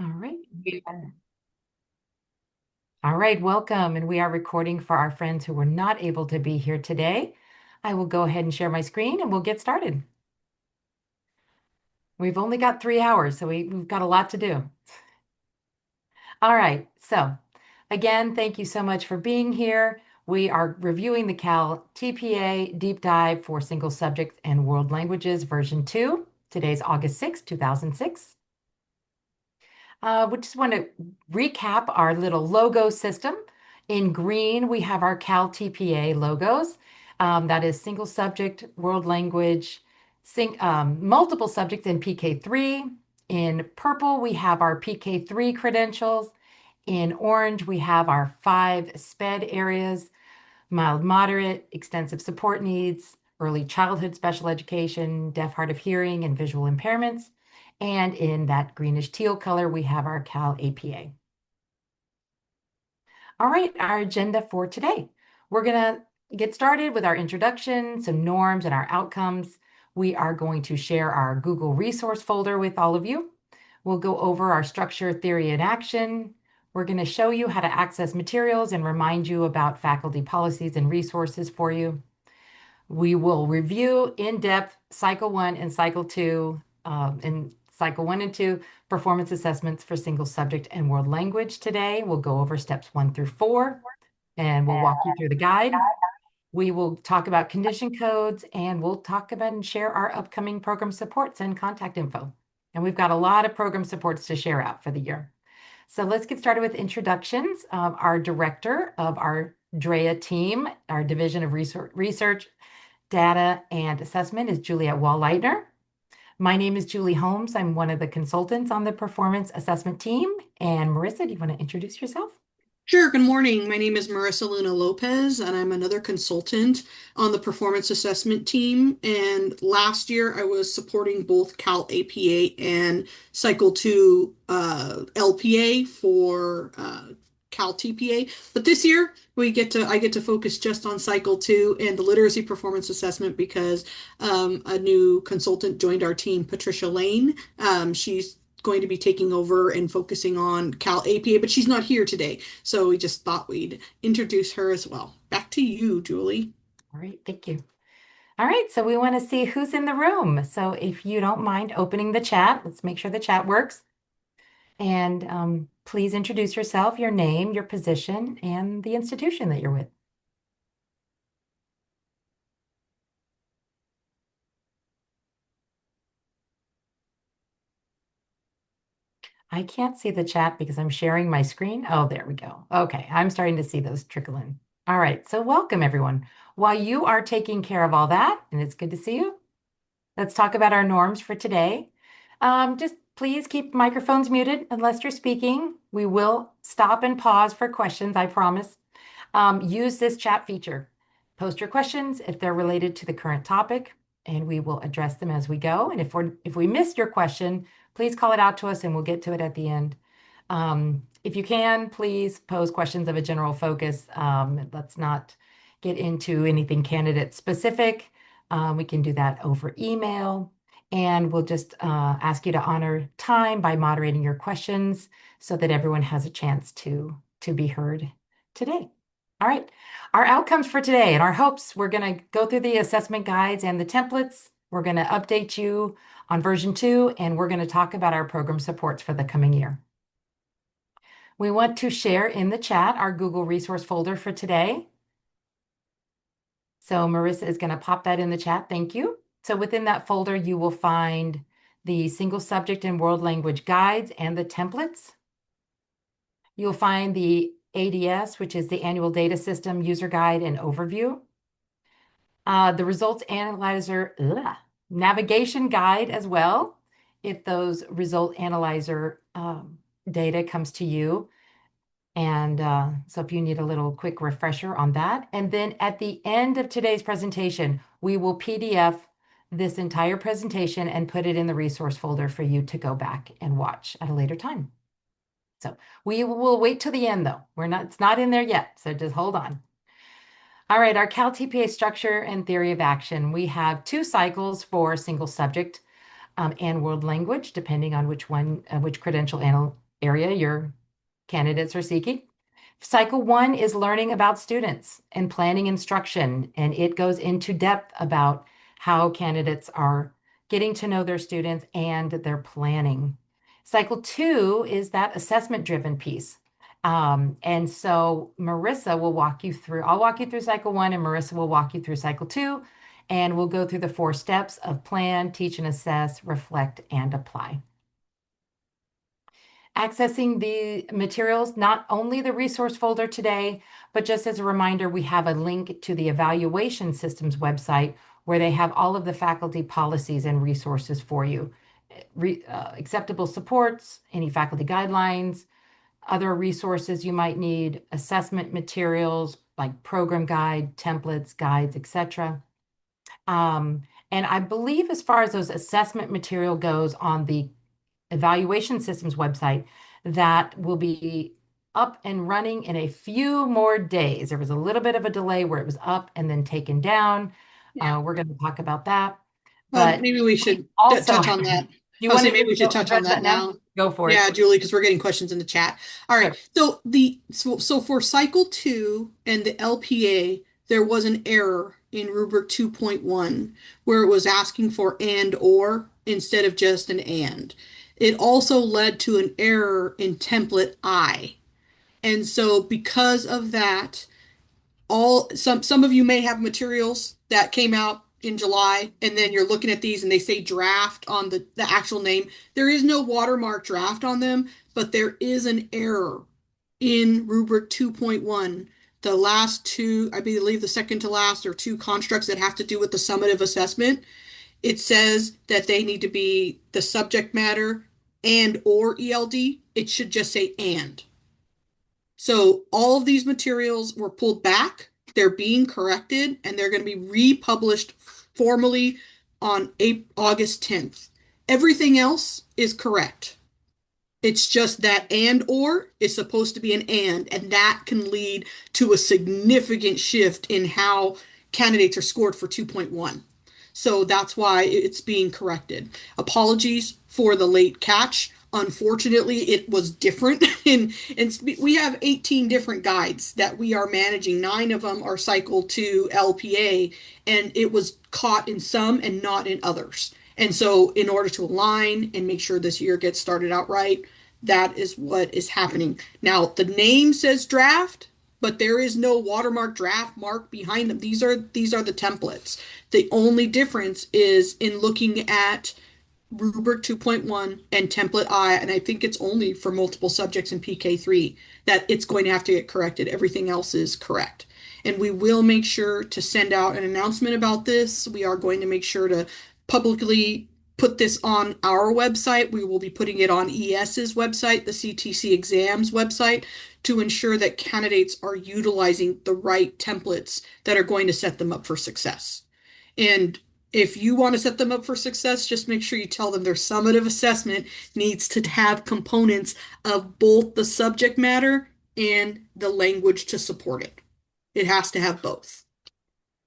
All right. All right, welcome. And we are recording for our friends who were not able to be here today. I will go ahead and share my screen and we'll get started. We've only got 3 hours, so we've got a lot to do. All right, so again, thank you so much for being here. We are reviewing the Cal TPA Deep Dive for Single Subject and World Languages version 2. Today's August 2006. We just want to recap our little logo system. In green, we have our Cal TPA logos. That is single subject, world language, multiple subjects in PK3. In purple, we have our PK3 credentials. In orange, we have our 5 SPED areas: mild, moderate, extensive support needs, early childhood special education, deaf, hard of hearing, and visual impairments. And in that greenish teal color, we have our Cal APA. All right, our agenda for today. We're going to get started with our introduction, some norms, and our outcomes. We are going to share our Google resource folder with all of you. We'll go over our structure, theory, and action. We're going to show you how to access materials and remind you about faculty policies and resources for you. We will review in depth Cycle 1 and Cycle 2, in Cycle 1 and 2, performance assessments for single subject and world language today. We'll go over steps 1 through 4, and we'll walk you through the guide. We will talk about condition codes, and we'll talk about and share our upcoming program supports and contact info. And we've got a lot of program supports to share out for the year. So let's get started with introductions. Our director of our DREA team, our Division of Research, Data, and Assessment, is Juliet Wall-Leitner. My name is Julie Holmes. I'm one of the consultants on the performance assessment team. And Marissa, do you want to introduce yourself? Sure. Good morning. My name is Marissa Luna Lopez, and I'm another consultant on the performance assessment team. And last year, I was supporting both Cal APA and Cycle 2 LPA for Cal TPA. But this year, I get to focus just on Cycle 2 and the literacy performance assessment because a new consultant joined our team, Patricia Lane. She's going to be taking over and focusing on Cal APA, but she's not here today. So we just thought we'd introduce her as well. Back to you, Julie. All right, thank you. All right, so we want to see who's in the room. So if you don't mind opening the chat, let's make sure the chat works. And please introduce yourself, your name, your position, and the institution that you're with. I can't see the chat because I'm sharing my screen. Oh, there we go. Okay, I'm starting to see those trickle in. All right, so welcome everyone. While you are taking care of all that, and it's good to see you, let's talk about our norms for today. Just please keep microphones muted unless you're speaking. We will stop and pause for questions, I promise. Use this chat feature. Post your questions if they're related to the current topic, and we will address them as we go. And if we missed your question, please call it out to us and we'll get to it at the end. If you can, please pose questions of a general focus. Let's not get into anything candidate specific. We can do that over email. And we'll just ask you to honor time by moderating your questions so that everyone has a chance to be heard today. All right, our outcomes for today and our hopes, we're going to go through the assessment guides and the templates. We're going to update you on version 2, and we're going to talk about our program supports for the coming year. We want to share in the chat our Google resource folder for today. So Marissa is going to pop that in the chat. Thank you. So within that folder, you will find the single subject and world language guides and the templates. You'll find the ADS, which is the Annual Data System User Guide and Overview. The Results Analyzer Navigation Guide as well, if those Result Analyzer data comes to you. And so if you need a little quick refresher on that. And then at the end of today's presentation, we will PDF this entire presentation and put it in the resource folder for you to go back and watch at a later time. So we will wait till the end though. It's not in there yet, so just hold on. All right, our Cal TPA structure and theory of action. We have 2 cycles for single subject and world language, depending on which credential area your candidates are seeking. Cycle one is learning about students and planning instruction, and it goes into depth about how candidates are getting to know their students and their planning. Cycle two is that assessment driven piece. And so Marissa will walk you through, I'll walk you through cycle one, and Marissa will walk you through cycle two, and we'll go through the 4 steps of plan, teach and assess, reflect, and apply. Accessing the materials, not only the resource folder today, but just as a reminder, we have a link to the evaluation systems website where they have all of the faculty policies and resources for you. Acceptable supports, any faculty guidelines, other resources you might need, assessment materials like program guide, templates, guides, etc. And I believe as far as those assessment material goes on the evaluation systems website, that will be up and running in a few more days. There was a little bit of a delay where it was up and then taken down. Yeah. We're going to talk about that. But Maybe we we should also, touch on that. do you I would want say to maybe we should go touch on address that that now? now. Go for it. Yeah, Julie, because we're getting questions in the chat. All right. Sure. So for cycle two and the LPA, there was an error in rubric 2.1 where it was asking for and or instead of just an and. It also led to an error in template I. And so because of that, all some of you may have materials that came out in July, and then you're looking at these and they say draft on the actual name. There is no watermark draft on them, but there is an error in rubric 2.1. The last two, I believe the second to last, are two constructs that have to do with the summative assessment. It says that they need to be the subject matter and or ELD. It should just say and. So all of these materials were pulled back. They're being corrected and they're going to be republished formally on August 10th. Everything else is correct. It's just that and or is supposed to be an and that can lead to a significant shift in how candidates are scored for 2.1. So that's why it's being corrected. Apologies for the late catch. Unfortunately, it was different. And we have 18 different guides that we are managing. 9 of them are cycle 2 LPA, and it was caught in some and not in others. And so, in order to align and make sure this year gets started out right, that is what is happening. Now, the name says draft, but there is no watermark draft mark behind them. These are the templates. The only difference is in looking at rubric 2.1 and template I, and I think it's only for multiple subjects in PK3 that it's going to have to get corrected. Everything else is correct. And we will make sure to send out an announcement about this. We are going to make sure to publicly put this on our website. We will be putting it on ES's website, the CTC exams website, to ensure that candidates are utilizing the right templates that are going to set them up for success. And if you want to set them up for success, just make sure you tell them their summative assessment needs to have components of both the subject matter and the language to support it. It has to have both.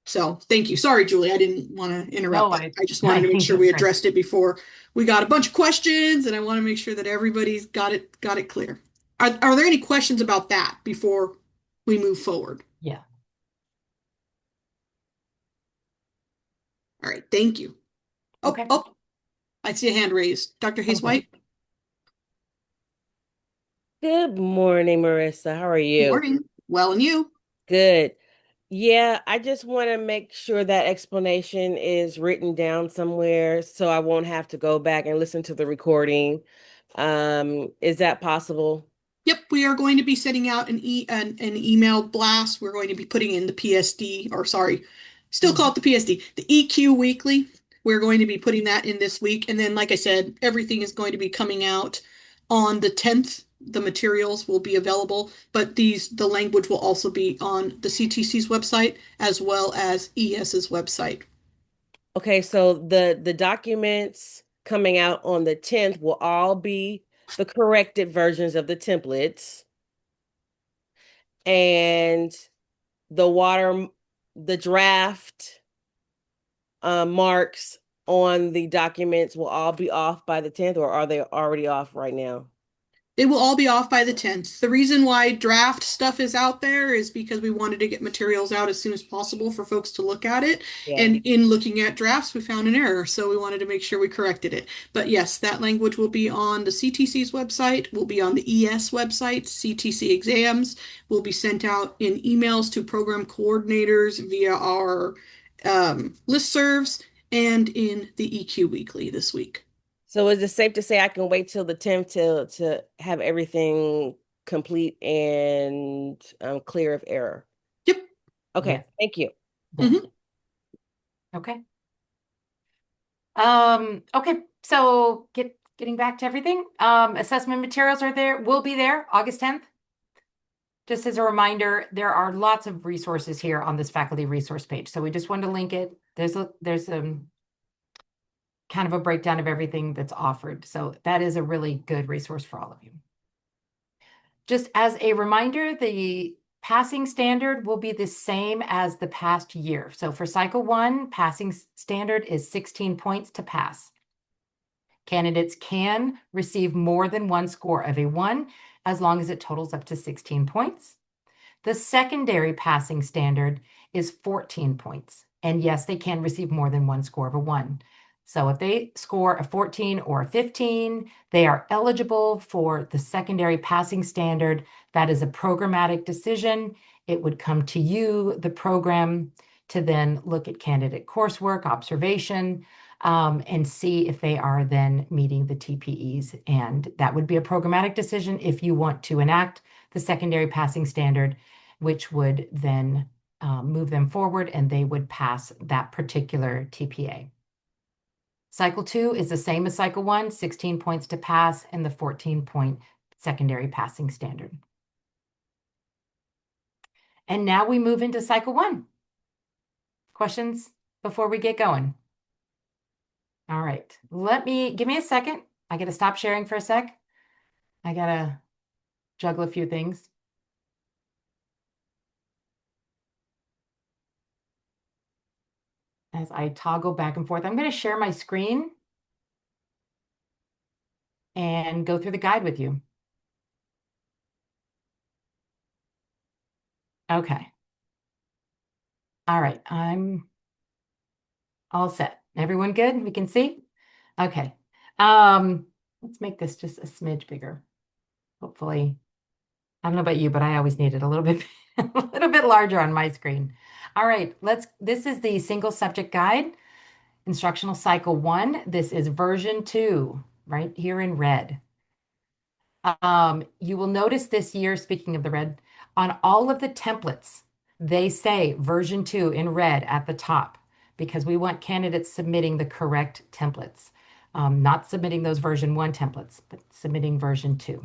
So thank you. Sorry, Julie, I didn't want to interrupt, No, but I just wanted I to make think sure that's we great. addressed it before we got a bunch of questions, and I want to make sure that everybody's got it clear. Are there any questions about that before we move forward? Yeah. All right, thank you. Oh, Okay. oh, I see a hand raised. Dr. Hayes Okay. White, Good morning, Marissa. How are good you? morning. Well, and you? Good. Yeah, I just want to make sure that explanation is written down somewhere so I won't have to go back and listen to the recording. Is that possible? Yep, we are going to be sending out an email blast. We're going to be putting in the PSD, or sorry, still call it the PSD, the EQ Weekly. We're going to be putting that in this week. And then, like I said, everything is going to be coming out on the 10th. The materials will be available, but the language will also be on the CTC's website as well as ES's website. Okay, so the documents coming out on the 10th will all be the corrected versions of the templates, and the water the draft marks on the documents will all be off by the 10th, or are they already off right now? It will all be off by the 10th. The reason why draft stuff is out there is because we wanted to get materials out as soon as possible for folks to look at it. Yeah. And in looking at drafts, we found an error, so we wanted to make sure we corrected it. But yes, that language will be on the CTC's website, will be on the ES website. CTC exams will be sent out in emails to program coordinators via our listservs and in the EQ Weekly this week. So is it safe to say I can wait till the 10th to have everything complete and clear of error? Yep. Okay, Yes. thank you. Yes. Mhm. Okay. Okay, so getting back to everything. Assessment materials are there, will be there August 10th. Just as a reminder, there are lots of resources here on this faculty resource page. So we just wanted to link it. There's kind of a breakdown of everything that's offered. So that is a really good resource for all of you. Just as a reminder, the passing standard will be the same as the past year. So for cycle 1, passing standard is 16 points to pass. Candidates can receive more than one score of a 1 as long as it totals up to 16 points. The secondary passing standard is 14 points. And yes, they can receive more than one score of a 1. So if they score a 14 or a 15, they are eligible for the secondary passing standard. That is a programmatic decision. It would come to you, the program, to then look at candidate coursework, observation, and see if they are then meeting the TPEs. And that would be a programmatic decision if you want to enact the secondary passing standard, which would then move them forward and they would pass that particular TPA. Cycle 2 is the same as cycle 1, 16 points to pass and the 14-point secondary passing standard. And now we move into cycle 1. Questions before we get going? All right, give me a second. I got to stop sharing for a sec. I got to juggle a few things. As I toggle back and forth, I'm going to share my screen and go through the guide with you. Okay. All right, I'm all set. Everyone good? We can see? Okay. Let's make this just a smidge bigger. Hopefully, I don't know about you, but I always need it a little bit, a little bit larger on my screen. All right, this is the single subject guide, instructional cycle 1. This is version 2, right here in red. You will notice this year, speaking of the red, on all of the templates, they say version 2 in red at the top because we want candidates submitting the correct templates, not submitting those version 1 templates, but submitting version 2.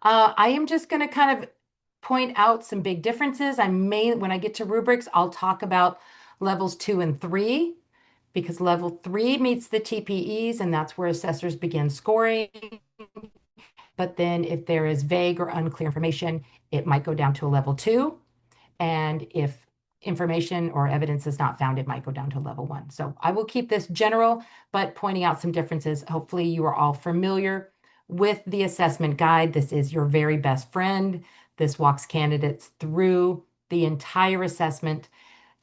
I am just going to kind of point out some big differences. When I get to rubrics, I'll talk about levels 2 and 3 because level 3 meets the TPEs and that's where assessors begin scoring. But then if there is vague or unclear information, it might go down to a level 2. And if information or evidence is not found, it might go down to level 1. So I will keep this general, but pointing out some differences. Hopefully you are all familiar with the assessment guide. This is your very best friend. This walks candidates through the entire assessment,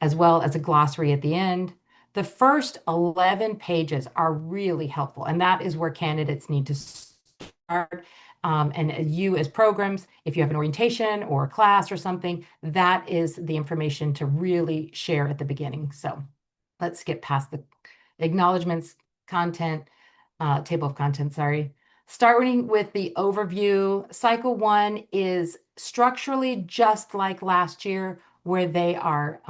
as well as a glossary at the end. The first 11 pages are really helpful, and that is where candidates need to start. And you as programs, if you have an orientation or a class or something, that is the information to really share at the beginning. So let's get past the acknowledgements, content, table of contents, sorry. Starting with the overview, cycle 1 is structurally just like last year, where they are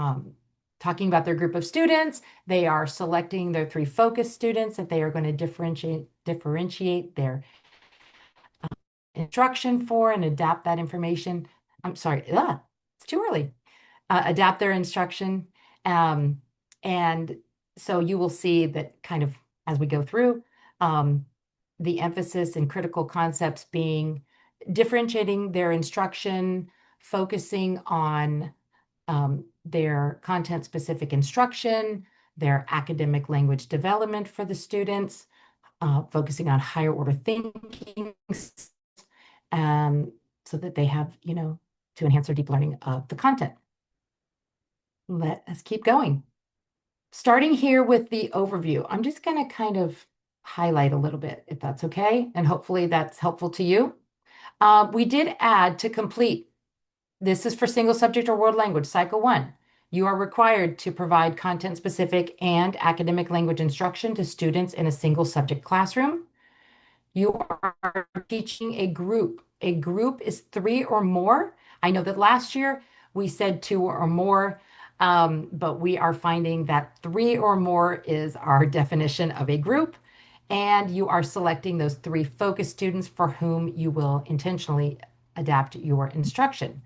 talking about their group of students. They are selecting their 3 focus students that they are going to differentiate their instruction for and adapt that information. I'm sorry, it's too early. Adapt their instruction. And so you will see that kind of as we go through, the emphasis and critical concepts being differentiating their instruction, focusing on their content-specific instruction, their academic language development for the students, focusing on higher order thinking so that they have, to enhance their deep learning of the content. Let us keep going. Starting here with the overview, I'm just going to kind of highlight a little bit, if that's okay, and hopefully that's helpful to you. We did add to complete. This is for single subject or world language, Cycle 1. You are required to provide content-specific and academic language instruction to students in a single subject classroom. You are teaching a group. A group is 3 or more. I know that last year we said 2 or more, but we are finding that 3 or more is our definition of a group. And you are selecting those 3 focus students for whom you will intentionally adapt your instruction.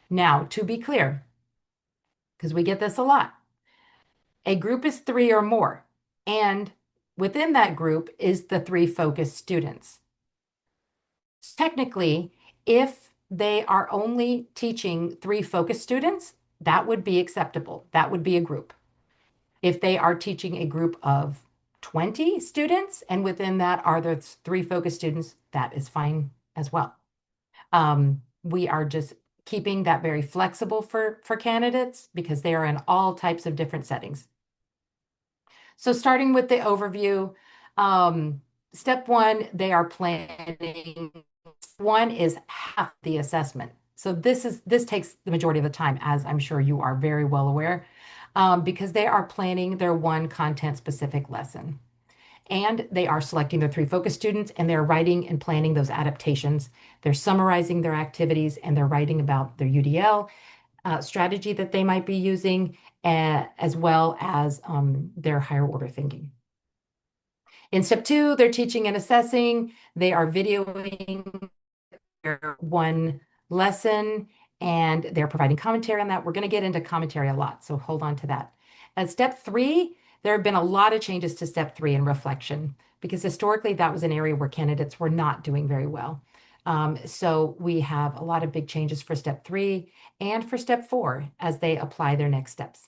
Now, to be clear, because we get this a lot, a group is 3 or more, and within that group is the 3 focus students. Technically, if they are only teaching 3 focus students, that would be acceptable. That would be a group. If they are teaching a group of 20 students, and within that are the 3 focus students, that is fine as well. We are just keeping that very flexible for candidates because they are in all types of different settings. So starting with the overview, step 1, they are planning. 1 is half the assessment. So this takes the majority of the time, as I'm sure you are very well aware, because they are planning their 1 content-specific lesson. And they are selecting their 3 focus students, and they're writing and planning those adaptations. They're summarizing their activities, and they're writing about their UDL strategy that they might be using, as well as their higher order thinking. In step 2, they're teaching and assessing. They are videoing their 1 lesson, and they're providing commentary on that. We're going to get into commentary a lot, so hold on to that. At step 3, there have been a lot of changes to step 3 in reflection, because historically that was an area where candidates were not doing very well. So we have a lot of big changes for step 3 and for step 4 as they apply their next steps.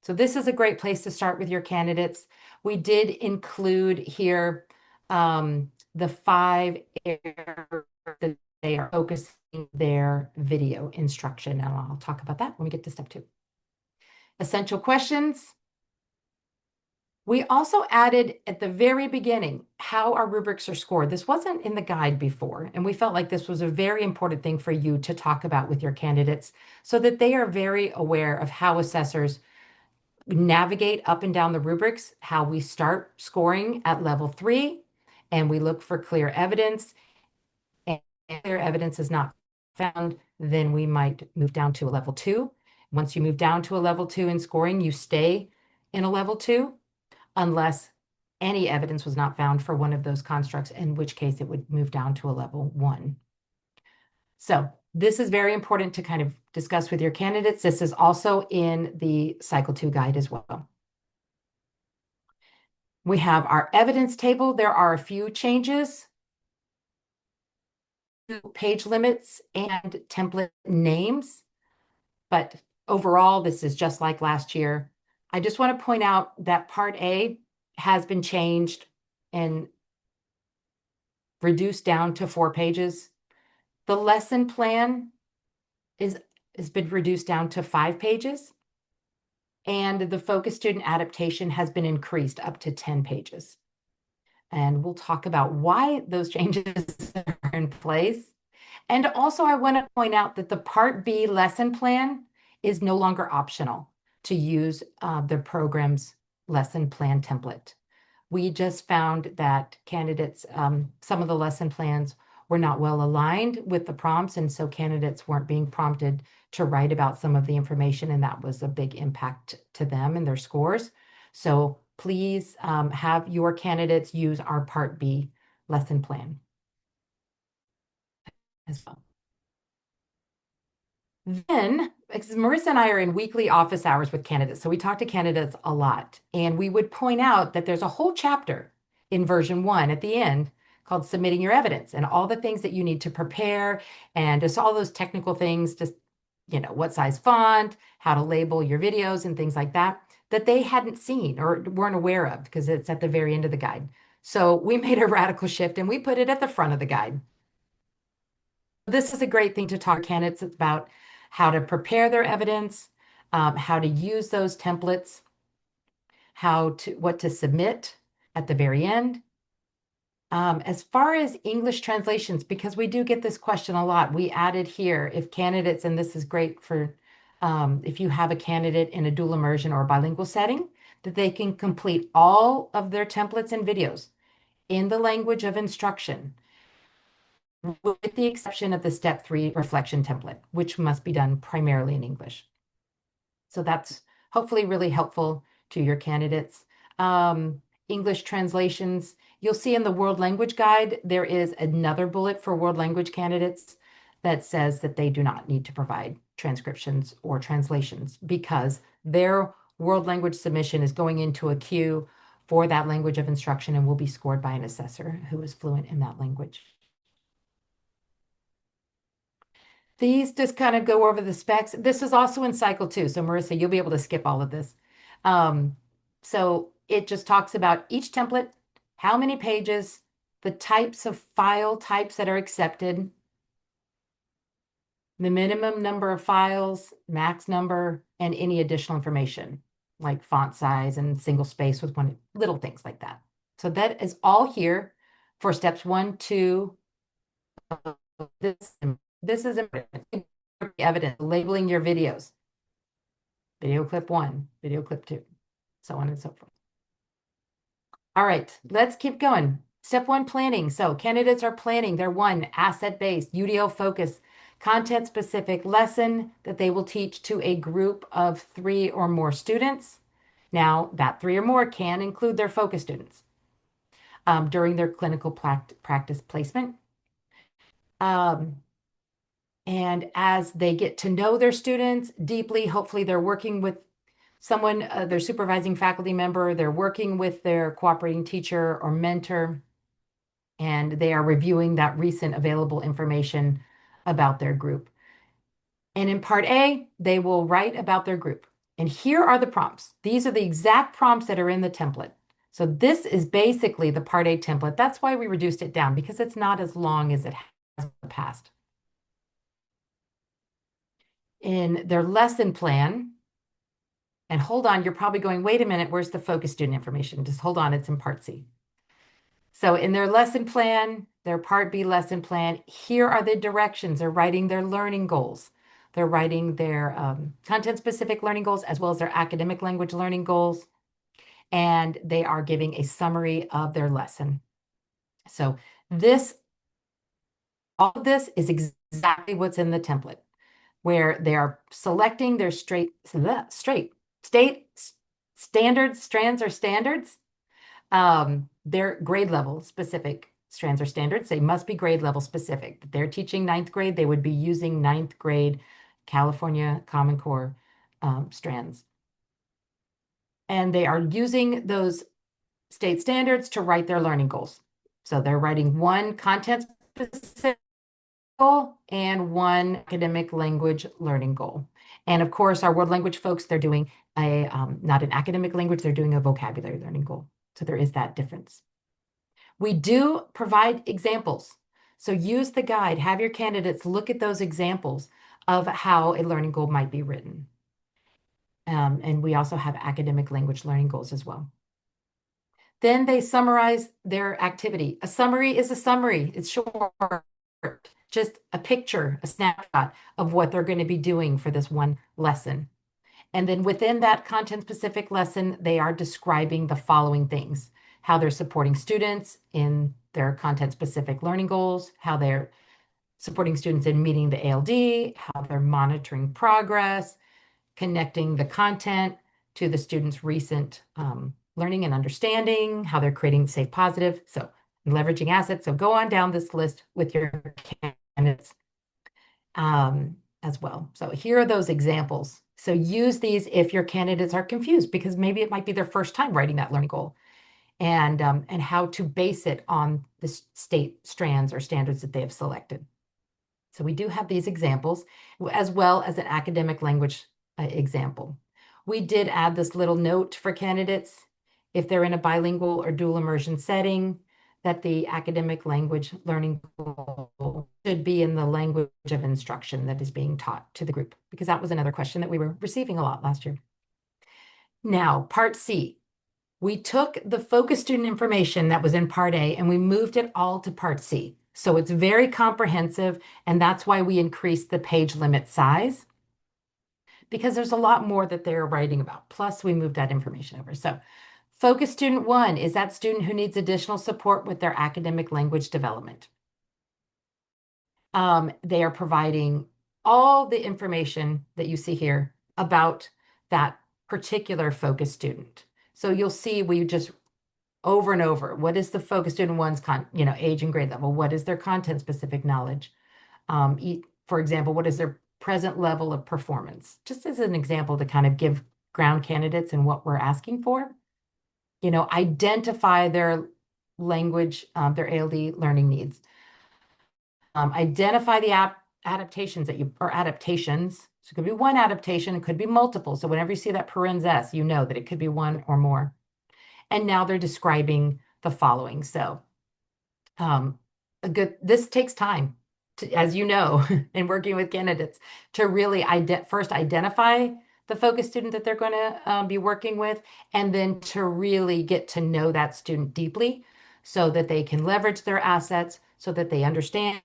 So this is a great place to start with your candidates. We did include here the 5 areas that they are focusing their video instruction, and I'll talk about that when we get to step 2. Essential questions. We also added at the very beginning how our rubrics are scored. This wasn't in the guide before, and we felt like this was a very important thing for you to talk about with your candidates so that they are very aware of how assessors navigate up and down the rubrics, how we start scoring at level 3, and we look for clear evidence. And if clear evidence is not found, then we might move down to a level 2. Once you move down to a level 2 in scoring, you stay in a level 2 unless any evidence was not found for one of those constructs, in which case it would move down to a level 1. So this is very important to kind of discuss with your candidates. This is also in the Cycle 2 guide as well. We have our evidence table. There are a few changes to page limits and template names, but overall, this is just like last year. I just want to point out that Part A has been changed and reduced down to 4 pages. The lesson plan has been reduced down to 5 pages, and the focus student adaptation has been increased up to 10 pages. And we'll talk about why those changes are in place. And also, I want to point out that the Part B lesson plan is no longer optional to use the program's lesson plan template. We just found that candidates, some of the lesson plans were not well aligned with the prompts, and so candidates weren't being prompted to write about some of the information, and that was a big impact to them and their scores. So please have your candidates use our Part B lesson plan as well. Then, because Marissa and I are in weekly office hours with candidates, so we talk to candidates a lot, and we would point out that there's a whole chapter in version 1 at the end called Submitting Your Evidence, and all the things that you need to prepare, and just all those technical things, just, what size font, how to label your videos and things like that, that they hadn't seen or weren't aware of because it's at the very end of the guide. So we made a radical shift and we put it at the front of the guide. this is a great thing to talk to candidates about how to prepare their evidence, how to use those templates, what to submit at the very end. As far as English translations, because we do get this question a lot, we added here if candidates, and this is great for if you have a candidate in a dual immersion or bilingual setting, that they can complete all of their templates and videos in the language of instruction, with the exception of the step 3 reflection template, which must be done primarily in English. So that's hopefully really helpful to your candidates. English translations, you'll see in the World Language Guide, there is another bullet for world language candidates that says that they do not need to provide transcriptions or translations because their world language submission is going into a queue for that language of instruction and will be scored by an assessor who is fluent in that language. These just kind of go over the specs. This is also in cycle 2. So Marissa, you'll be able to skip all of this. So it just talks about each template, how many pages, the types of file types that are accepted, the minimum number of files, max number, and any additional information like font size and single space with one, little things like that. So that is all here for steps 1, 2. This is important. Evidence, labeling your videos. Video clip 1, video clip 2, so on and so forth. All right, let's keep going. Step 1, planning. So candidates are planning their 1, asset-based, UDL focus, content-specific lesson that they will teach to a group of 3 or more students. Now, that 3 or more can include their focus students during their clinical practice placement. And as they get to know their students deeply, hopefully they're working with someone, their supervising faculty member, they're working with their cooperating teacher or mentor, and they are reviewing that recent available information about their group. And in part A, they will write about their group. And here are the prompts. These are the exact prompts that are in the template. So this is basically the part A template. That's why we reduced it down, because it's not as long as it has in the past. In their lesson plan, and hold on, you're probably going, wait a minute, where's the focus student information? Just hold on, it's in part C. So in their lesson plan, their part B lesson plan, here are the directions. They're writing their learning goals. They're writing their content-specific learning goals as well as their academic language learning goals. And they are giving a summary of their lesson. So all of this is exactly what's in the template, where they are selecting their state standards, strands or standards. They're grade level specific strands or standards. They must be grade level specific. If they're teaching 9th grade, they would be using 9th grade California Common Core strands. And they are using those state standards to write their learning goals. So they're writing 1 content specific goal and 1 academic language learning goal. And of course, our world language folks, they're doing not an academic language, they're doing a vocabulary learning goal. So there is that difference. We do provide examples. So use the guide, have your candidates look at those examples of how a learning goal might be written. And we also have academic language learning goals as well. Then they summarize their activity. A summary is a summary. It's short, just a picture, a snapshot of what they're going to be doing for this 1 lesson. And then within that content-specific lesson, they are describing the following things: how they're supporting students in their content-specific learning goals, how they're supporting students in meeting the ALD, how they're monitoring progress, connecting the content to the students' recent learning and understanding, how they're creating safe positive, so leveraging assets. So go on down this list with your candidates as well. So here are those examples. So use these if your candidates are confused, because maybe it might be their first time writing that learning goal, and how to base it on the state strands or standards that they have selected. So we do have these examples, as well as an academic language example. We did add this little note for candidates. If they're in a bilingual or dual immersion setting, that the academic language learning goal should be in the language of instruction that is being taught to the group, because that was another question that we were receiving a lot last year. Now, part C, we took the focus student information that was in part A and we moved it all to part C. So it's very comprehensive, and that's why we increased the page limit size, because there's a lot more that they're writing about. Plus, we moved that information over. So focus student 1 is that student who needs additional support with their academic language development. They are providing all the information that you see here about that particular focus student. So you'll see we just over and over, what is the focus student one's age and grade level? What is their content specific knowledge? For example, what is their present level of performance? Just as an example to kind of give ground candidates and what we're asking for. Identify their language, their ALD learning needs. Identify the adaptations or adaptations. So it could be one adaptation, it could be multiple. So whenever you see that parens S, you know that it could be one or more. And now they're describing the following. So this takes time, as you know, in working with candidates, to really first identify the focus student that they're going to be working with, and then to really get to know that student deeply so that they can leverage their assets, so that they understand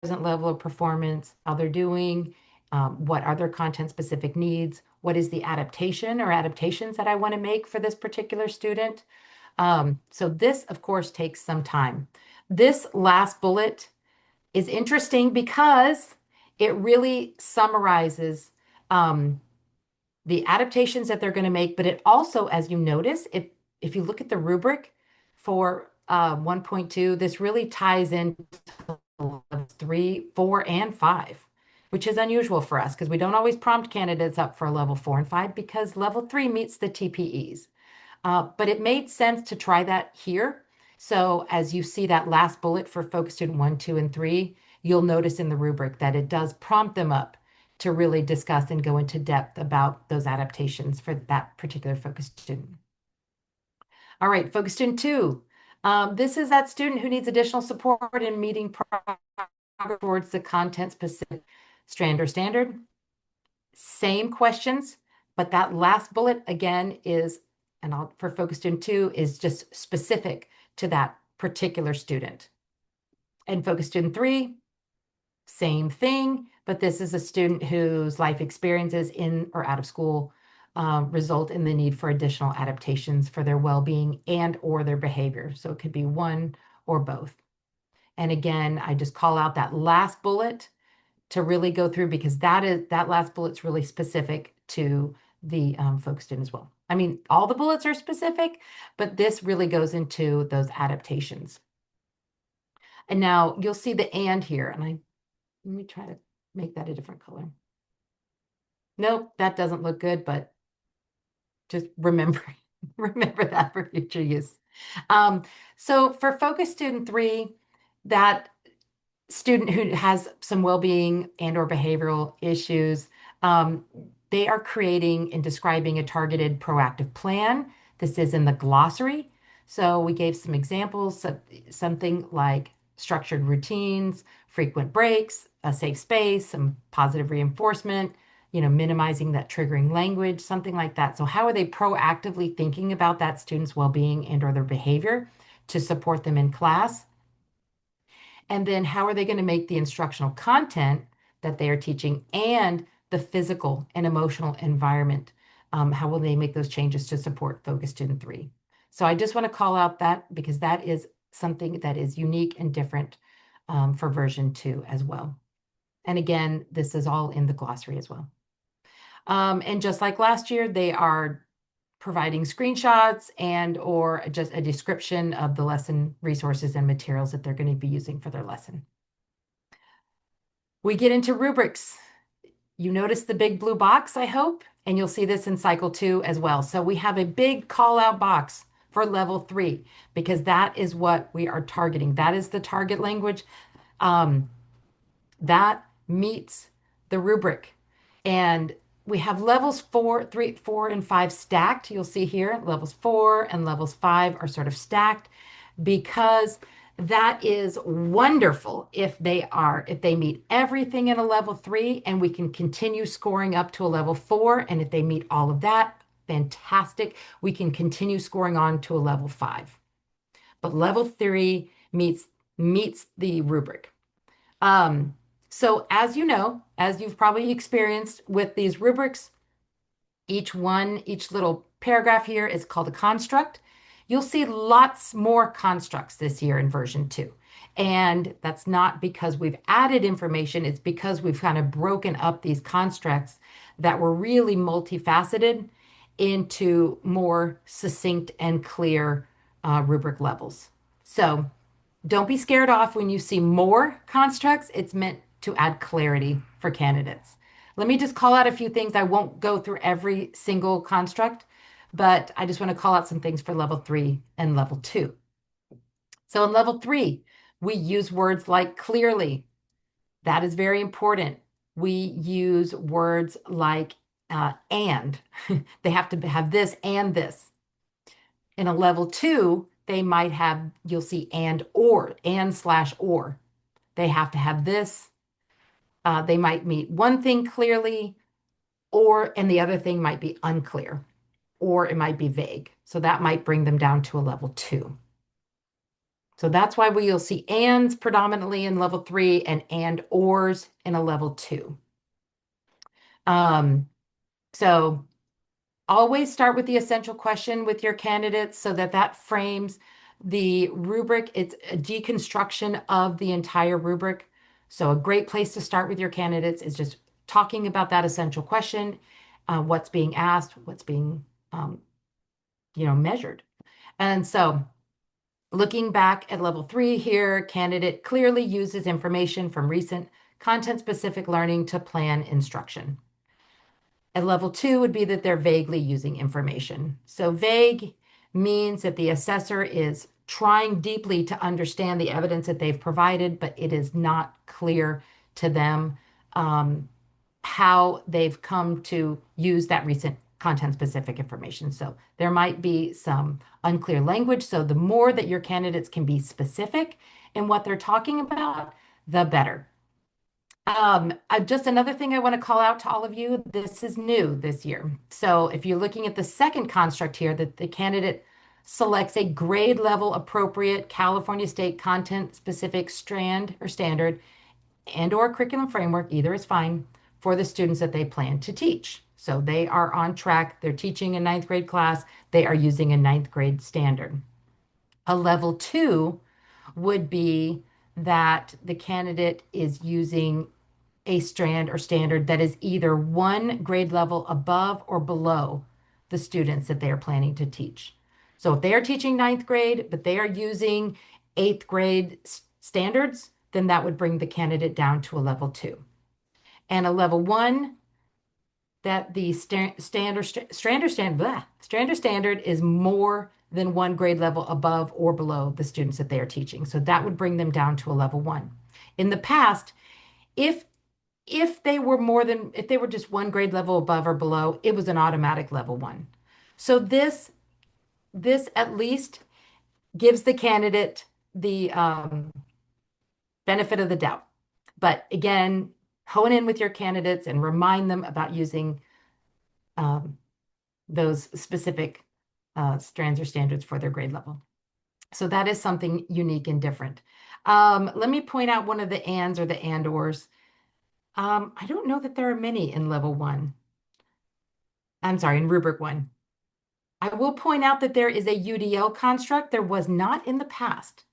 present level of performance, how they're doing, what are their content specific needs, what is the adaptation or adaptations that I want to make for this particular student. So this, of course, takes some time. This last bullet is interesting because it really summarizes the adaptations that they're going to make, but it also, as you notice, if you look at the rubric for 1.2, this really ties in 3, 4, and 5, which is unusual for us because we don't always prompt candidates up for level 4 and 5 because level 3 meets the TPEs. But it made sense to try that here. So as you see that last bullet for focus student 1, 2, and 3, you'll notice in the rubric that it does prompt them up to really discuss and go into depth about those adaptations for that particular focus student. All right, focus student 2. This is that student who needs additional support in meeting progress towards the content specific strand or standard. Same questions, but that last bullet again is, and for focus student 2, is just specific to that particular student. And focus student 3, same thing, but this is a student whose life experiences in or out of school result in the need for additional adaptations for their well-being and or their behavior. So it could be one or both. And again, I just call out that last bullet to really go through because that last bullet's really specific to the focus student as well. I mean, all the bullets are specific, but this really goes into those adaptations. And now you'll see the and here, and let me try to make that a different color. Nope, that doesn't look good, but just remember that for future use. So for focus student 3, that student who has some well-being and or behavioral issues, they are creating and describing a targeted proactive plan. This is in the glossary. So we gave some examples of something like structured routines, frequent breaks, a safe space, some positive reinforcement, minimizing that triggering language, something like that. So how are they proactively thinking about that student's well-being and or their behavior to support them in class? And then how are they going to make the instructional content that they are teaching and the physical and emotional environment? How will they make those changes to support focus student 3? So I just want to call out that because that is something that is unique and different for version 2 as well. And again, this is all in the glossary as well. And just like last year, they are providing screenshots and or just a description of the lesson resources and materials that they're going to be using for their lesson. We get into rubrics. You notice the big blue box, I hope, and you'll see this in cycle 2 as well. So we have a big call out box for level 3 because that is what we are targeting. That is the target language that meets the rubric. And we have levels 4, 3, 4, and 5 stacked. You'll see here levels 4 and levels 5 are sort of stacked. because that is wonderful if they meet everything in a level 3 and we can continue scoring up to a level 4. And if they meet all of that, fantastic. We can continue scoring on to a level 5. But level 3 meets the rubric. Um, so as you know, as you've probably experienced with these rubrics, each little paragraph here is called a construct. You'll see lots more constructs this year in version 2. And that's not because we've added information, it's because we've kind of broken up these constructs that were really multifaceted into more succinct and clear rubric levels. So don't be scared off when you see more constructs. It's meant to add clarity for candidates. Let me just call out a few things. I won't go through every single construct, but I just want to call out some things for level 3 and level 2. So in level 3, we use words like clearly. That is very important. We use words like and. They have to have this and this. In a level 2, they might have, you'll see and slash or. They have to have this. They might meet one thing clearly, and the other thing might be unclear, or it might be vague. So that might bring them down to a level 2. So that's why you'll see ands predominantly in level 3 and ors in a level 2. So always start with the essential question with your candidates so that frames the rubric. It's a deconstruction of the entire rubric. So a great place to start with your candidates is just talking about that essential question, what's being asked, what's being measured. And so looking back at level 3 here, candidate clearly uses information from recent content-specific learning to plan instruction. At level 2 would be that they're vaguely using information. So vague means that the assessor is trying deeply to understand the evidence that they've provided, but it is not clear to them how they've come to use that recent content-specific information. So there might be some unclear language. So the more that your candidates can be specific in what they're talking about, the better. Just another thing I want to call out to all of you, this is new this year. So if you're looking at the second construct here, that the candidate selects a grade level appropriate California State content specific strand or standard and or curriculum framework, either is fine, for the students that they plan to teach. So they are on track. They're teaching a 9th grade class. They are using a 9th grade standard. A level 2 would be that the candidate is using a strand or standard that is either one grade level above or below the students that they are planning to teach. So if they are teaching 9th grade, but they are using 8th grade standards, then that would bring the candidate down to a level 2. And a level 1, that the standard standard is more than one grade level above or below the students that they are teaching. So that would bring them down to a level 1. In the past, if they were just one grade level above or below, it was an automatic level 1. So this at least gives the candidate the benefit of the doubt. But again, hone in with your candidates and remind them about using those specific strands or standards for their grade level. So that is something unique and different. Let me point out one of the ands or the and/ors. I don't know that there are many in level 1. I'm sorry, in rubric 1. I will point out that there is a UDL construct. There was not in the past.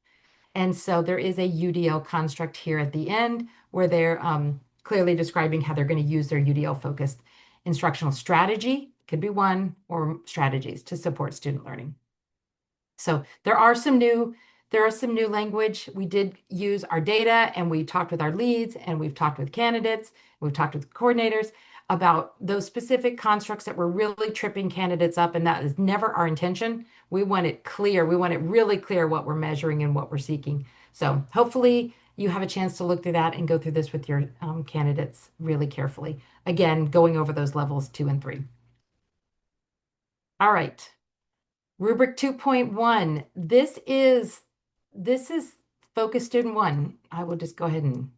And so there is a UDL construct here at the end where they're clearly describing how they're going to use their UDL-focused instructional strategy, could be one, or strategies to support student learning. So there are some new language. We did use our data and we talked with our leads and we've talked with candidates, we've talked with coordinators about those specific constructs that were really tripping candidates up, and that is never our intention. We want it clear. We want it really clear what we're measuring and what we're seeking. So hopefully you have a chance to look through that and go through this with your candidates really carefully. Again, going over those levels 2 and 3. All right. Rubric 2.1. This is this is focus student one. I will just go ahead and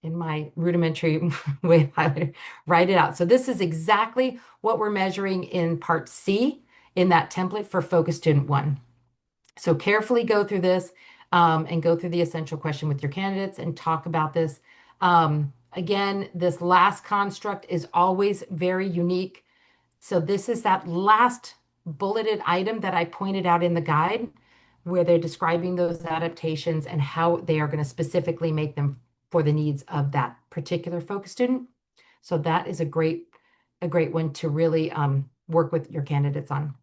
in my rudimentary way of highlighter, write it out. So this is exactly what we're measuring in part C in that template for focus student one. So carefully go through this and go through the essential question with your candidates and talk about this. Again, this last construct is always very unique. So this is that last bulleted item that I pointed out in the guide where they're describing those adaptations and how they are going to specifically make them for the needs of that particular focus student. So that is a great one to really work with your candidates on.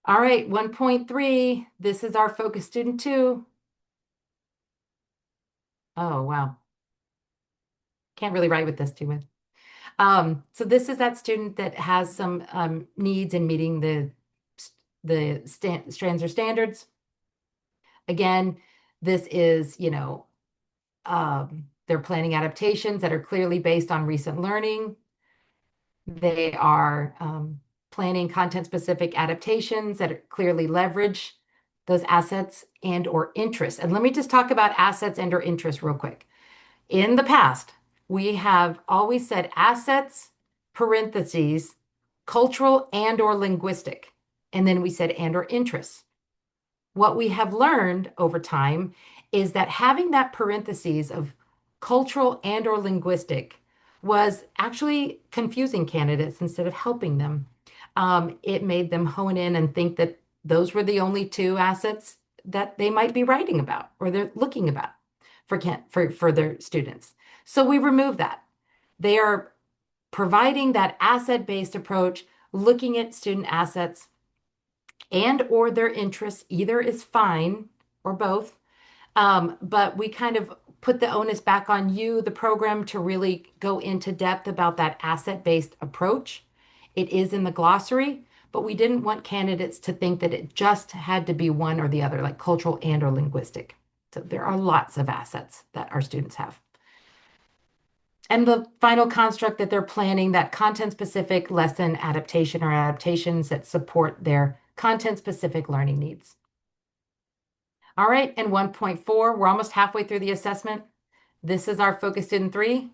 All right, 1.3, this is our focus student two. Oh, wow. Can't really write with this too much. So this is that student that has some needs in meeting the strands or standards. Again, this is, they're planning adaptations that are clearly based on recent learning. They are planning content-specific adaptations that clearly leverage those assets and or interests. And let me just talk about assets and or interests real quick. In the past, we have always said assets, parentheses, cultural and or linguistic. And then we said and or interests. What we have learned over time is that having that parentheses of cultural and or linguistic was actually confusing candidates instead of helping them. It made them hone in and think that those were the only two assets that they might be writing about or they're looking about for their students. So we remove that. They are providing that asset-based approach, looking at student assets and or their interests. Either is fine or both. But we kind of put the onus back on you, the program, to really go into depth about that asset-based approach. It is in the glossary, but we didn't want candidates to think that it just had to be one or the other, like cultural and or linguistic. So there are lots of assets that our students have. And the final construct that they're planning, that content-specific lesson adaptation or adaptations that support their content-specific learning needs. All right, and 1.4, we're almost halfway through the assessment. This is our focus student three.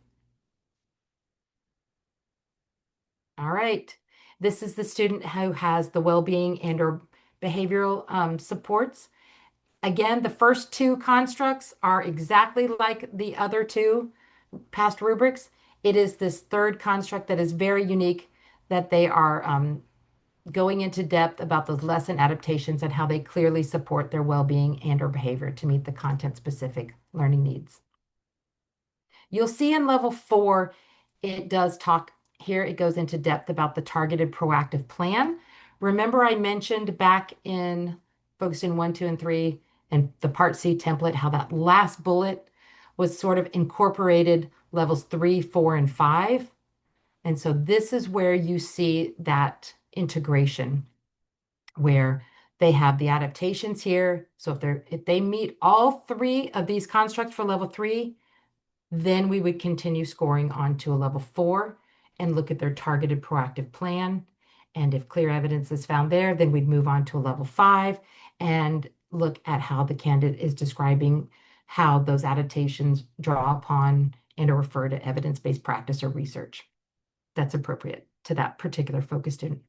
All right, this is the student who has the well-being and or behavioral supports. Again, the first two constructs are exactly like the other two past rubrics. It is this third construct that is very unique, that they are going into depth about those lesson adaptations and how they clearly support their well-being and or behavior to meet the content-specific learning needs. You'll see in level 4, it does talk here, it goes into depth about the targeted proactive plan. Remember I mentioned back in focusing 1, 2, and 3 and the Part C template, how that last bullet was sort of incorporated levels 3, 4, and 5. And so this is where you see that integration where they have the adaptations here. So if they meet all 3 of these constructs for level 3, then we would continue scoring on to a level 4 and look at their targeted proactive plan. And if clear evidence is found there, then we'd move on to a level 5 and look at how the candidate is describing how those adaptations draw upon and or refer to evidence-based practice or research that's appropriate to that particular focus student.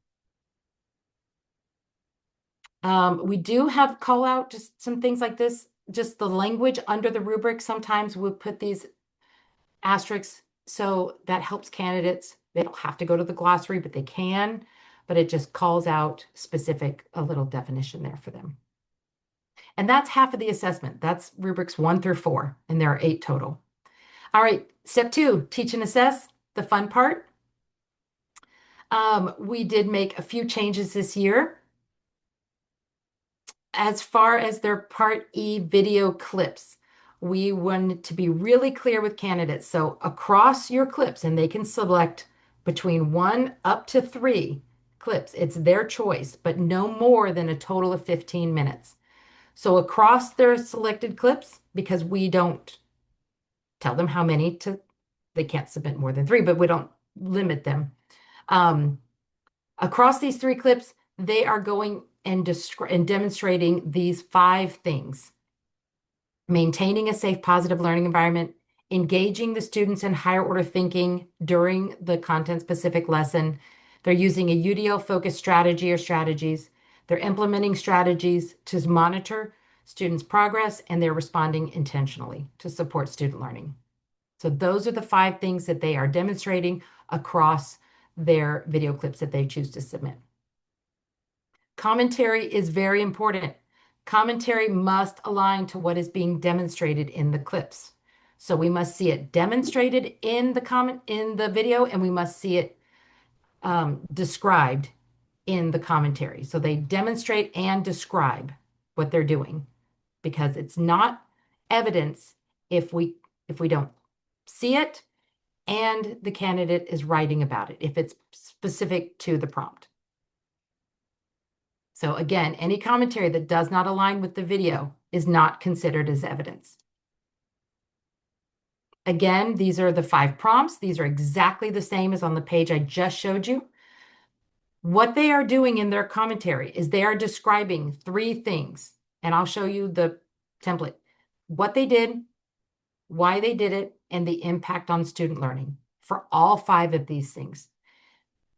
We do have call out just some things like this, just the language under the rubric. Sometimes we'll put these asterisks, so that helps candidates. They don't have to go to the glossary, but they can, but it just calls out a little definition there for them. And that's half of the assessment. That's rubrics 1 through 4, and there are 8 total. All right, step 2, teach and assess, the fun part. We did make a few changes this year. As far as their Part E video clips, we wanted to be really clear with candidates. So across your clips, and they can select between 1 up to 3 clips. It's their choice, but no more than a total of 15 minutes. So across their selected clips, because we don't tell them how many they can't submit more than 3, but we don't limit them. Across these 3 clips, they are going and demonstrating these 5 things: maintaining a safe, positive learning environment, engaging the students in higher order thinking during the content specific lesson. They're using a UDL focused strategy or strategies. They're implementing strategies to monitor students' progress, and they're responding intentionally to support student learning. So those are the 5 things that they are demonstrating across their video clips that they choose to submit. Commentary is very important. Commentary must align to what is being demonstrated in the clips. So we must see it demonstrated in the video, and we must see it described in the commentary. So they demonstrate and describe what they're doing, because it's not evidence if we don't see it and the candidate is writing about it, if it's specific to the prompt. So again, any commentary that does not align with the video is not considered as evidence. Again, these are the 5 prompts. These are exactly the same as on the page I just showed you. What they are doing in their commentary is they are describing 3 things, and I'll show you the template: what they did, why they did it, and the impact on student learning for all 5 of these things.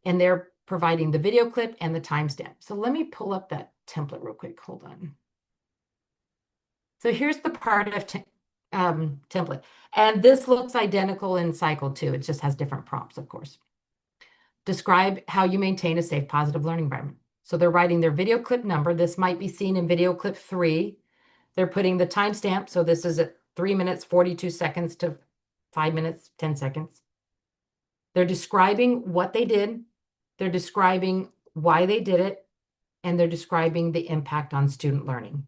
And they're providing the video clip and the timestamp. So let me pull up that template real quick. Hold on. So here's the part of template. And this looks identical in cycle 2. It just has different prompts, of course. Describe how you maintain a safe, positive learning environment. So they're writing their video clip number. This might be seen in video clip 3. They're putting the timestamp. So this is at 3 minutes, 42 seconds to 5 minutes, 10 seconds. They're describing what they did. They're describing why they did it, and they're describing the impact on student learning.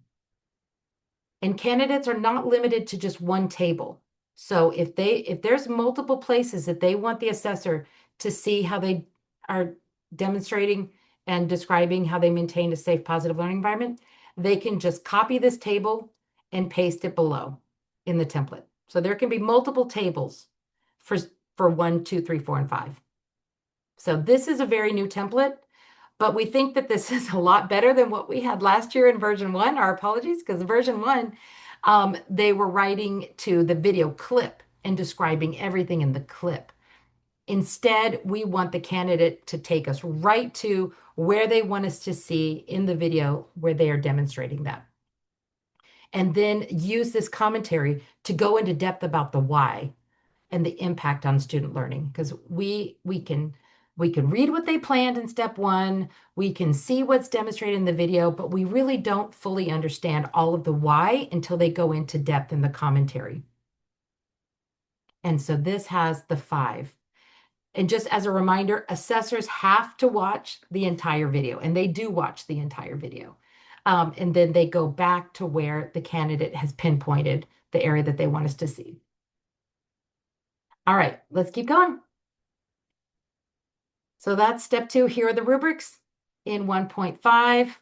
And candidates are not limited to just one table. So if there's multiple places that they want the assessor to see how they are demonstrating and describing how they maintain a safe, positive learning environment, they can just copy this table and paste it below in the template. So there can be multiple tables for 1, 2, 3, 4, and 5. So this is a very new template, but we think that this is a lot better than what we had last year in version 1. Our apologies, because version 1, they were writing to the video clip and describing everything in the clip. Instead, we want the candidate to take us right to where they want us to see in the video where they are demonstrating that. And then use this commentary to go into depth about the why and the impact on student learning, because we can read what they planned in step 1, we can see what's demonstrated in the video, but we really don't fully understand all of the why until they go into depth in the commentary. And so this has the 5. And just as a reminder, assessors have to watch the entire video, and they do watch the entire video. And then they go back to where the candidate has pinpointed the area that they want us to see. All right, let's keep going. So that's step 2. Here are the rubrics in 1.5.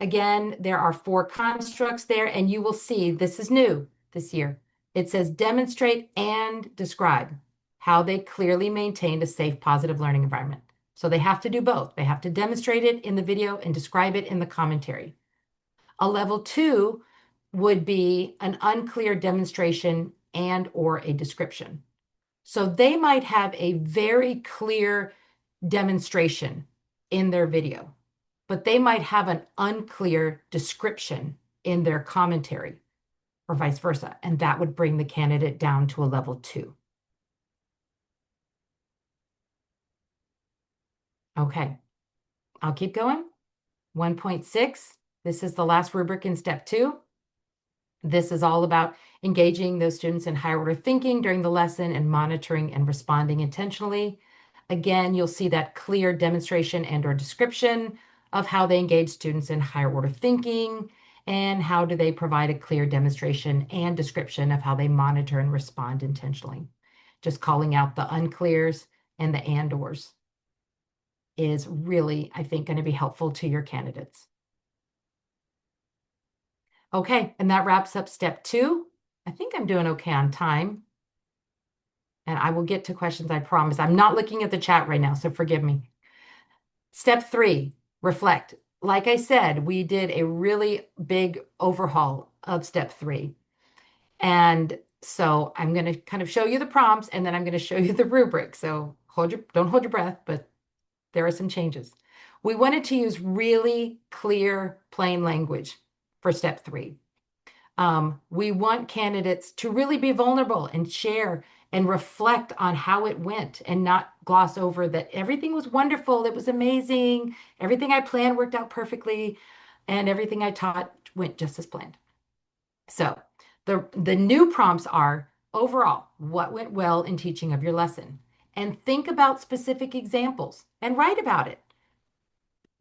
Again, there are 4 constructs there, and you will see this is new this year. It says demonstrate and describe how they clearly maintained a safe, positive learning environment. So they have to do both. They have to demonstrate it in the video and describe it in the commentary. A level 2 would be an unclear demonstration and or a description. So they might have a very clear demonstration in their video, but they might have an unclear description in their commentary, or vice versa, and that would bring the candidate down to a level 2. Okay, I'll keep going. 1.6, this is the last rubric in step 2. This is all about engaging those students in higher order thinking during the lesson and monitoring and responding intentionally. Again, you'll see that clear demonstration and or description of how they engage students in higher order thinking, and how do they provide a clear demonstration and description of how they monitor and respond intentionally. Just calling out the unclears and the and/ors is really, I think, going to be helpful to your candidates. Okay, and that wraps up step 2. I think I'm doing okay on time. And I will get to questions, I promise. I'm not looking at the chat right now, so forgive me. Step 3, reflect. like I said, we did a really big overhaul of step three. And so I'm going to kind of show you the prompts and then I'm going to show you the rubric. So don't hold your breath, but there are some changes. We wanted to use really clear, plain language for step three. We want candidates to really be vulnerable and share and reflect on how it went and not gloss over that everything was wonderful, it was amazing, everything I planned worked out perfectly, and everything I taught went just as planned. So the new prompts are overall, what went well in teaching of your lesson? And think about specific examples and write about it.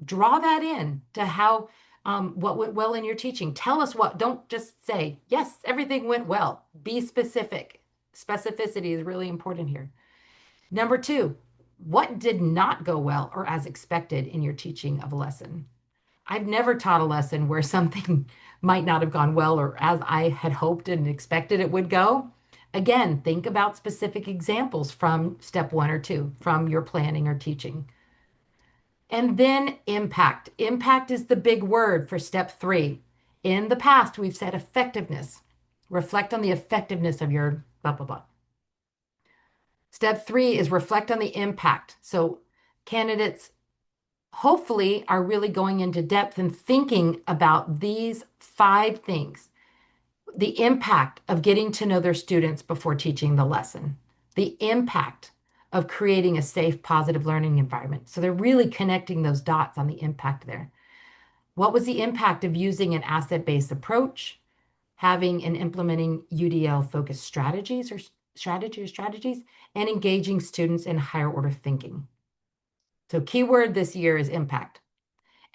Draw that in to how what went well in your teaching. Tell us what, don't just say, yes, everything went well. Be specific. Specificity is really important here. Number two, what did not go well or as expected in your teaching of a lesson? I've never taught a lesson where something might not have gone well or as I had hoped and expected it would go. Again, think about specific examples from step one or two, from your planning or teaching. And then impact. Impact is the big word for step three. In the past, we've said effectiveness. Reflect on the effectiveness of your blah, blah, blah. Step three is reflect on the impact. So candidates hopefully are really going into depth and thinking about these 5 things. The impact of getting to know their students before teaching the lesson, the impact of creating a safe, positive learning environment. So they're really connecting those dots on the impact there. What was the impact of using an asset-based approach, having and implementing UDL focused strategies, and engaging students in higher order thinking? So keyword this year is impact.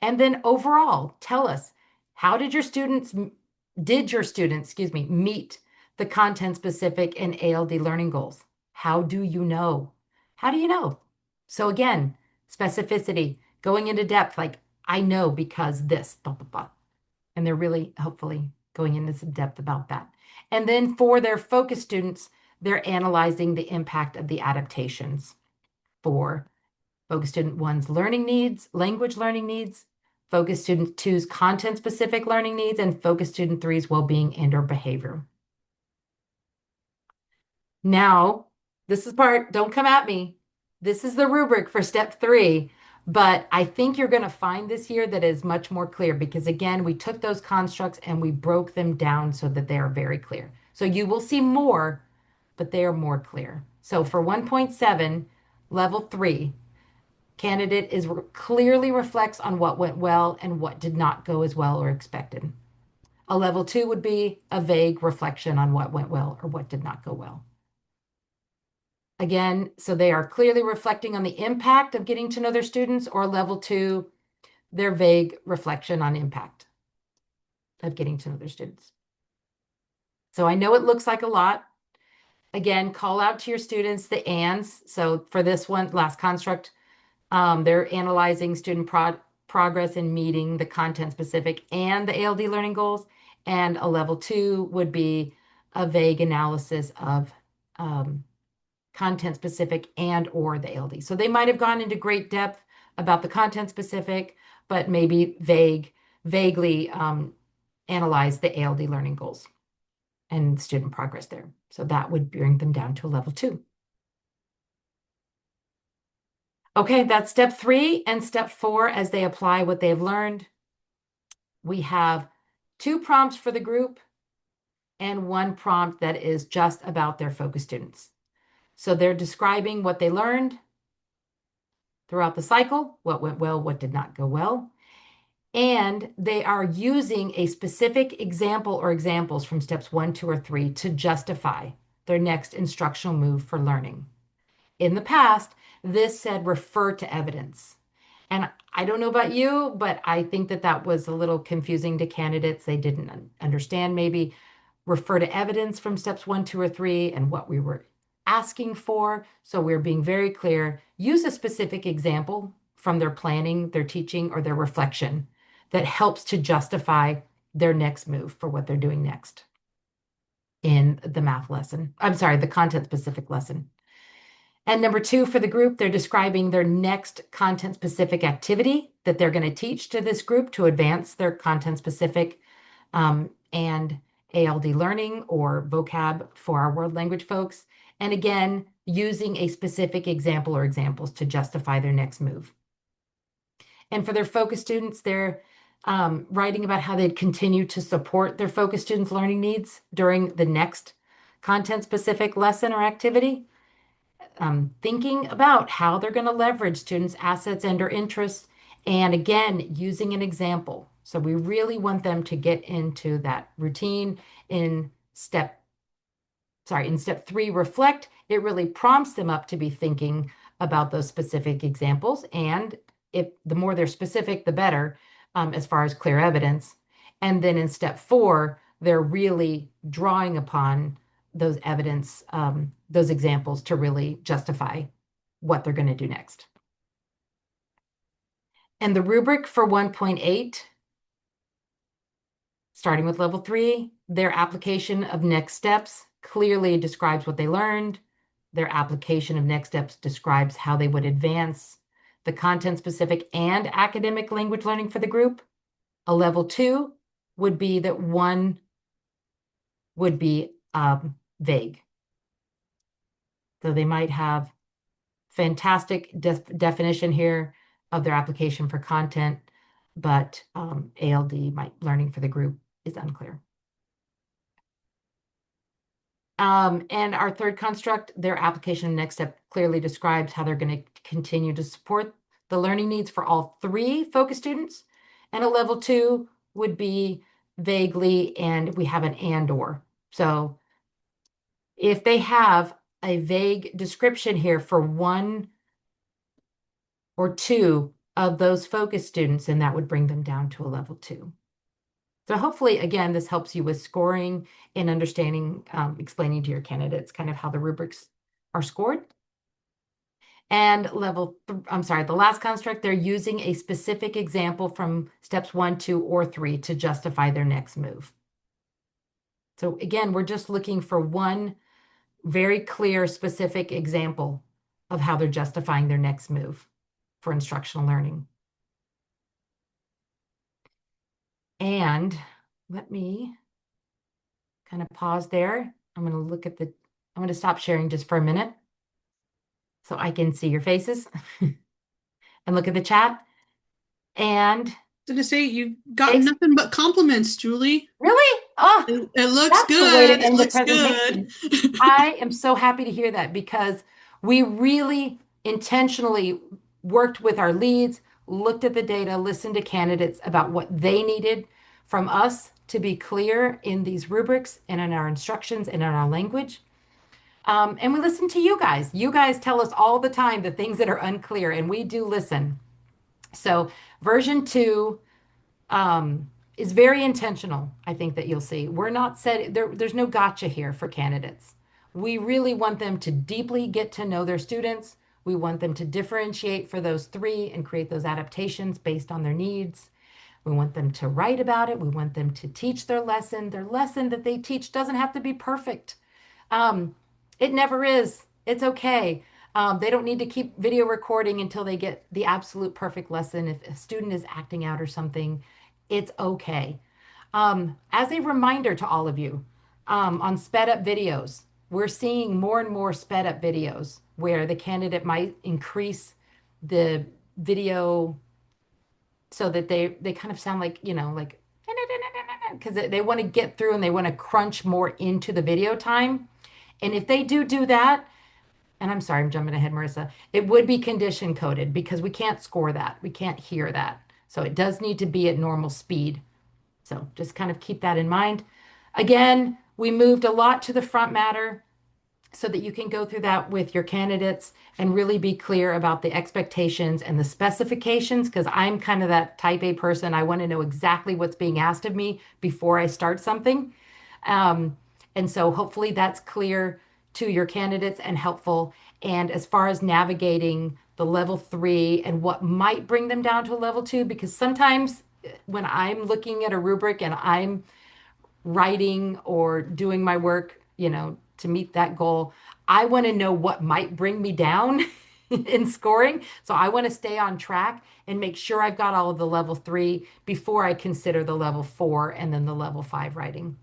And then overall, tell us, how did your students, meet the content specific and ALD learning goals? How do you know? How do you know? So again, specificity, going into depth, like I know because this, blah, blah, blah. And they're really hopefully going into some depth about that. And then for their focus students, they're analyzing the impact of the adaptations for Focus Student 1's learning needs, language learning needs, Focus Student 2's content-specific learning needs, and Focus Student 3's well-being and/or behavior. Now, this is part, don't come at me. This is the rubric for step 3, but I think you're going to find this year that is much more clear because, again, we took those constructs and we broke them down so that they are very clear. So you will see more, but they are more clear. So for 1.7, level 3, candidate is clearly reflects on what went well and what did not go as well or expected. A level 2 would be a vague reflection on what went well or what did not go well. Again, so they are clearly reflecting on the impact of getting to know their students, or level 2, their vague reflection on impact of getting to know their students. So I know it looks like a lot. Again, call out to your students the ands. So for this one, last construct, they're analyzing student progress in meeting the content specific and the ALD learning goals. And a level 2 would be a vague analysis of content specific and or the ALD. So they might have gone into great depth about the content specific, but maybe vaguely analyze the ALD learning goals and student progress there. So that would bring them down to a level 2. Okay, that's step 3 and step 4 as they apply what they have learned. We have 2 prompts for the group and 1 prompt that is just about their focus students. So they're describing what they learned throughout the cycle, what went well, what did not go well. And they are using a specific example or examples from steps 1, 2, or 3 to justify their next instructional move for learning. In the past, this said refer to evidence. And I don't know about you, but I think that that was a little confusing to candidates. They didn't understand maybe refer to evidence from steps 1, 2, or 3 and what we were asking for. So we're being very clear. Use a specific example from their planning, their teaching, or their reflection that helps to justify their next move for what they're doing next in the math lesson. I'm sorry, the content specific lesson. And number two, for the group, they're describing their next content-specific activity that they're going to teach to this group to advance their content-specific and ALD learning or vocab for our world language folks. And again, using a specific example or examples to justify their next move. And for their focus students, they're writing about how they'd continue to support their focus students' learning needs during the next content-specific lesson or activity. Thinking about how they're going to leverage students' assets and or interests, and again, using an example. So we really want them to get into that routine in step three, reflect. It really prompts them up to be thinking about those specific examples. And if the more they're specific, the better, as far as clear evidence. And then in step four, they're really drawing upon those evidence, those examples to really justify what they're going to do next. And the rubric for 1.8, starting with level 3, their application of next steps clearly describes what they learned. Their application of next steps describes how they would advance the content-specific and academic language learning for the group. A level 2 would be that one would be vague. So they might have fantastic definition here of their application for content, but ALD learning for the group is unclear. And our third construct, their application next step clearly describes how they're going to continue to support the learning needs for all 3 focus students. And a level 2 would be vaguely, and we have an and or. So if they have a vague description here for 1 or 2 of those focus students, and that would bring them down to a level 2. So hopefully, again, this helps you with scoring and understanding, explaining to your candidates kind of how the rubrics are scored. And the last construct, they're using a specific example from steps 1, 2, or 3 to justify their next move. So again, we're just looking for one very clear, specific example of how they're justifying their next move for instructional learning. And let me kind of pause there. I'm going to stop sharing just for a minute so I can see your faces and look at the chat. And To say you got nothing but compliments, Julie. Really? Oh, it looks that's good. The way to end looks the presentation. Good. I am so happy to hear that because we really intentionally worked with our leads, looked at the data, listened to candidates about what they needed from us to be clear in these rubrics and in our instructions and in our language. And we listen to you guys. You guys tell us all the time the things that are unclear, and we do listen. So version 2 is very intentional, I think that you'll see. We're not there's no gotcha here for candidates. We really want them to deeply get to know their students. We want them to differentiate for those 3 and create those adaptations based on their needs. We want them to write about it. We want them to teach their lesson. Their lesson that they teach doesn't have to be perfect. It never is. It's okay. They don't need to keep video recording until they get the absolute perfect lesson. If a student is acting out or something, it's okay. As a reminder to all of you, on sped up videos, we're seeing more and more sped up videos where the candidate might increase the video so that they kind of sound like, like, because they want to get through and they want to crunch more into the video time. And if they do that, and I'm sorry, I'm jumping ahead, Marissa, it would be condition coded because we can't score that. We can't hear that. So it does need to be at normal speed. So just kind of keep that in mind. Again, we moved a lot to the front matter so that you can go through that with your candidates and really be clear about the expectations and the specifications, because I'm kind of that type A person. I want to know exactly what's being asked of me before I start something. And so hopefully that's clear to your candidates and helpful. And as far as navigating the level 3 and what might bring them down to a level 2, because sometimes when I'm looking at a rubric and I'm writing or doing my work, to meet that goal, I want to know what might bring me down in scoring. So I want to stay on track and make sure I've got all of the level 3 before I consider the level 4 and then the level 5 writing.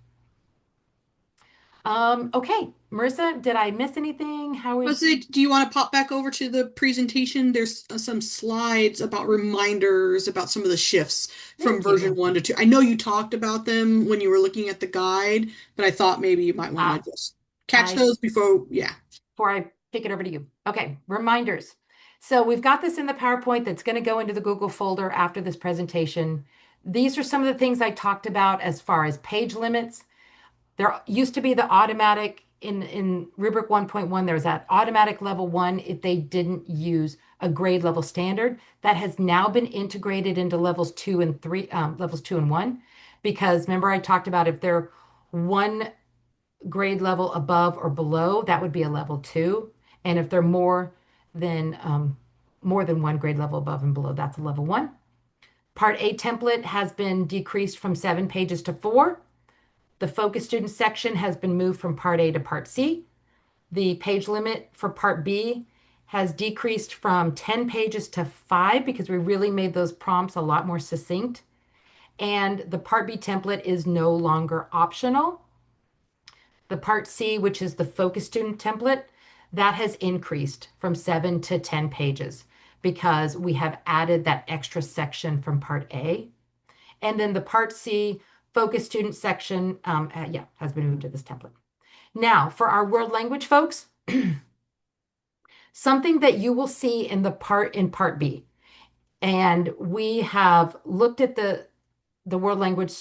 Okay, Marissa, did I miss anything? How Let's is say, do you want to pop back over to the presentation? There's some slides about reminders about some of the shifts from Thank version you. 1 to 2. I know you talked about them when you were looking at the guide, but I thought maybe you might want Uh, to just catch I those before, yeah. before I kick it over to you. Okay, reminders. So we've got this in the PowerPoint that's going to go into the Google folder after this presentation. These are some of the things I talked about as far as page limits. There used to be the automatic in rubric 1.1, there was that automatic level 1 if they didn't use a grade level standard. That has now been integrated into levels 2 and 3, levels 2 and 1, because remember I talked about if they're one grade level above or below, that would be a level 2. And if they're more than one grade level above and below, that's a level 1. Part A template has been decreased from 7 pages to 4. The focus student section has been moved from Part A to Part C. The page limit for Part B has decreased from 10 pages to 5 because we really made those prompts a lot more succinct. And the Part B template is no longer optional. The Part C, which is the focus student template, that has increased from 7 to 10 pages because we have added that extra section from Part A. And then the Part C focus student section, yeah, has been moved to this template. Now, for our world language folks, something that you will see in Part B, and we have looked at the world language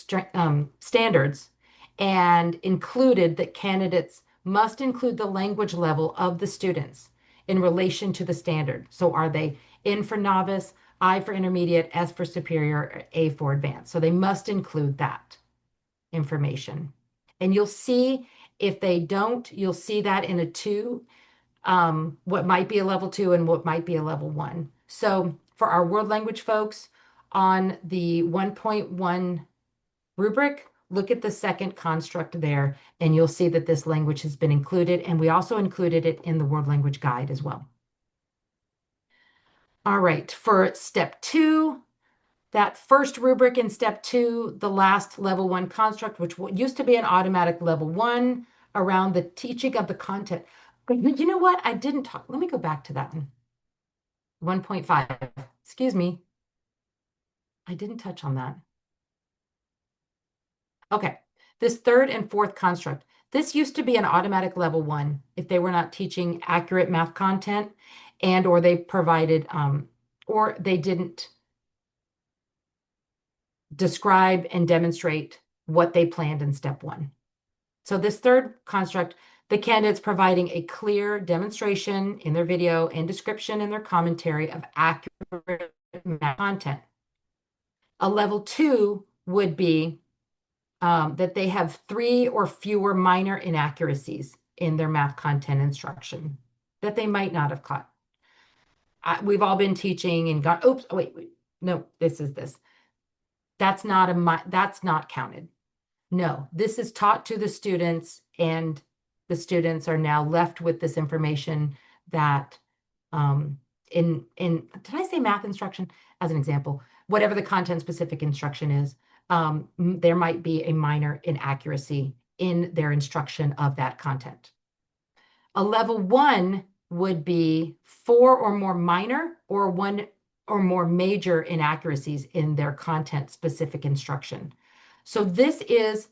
standards and included that candidates must include the language level of the students in relation to the standard. So are they N for novice, I for intermediate, S for superior, or A for advanced? So they must include that information. And you'll see if they don't, you'll see that in a 2, what might be a level 2 and what might be a level 1. So for our world language folks on the 1.1 rubric, look at the second construct there, and you'll see that this language has been included, and we also included it in the world language guide as well. All right, for step 2, that first rubric in step 2, the last level 1 construct, which used to be an automatic level 1 around the teaching of the content. But you know what? I didn't talk. Let me go back to that one. 1.5. Excuse me. I didn't touch on that. Okay. This third and fourth construct. This used to be an automatic level 1 if they were not teaching accurate math content and or they provided or they didn't describe and demonstrate what they planned in step 1. So this third construct, the candidate's providing a clear demonstration in their video and description in their commentary of accurate math content. A level 2 would be that they have 3 or fewer minor inaccuracies in their math content instruction that they might not have caught. We've all been teaching and got, oops, oh, wait, no, this is this. That's not counted. No, this is taught to the students, and the students are now left with this information that did I say math instruction as an example? Whatever the content specific instruction is, there might be a minor inaccuracy in their instruction of that content. A level 1 would be 4 or more minor or 1 or more major inaccuracies in their content specific instruction. So this is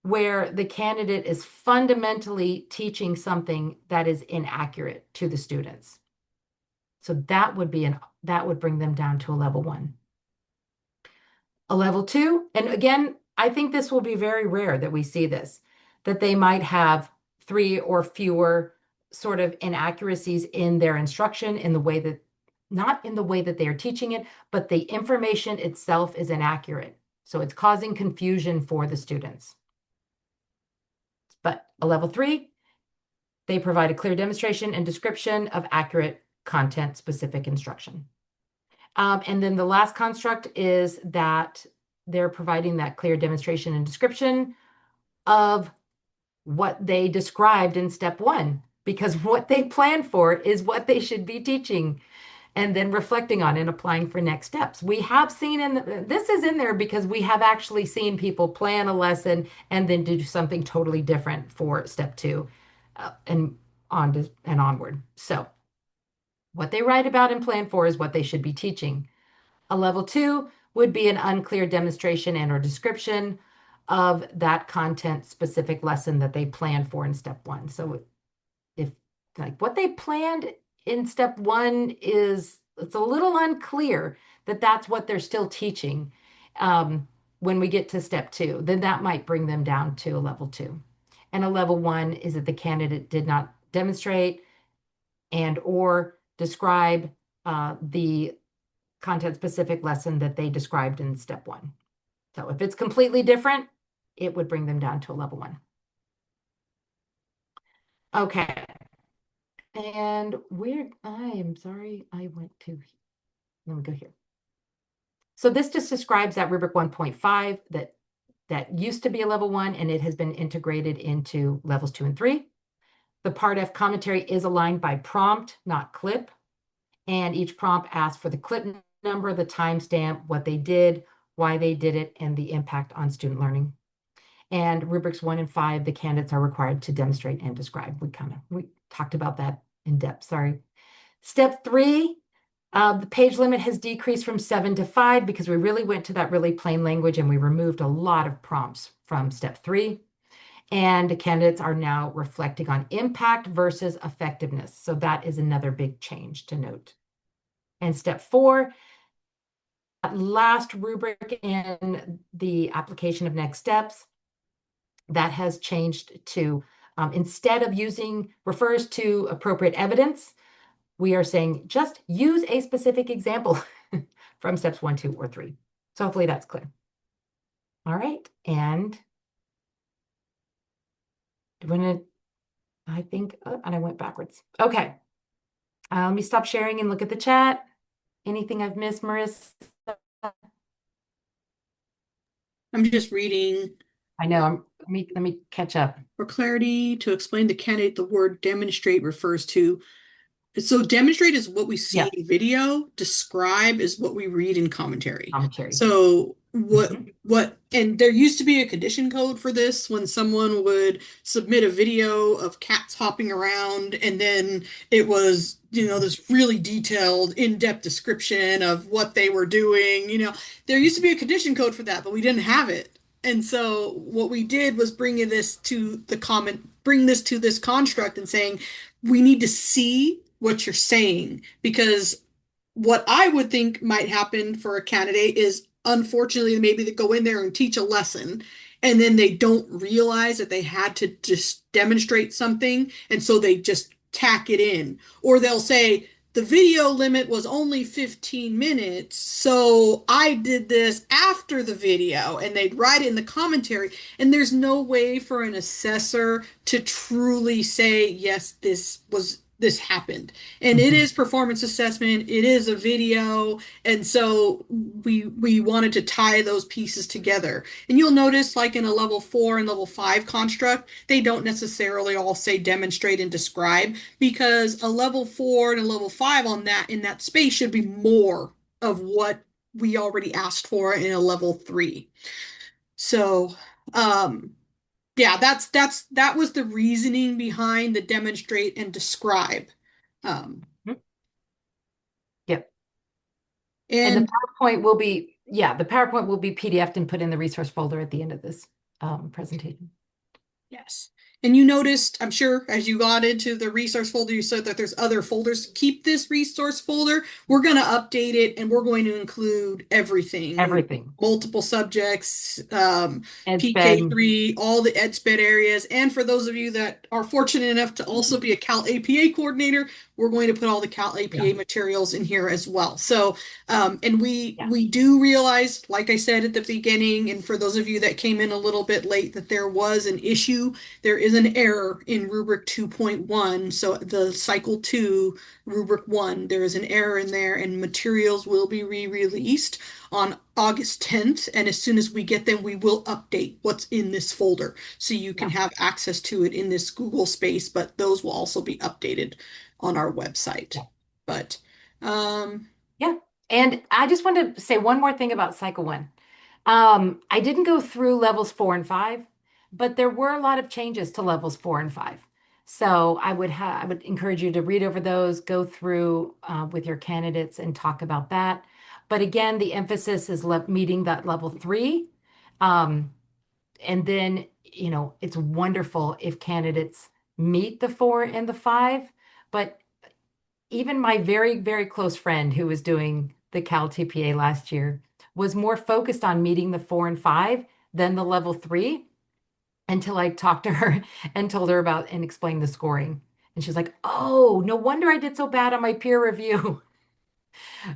where the candidate is fundamentally teaching something that is inaccurate to the students. So that would bring them down to a level 1. A level 2, and again, I think this will be very rare that we see this, that they might have 3 or fewer sort of inaccuracies in their instruction in the way that, not in the way that they are teaching it, but the information itself is inaccurate. So it's causing confusion for the students. But a level 3, they provide a clear demonstration and description of accurate content-specific instruction. And then the last construct is that they're providing that clear demonstration and description of what they described in step 1, because what they plan for is what they should be teaching and then reflecting on and applying for next steps. We have seen this is in there because we have actually seen people plan a lesson and then do something totally different for step two and onward. So what they write about and plan for is what they should be teaching. A level two would be an unclear demonstration and or description of that content specific lesson that they planned for in step one. So if like what they planned in step one is it's a little unclear that that's what they're still teaching when we get to step two, then that might bring them down to a level two. And a level one is that the candidate did not demonstrate and or describe the content specific lesson that they described in step one. So if it's completely different, it would bring them down to a level one. Okay. And I am sorry, I went to, let me go here. So this just describes that rubric 1.5 that used to be a level one and it has been integrated into levels 2 and 3. The Part F commentary is aligned by prompt, not clip. And each prompt asks for the clip number, the timestamp, what they did, why they did it, and the impact on student learning. And rubrics 1 and 5, the candidates are required to demonstrate and describe. We talked about that in depth, sorry. Step 3, the page limit has decreased from 7 to 5 because we really went to that really plain language and we removed a lot of prompts from step 3. And the candidates are now reflecting on impact versus effectiveness. So that is another big change to note. And step 4, last rubric in the application of next steps, that has changed to instead of using refers to appropriate evidence, we are saying just use a specific example from steps 1, 2, or 3. So hopefully that's clear. All right, and I think, and I went backwards. Okay, let me stop sharing and look at the chat. Anything I've missed, Marissa? I'm just reading. I know. Let me catch up. For clarity, to explain the candidate, the word demonstrate refers to. So demonstrate is what we see in video. Describe is what we read in commentary. So and there used to be a condition code for this when someone would submit a video of cats hopping around and then it was, this really detailed in-depth description of what they were doing. There used to be a condition code for that, but we didn't have it. And so what we did was bring this to this construct and saying, we need to see what you're saying, because what I would think might happen for a candidate is, unfortunately, maybe they go in there and teach a lesson and then they don't realize that they had to just demonstrate something, and so they just tack it in. Or they'll say, the video limit was only 15 minutes, so I did this after the video, and they'd write it in the commentary, and there's no way for an assessor to truly say, yes, this happened. And it is performance assessment, it is a video, and so we wanted to tie those pieces together. And you'll notice, like in a level 4 and level 5 construct, they don't necessarily all say demonstrate and describe, because a level 4 and a level 5 in that space should be more of what we already asked for in a level 3. So yeah, that was the reasoning behind the demonstrate and describe. Yep. And the PowerPoint will be, the PowerPoint will be PDF'd and put in the resource folder at the end of this presentation. Yes. And you noticed, I'm sure, as you got into the resource folder, you said that there's other folders. Keep this resource folder. We're going to update it, and we're going to include everything. Everything. Multiple subjects, PK3, all the EdSped areas. And for those of you that are fortunate enough to also be a Cal APA coordinator, we're going to put all the Cal APA materials in here as well. So, and we do realize, like I said at the beginning, and for those of you that came in a little bit late, that there was an issue. There is an error in rubric 2.1. So the cycle 2, rubric 1, there is an error in there, and materials will be re-released on August 10th. And as soon as we get them, we will update what's in this folder. So you can Yeah. have access to it in this Google space, but those will also be updated on our website. Yeah. But um, Yeah. And I just wanted to say one more thing about cycle one. I didn't go through levels 4 and 5, but there were a lot of changes to levels 4 and 5. So I would encourage you to read over those, go through with your candidates and talk about that. But again, the emphasis is meeting that level 3. Um, and then, it's wonderful if candidates meet the 4 and the 5, but even my very, very close friend who was doing the Cal TPA last year was more focused on meeting the 4 and 5 than the level 3, until I talked to her and told her about and explained the scoring. And she's like, oh, no wonder I did so bad on my peer review.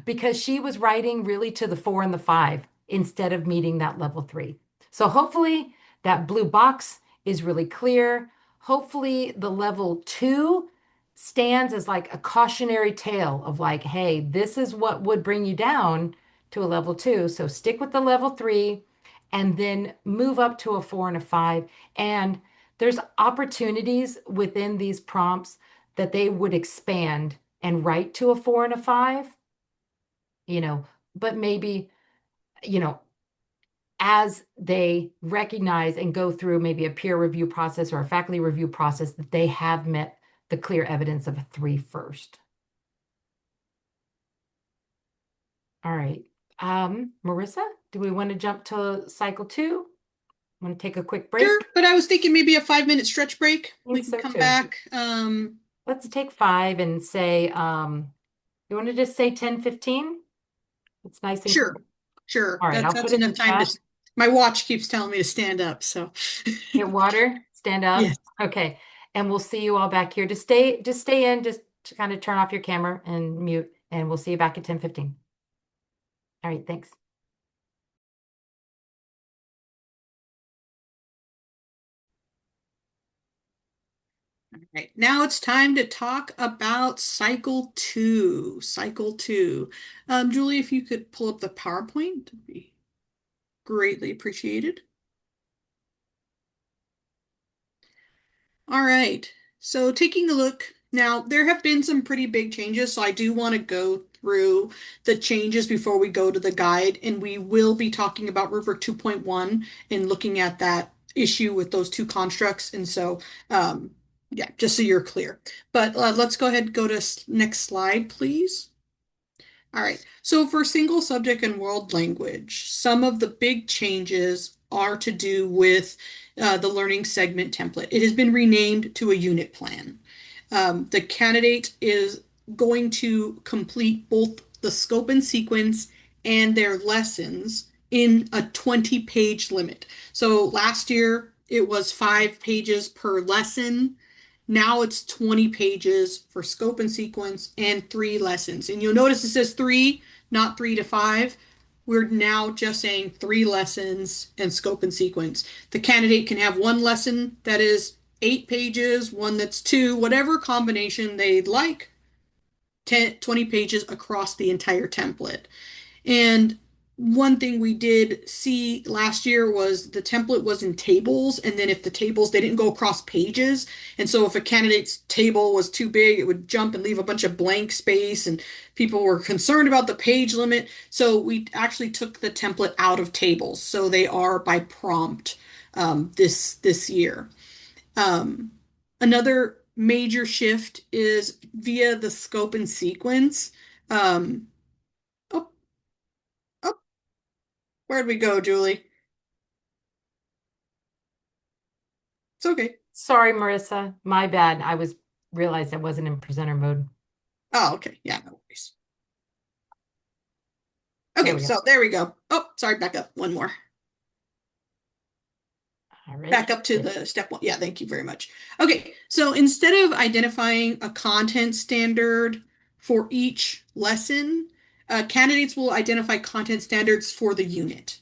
Because she was writing really to the 4 and the 5 instead of meeting that level 3. So hopefully that blue box is really clear. Hopefully the level 2 stands as like a cautionary tale of like, hey, this is what would bring you down to a level 2. So stick with the level 3 and then move up to a 4 and a 5. And there's opportunities within these prompts that they would expand and write to a 4 and a 5, you know, but maybe, you know, as they recognize and go through maybe a peer review process or a faculty review process, that they have met the clear evidence of a 3 first. All right. Marissa, do we want to jump to cycle 2? Want to take a quick sure, break? but I was thinking maybe a 5-minute stretch break. I We think can so come too. back. Let's take 5 and say, you want to just say 10:15? It's nice and Sure, quick. sure. All right, That's I'll put that's it in enough the time chat. to. My watch keeps telling me to stand up, so. Get water, stand up. Yes. Okay. And we'll see you all back here. Just stay in, just to kind of turn off your camera and mute, and we'll see you back at 10:15. All right, thanks. All right. Now it's time to talk about cycle 2. Cycle 2. Julie, if you could pull up the PowerPoint, that'd be greatly appreciated. All right. So taking a look now, there have been some pretty big changes. So I do want to go through the changes before we go to the guide. And we will be talking about rubric 2.1 and looking at that issue with those two constructs. And so, yeah, just so you're clear. But let's go ahead and go to next slide, please. All right. So for single subject and world language, some of the big changes are to do with the learning segment template. It has been renamed to a unit plan. The candidate is going to complete both the scope and sequence and their lessons in a 20-page limit. So last year it was 5 pages per lesson. Now it's 20 pages for scope and sequence and 3 lessons. And you'll notice it says 3, not 3 to 5. We're now just saying 3 lessons and scope and sequence. The candidate can have one lesson that is 8 pages, one that's 2, whatever combination they'd like, 10, 20 pages across the entire template. And one thing we did see last year was the template was in tables, and then if the tables, they didn't go across pages. And so if a candidate's table was too big, it would jump and leave a bunch of blank space, and people were concerned about the page limit. So we actually took the template out of tables. So they are by prompt this year. Um, Another major shift is via the scope and sequence. Um, oh, oh, where'd we go, Julie? It's okay. Sorry, Marissa. My bad. Realized I wasn't in presenter mode. Oh, okay. Yeah, no worries. There Okay, we go. so there we go. Oh, sorry, back up one more. All Back right. up to the step 1. Yeah, thank you very much. Okay, so instead of identifying a content standard for each lesson, candidates will identify content standards for the unit.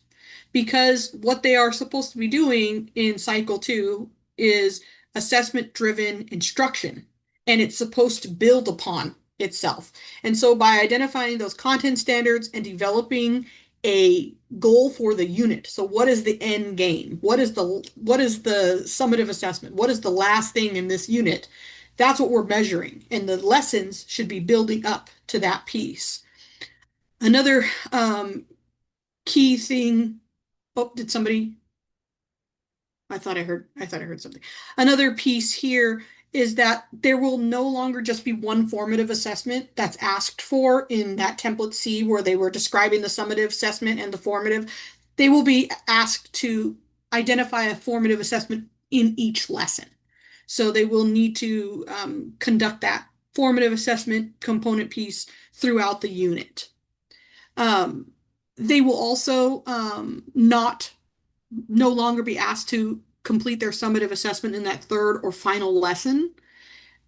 Because what they are supposed to be doing in cycle 2 is assessment-driven instruction, and it's supposed to build upon itself. And so by identifying those content standards and developing a goal for the unit. So what is the end game? What is the summative assessment? What is the last thing in this unit? That's what we're measuring. And the lessons should be building up to that piece. Another key thing. Oh, did somebody? I thought I heard something. Another piece here is that there will no longer just be one formative assessment that's asked for in that template C where they were describing the summative assessment and the formative. They will be asked to identify a formative assessment in each lesson. So they will need to conduct that formative assessment component piece throughout the unit. They will also no longer be asked to complete their summative assessment in that third or final lesson.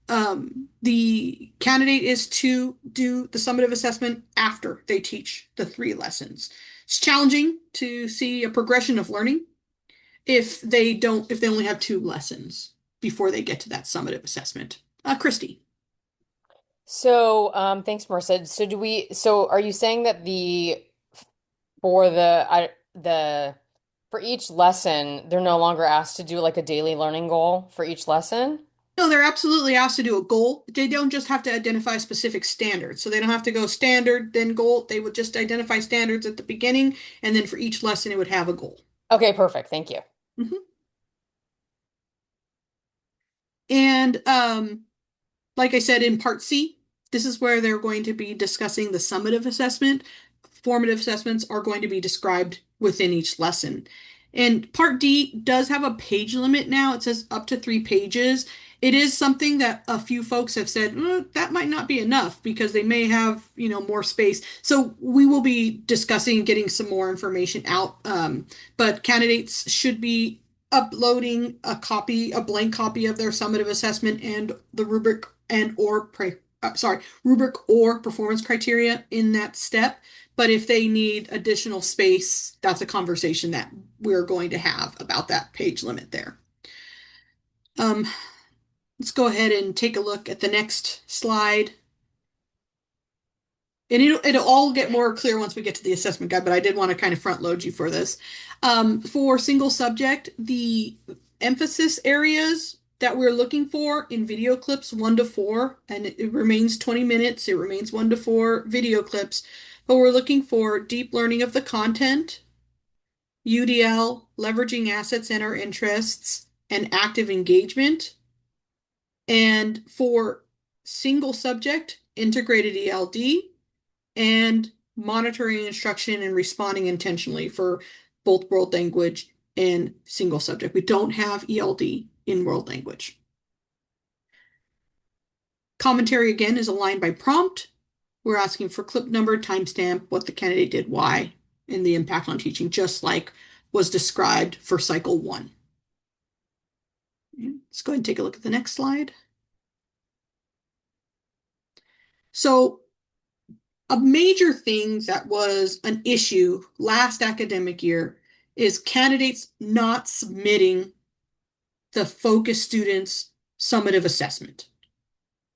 The candidate is to do the summative assessment after they teach the 3 lessons. It's challenging to see a progression of learning if they only have 2 lessons before they get to that summative assessment. Christy. So, thanks, Marissa. So are you saying that for for each lesson, they're no longer asked to do like a daily learning goal for each lesson? No, they're absolutely asked to do a goal. They don't just have to identify specific standards. So they don't have to go standard, then goal. They would just identify standards at the beginning, and then for each lesson, it would have a goal. Okay, perfect. Thank you. And like I said, in part C, this is where they're going to be discussing the summative assessment. Formative assessments are going to be described within each lesson. And part D does have a page limit now. It says up to 3 pages. It is something that a few folks have said, that might not be enough because they may have, more space. So we will be discussing getting some more information out. But candidates should be uploading a blank copy of their summative assessment and the rubric rubric or performance criteria in that step. But if they need additional space, that's a conversation that we're going to have about that page limit there. Let's go ahead and take a look at the next slide. And it'll all get more clear once we get to the assessment guide, but I did want to kind of front load you for this. For single subject, the emphasis areas that we're looking for in video clips 1 to 4, and it remains 20 minutes. It remains 1 to 4 video clips, but we're looking for deep learning of the content, UDL, leveraging assets and our interests, and active engagement. And for single subject, integrated ELD, and monitoring instruction and responding intentionally for both world language and single subject. We don't have ELD in world language. Commentary again is aligned by prompt. We're asking for clip number, timestamp, what the candidate did, why, and the impact on teaching, just like was described for cycle 1. Let's go ahead and take a look at the next slide. So a major thing that was an issue last academic year is candidates not submitting the focus students' summative assessment.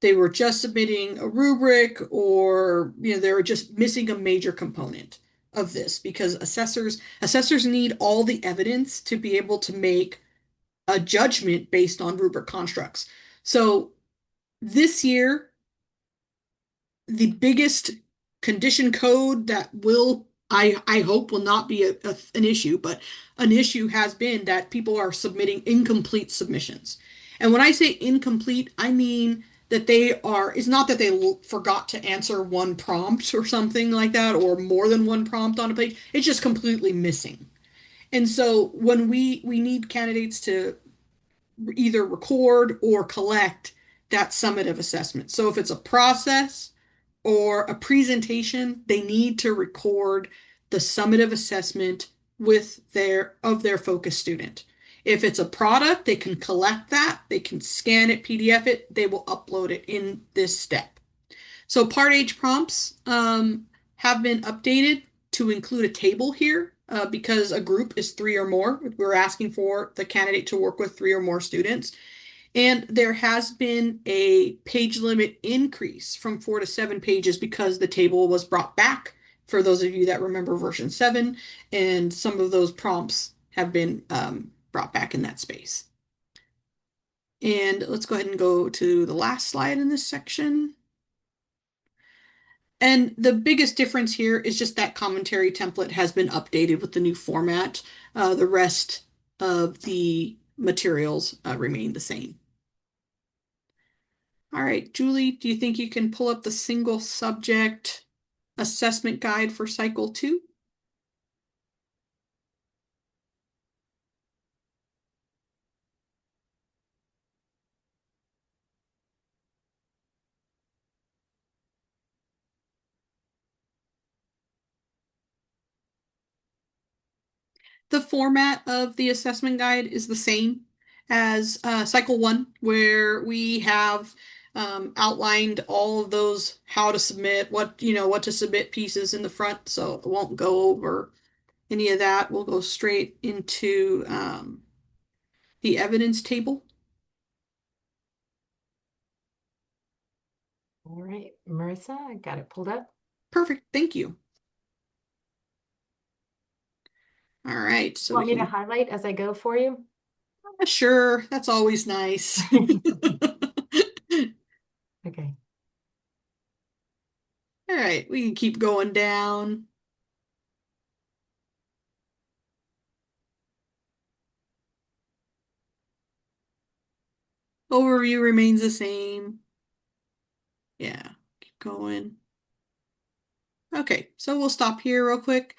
They were just submitting a rubric, or they were just missing a major component of this because assessors need all the evidence to be able to make a judgment based on rubric constructs. So this year, the biggest condition code that I hope will not be an issue, but an issue has been that people are submitting incomplete submissions. And when I say incomplete, I mean that it's not that they forgot to answer one prompt or something like that, or more than one prompt on a page. It's just completely missing. And so when we need candidates to either record or collect that summative assessment. So if it's a process or a presentation, they need to record the summative assessment of their focus student. If it's a product, they can collect that, they can scan it, PDF it, they will upload it in this step. So Part H prompts have been updated to include a table here because a group is 3 or more. We're asking for the candidate to work with 3 or more students. And there has been a page limit increase from 4 to 7 pages because the table was brought back, for those of you that remember version 7, and some of those prompts have been brought back in that space. And let's go ahead and go to the last slide in this section. And the biggest difference here is just that commentary template has been updated with the new format. The rest of the materials remain the same. All right, Julie, do you think you can pull up the single subject assessment guide for cycle 2? The format of the assessment guide is the same as cycle 1, where we have outlined all of those how to submit, what to submit pieces in the front. So I won't go over any of that. We'll go straight into the evidence table. All right, Marissa, I got it pulled up. Perfect. Thank you. All right. So Want we me to can, highlight as I go for you? sure, that's always nice. Okay. All right, we can keep going down. Overview remains the same. Yeah, keep going. Okay, so we'll stop here real quick.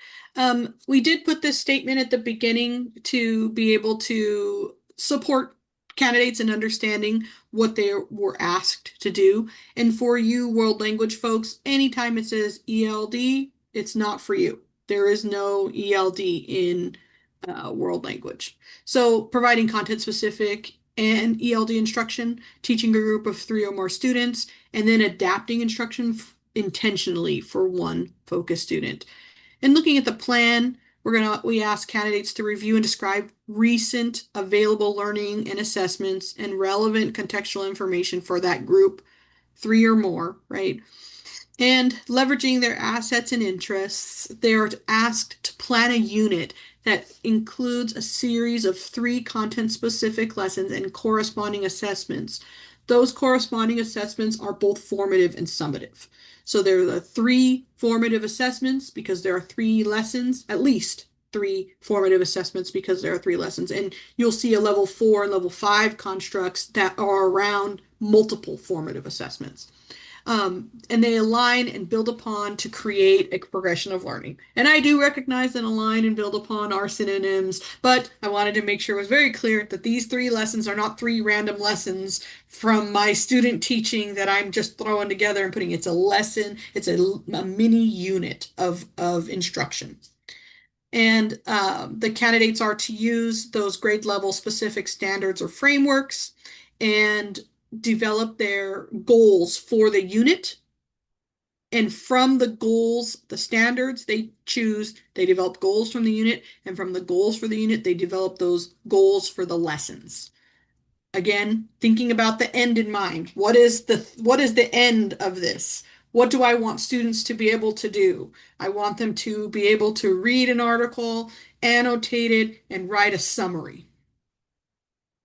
We did put this statement at the beginning to be able to support candidates in understanding what they were asked to do. And for you world language folks, anytime it says ELD, it's not for you. There is no ELD in world language. So providing content specific and ELD instruction, teaching a group of 3 or more students, and then adapting instruction intentionally for one focus student. And looking at the plan, we ask candidates to review and describe recent available learning and assessments and relevant contextual information for that group, 3 or more, right? And leveraging their assets and interests, they're asked to plan a unit that includes a series of 3 content-specific lessons and corresponding assessments. Those corresponding assessments are both formative and summative. So there are the 3 formative assessments because there are 3 lessons, at least 3 formative assessments because there are 3 lessons. And you'll see a level 4 and level 5 constructs that are around multiple formative assessments. And they align and build upon to create a progression of learning. And I do recognize that align and build upon are synonyms, but I wanted to make sure it was very clear that these 3 lessons are not 3 random lessons from my student teaching that I'm just throwing together and putting. It's a lesson, it's a mini unit of instruction. And the candidates are to use those grade level specific standards or frameworks and develop their goals for the unit. And from the goals, the standards they develop goals from the unit. And from the goals for the unit, they develop those goals for the lessons. Again, thinking about the end in mind. What is the end of this? What do I want students to be able to do? I want them to be able to read an article, annotate it, and write a summary.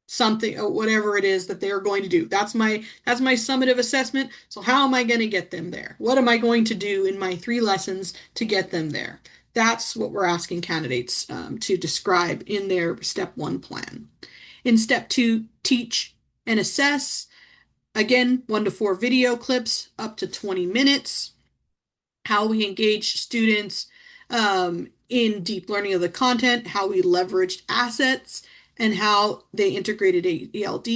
Something, whatever it is that they are going to do. That's my summative assessment. So how am I going to get them there? What am I going to do in my 3 lessons to get them there? That's what we're asking candidates to describe in their step 1 plan. In step 2, teach and assess. Again, 1 to 4 video clips up to 20 minutes. How we engage students in deep learning of the content, how we leveraged assets, and how they integrated ELD,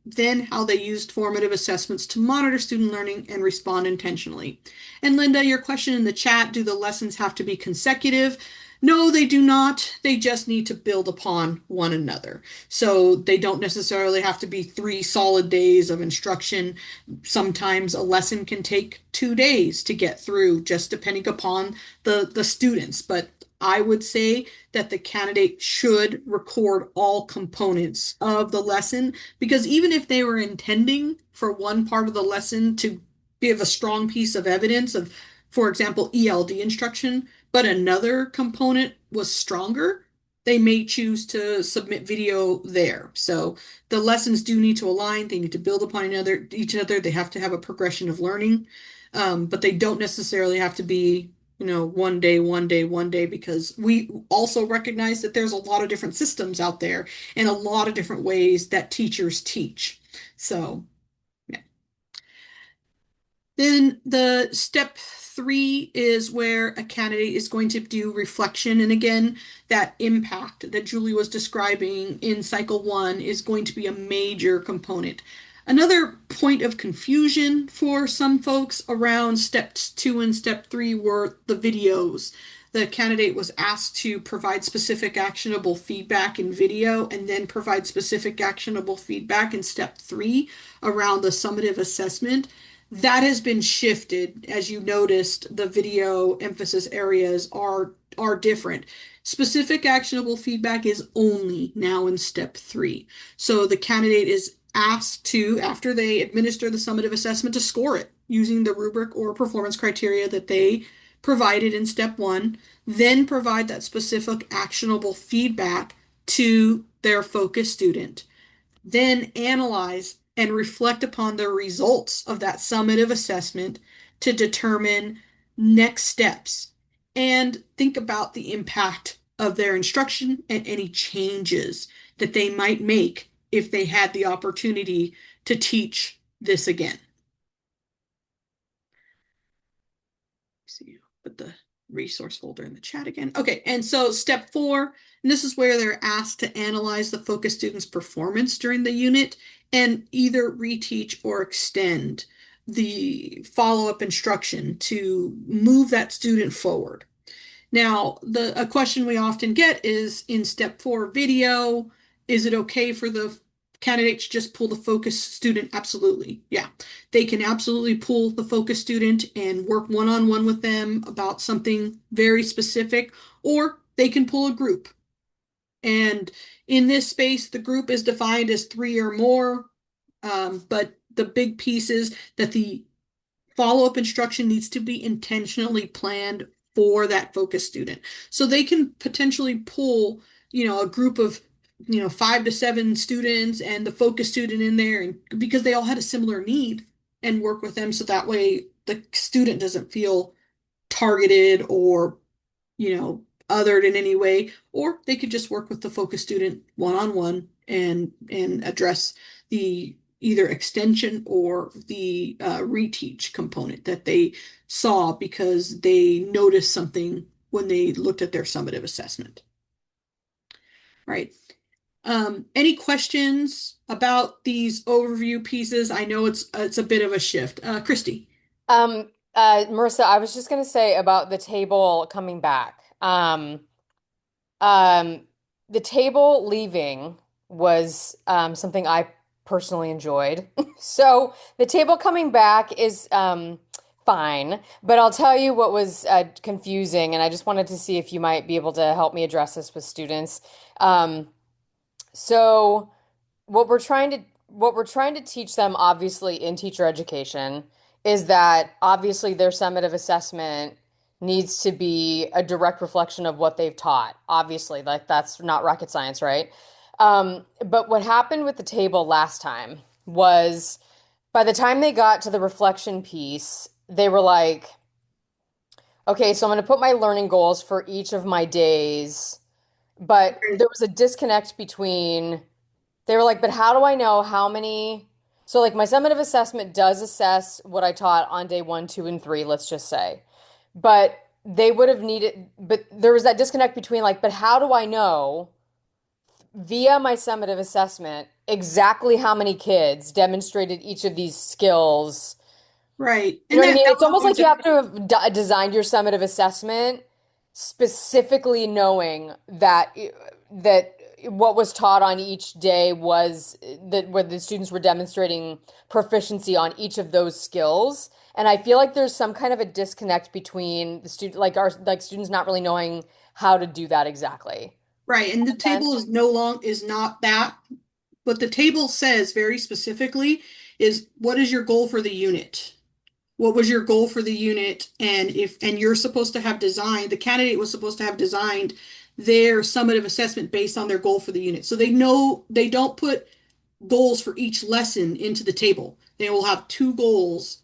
then how they used formative assessments to monitor student learning and respond intentionally. And Linda, your question in the chat, do the lessons have to be consecutive? No, they do not. They just need to build upon one another. So they don't necessarily have to be 3 solid days of instruction. Sometimes a lesson can take 2 days to get through, just depending upon the students. But I would say that the candidate should record all components of the lesson, because even if they were intending for one part of the lesson to give a strong piece of evidence of, for example, ELD instruction, but another component was stronger, they may choose to submit video there. So the lessons do need to align. They need to build upon each other. They have to have a progression of learning, but they don't necessarily have to be, one day, one day, one day, because we also recognize that there's a lot of different systems out there and a lot of different ways that teachers teach. So, yeah. Then the step 3 is where a candidate is going to do reflection. And again, that impact that Julie was describing in cycle 1 is going to be a major component. Another point of confusion for some folks around steps 2 and step 3 were the videos. The candidate was asked to provide specific actionable feedback in video and then provide specific actionable feedback in step 3 around the summative assessment. That has been shifted. As you noticed, the video emphasis areas are different. Specific actionable feedback is only now in step 3. So the candidate is asked to, after they administer the summative assessment, to score it using the rubric or performance criteria that they provided in step 1, then provide that specific actionable feedback to their focus student, then analyze and reflect upon the results of that summative assessment to determine next steps and think about the impact of their instruction and any changes that they might make if they had the opportunity to teach this again. See, put the resource folder in the chat again. Okay, and so step 4, and this is where they're asked to analyze the focus student's performance during the unit and either reteach or extend the follow-up instruction to move that student forward. Now, a question we often get is in step 4 video, is it okay for the candidate to just pull the focus student? Absolutely. Yeah, they can absolutely pull the focus student and work one-on-one with them about something very specific, or they can pull a group. And in this space, the group is defined as 3 or more, but the big piece is that the follow-up instruction needs to be intentionally planned for that focus student. So they can potentially pull, a group of, 5 to 7 students and the focus student in there, and because they all had a similar need, and work with them so that way the student doesn't feel targeted or, othered in any way, or they could just work with the focus student one-on-one and address the either extension or the reteach component that they saw because they noticed something when they looked at their summative assessment. Right. Any questions about these overview pieces? I know it's a bit of a shift. Christy. Marissa, I was just gonna say about the table coming back. The table leaving was something I personally enjoyed. So the table coming back is fine, but I'll tell you what was confusing, and I just wanted to see if you might be able to help me address this with students. So what we're trying to teach them, obviously, in teacher education is that obviously their summative assessment needs to be a direct reflection of what they've taught. Obviously, like that's not rocket science, right? But what happened with the table last time was by the time they got to the reflection piece, they were like, okay, so I'm going to put my learning goals for each of my days. But there was a disconnect between, they were like, but how do I know how many? So, like, my summative assessment does assess what I taught on day 1, 2, and 3, let's just say. But they would have needed, but there was that disconnect between, like, but how do I know via my summative assessment exactly how many kids demonstrated each of these skills? Right. You know what I mean? that It's almost was like you have to have designed your summative assessment specifically knowing that what was taught on each day was that where the students were demonstrating proficiency on each of those skills. And I feel like there's some kind of a disconnect between the student, like our like students not really knowing how to do that exactly. Right. And the Sense? table is not that, but the table says very specifically is what is your goal for the unit? What was your goal for the unit? And you're supposed to have designed, the candidate was supposed to have designed their summative assessment based on their goal for the unit. So they know they don't put goals for each lesson into the table. They will have two goals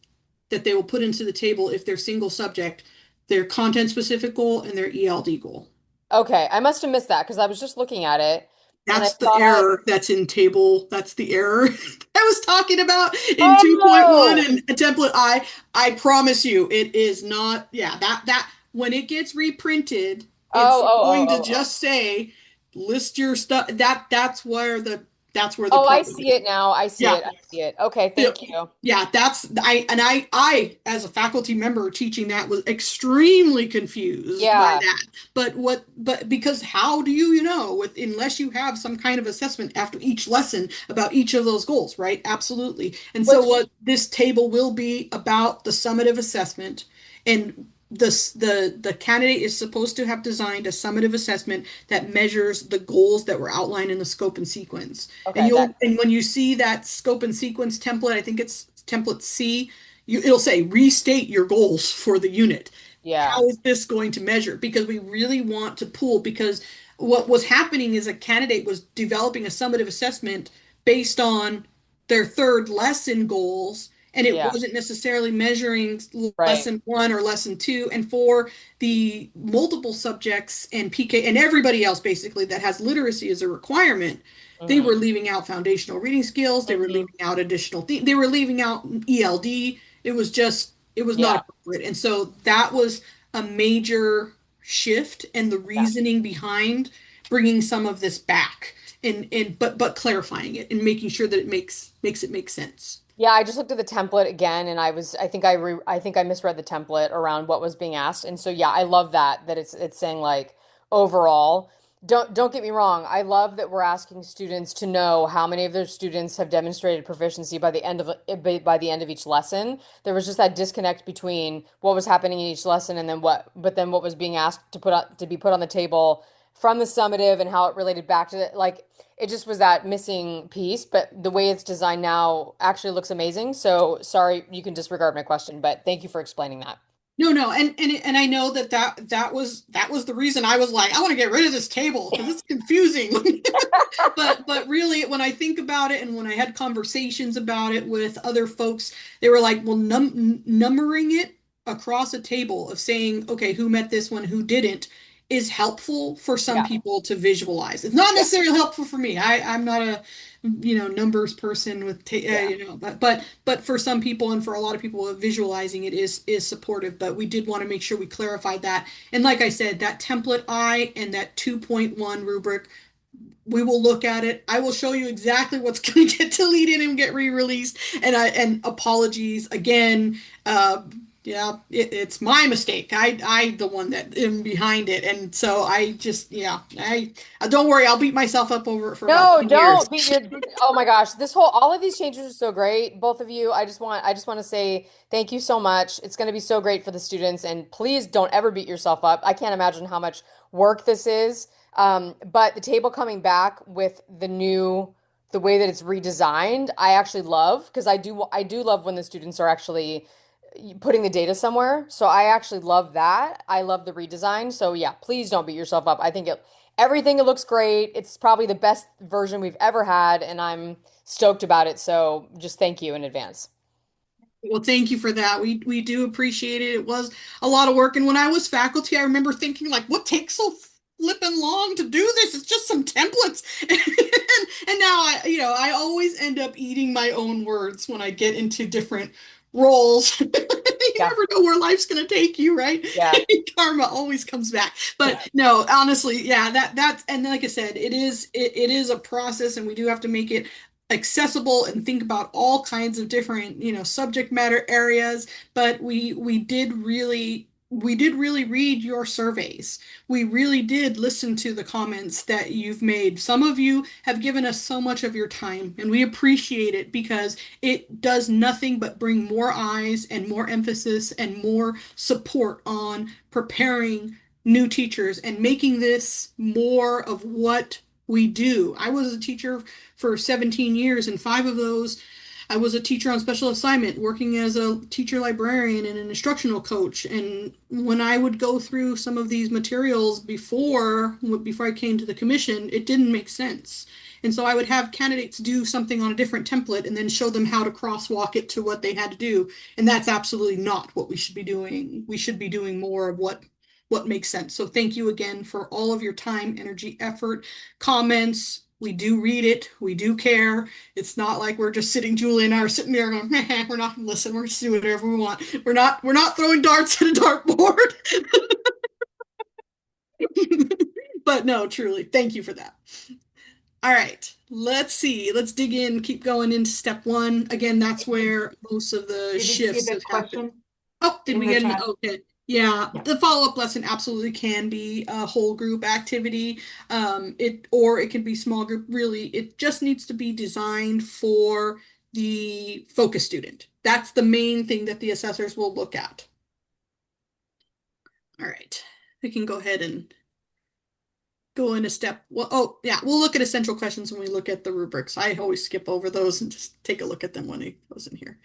that they will put into the table if they're single subject, their content specific goal and their ELD goal. Okay, I must have missed that because I was just looking at it and I That's the thought, error that's in table. That's the error I was talking about in 2.1 oh, and template I. I promise you, it is not, yeah, that when it gets reprinted, it's oh, oh, oh, going to oh, oh. just say list your stuff. That's where the Oh, I problem see is. it now. I see Yeah. it. I see it. Okay, Yeah, thank you. yeah, I as a faculty member teaching that was extremely confused by Yeah. that. But because how do you know with unless you have some kind of assessment after each lesson about each of those goals, right? Absolutely. And so Which, what this table will be about the summative assessment and the candidate is supposed to have designed a summative assessment that measures the goals that were outlined in the scope and sequence. And okay, you'll that, and when you see that scope and sequence template, I think it's template C, it'll say restate your goals for the unit. yeah, How is this going to measure? Because we really want to pool because what was happening is a candidate was developing a summative assessment based on their third lesson goals and it yeah, wasn't necessarily measuring right. lesson one or lesson two. And for the multiple subjects and PK and everybody else basically that has literacy as a requirement, they Hmm. were leaving out foundational reading skills. They were Hmm. leaving out additional things. They were leaving out ELD. It was not Yeah, appropriate. And so that was a major shift and the yeah. reasoning behind bringing some of this back and but clarifying it and making sure that it makes it make sense. Yeah, I just looked at the template again and I think I misread the template around what was being asked. And so yeah, I love that it's saying like overall. Don't get me wrong. I love that we're asking students to know how many of their students have demonstrated proficiency by the end of by the end of each lesson. There was just that disconnect between what was happening in each lesson and then what was being asked to be put on the table from the summative and how it related back to like it just was that missing piece, but the way it's designed now actually looks amazing. So sorry, you can disregard my question, but thank you for explaining that. No, and I know that was the reason I was like I want to get rid of this table because it's confusing. But really, when I think about it and when I had conversations about it with other folks, they were like, well, numbering it across a table of saying, okay, who met this one, who didn't, is helpful for some Yeah, people to visualize. It's not yeah, necessarily helpful for me. I'm not a numbers person with yeah. but for some people and for a lot of people visualizing it is supportive, but we did want to make sure we clarified that. And like I said, that template I and that 2.1 rubric, we will look at it. I will show you exactly what's going to get deleted and get re-released. And apologies again. Yeah, it's my mistake. I the one that am behind it, and so I just yeah. I don't worry. I'll beat myself up over it for about No, 10 years. don't be your, oh my gosh, all of these changes are so great. Both of you, I just want to say thank you so much. It's going to be so great for the students and please don't ever beat yourself up. I can't imagine how much work this is. But the table coming back with the way that it's redesigned, I actually love because I do love when the students are actually putting the data somewhere. So I actually love that. I love the redesign. So yeah, please don't beat yourself up. I think everything it looks great. It's probably the best version we've ever had, and I'm stoked about it. So just thank you in advance. Well, thank you for that. We do appreciate it. It was a lot of work, and when I was faculty, I remember thinking like, "What takes so flippin' long to do this? It's just some templates." And now I always end up eating my own words when I get into different roles. You Yeah. never know where life's gonna take you, right? Yeah. Karma always comes back. But no, honestly, yeah, that's and like I said, it is a process, and we do have to make it accessible and think about all kinds of different subject matter areas, but we did really read your surveys. We really did listen to the comments that you've made. Some of you have given us so much of your time and we appreciate it because it does nothing but bring more eyes and more emphasis and more support on preparing new teachers and making this more of what we do. I was a teacher for 17 years, and 5 of those I was a teacher on special assignment, working as a teacher librarian and an instructional coach. And when I would go through some of these materials before I came to the commission, it didn't make sense. And so I would have candidates do something on a different template and then show them how to crosswalk it to what they had to do. And that's absolutely not what we should be doing. We should be doing more of what makes sense. So thank you again for all of your time, energy, effort, comments. We do read it. We do care. It's not like we're just sitting, Julie and I are sitting there going, we're not gonna listen. We're just doing whatever we want. We're not throwing darts at a dartboard. But no, truly, thank you for that. All right, let's see. Let's dig in, keep going into step one. Again, that's where most of the Did you see shifts the have happened. question Oh, did in we the get an chat? okay? Yeah, Yeah. the follow-up lesson absolutely can be a whole group activity. It can be small group. Really, it just needs to be designed for the focus student. That's the main thing that the assessors will look at. All right, we can go ahead and go into step. Well, oh yeah, we'll look at essential questions when we look at the rubrics. I always skip over those and just take a look at them when it goes in here.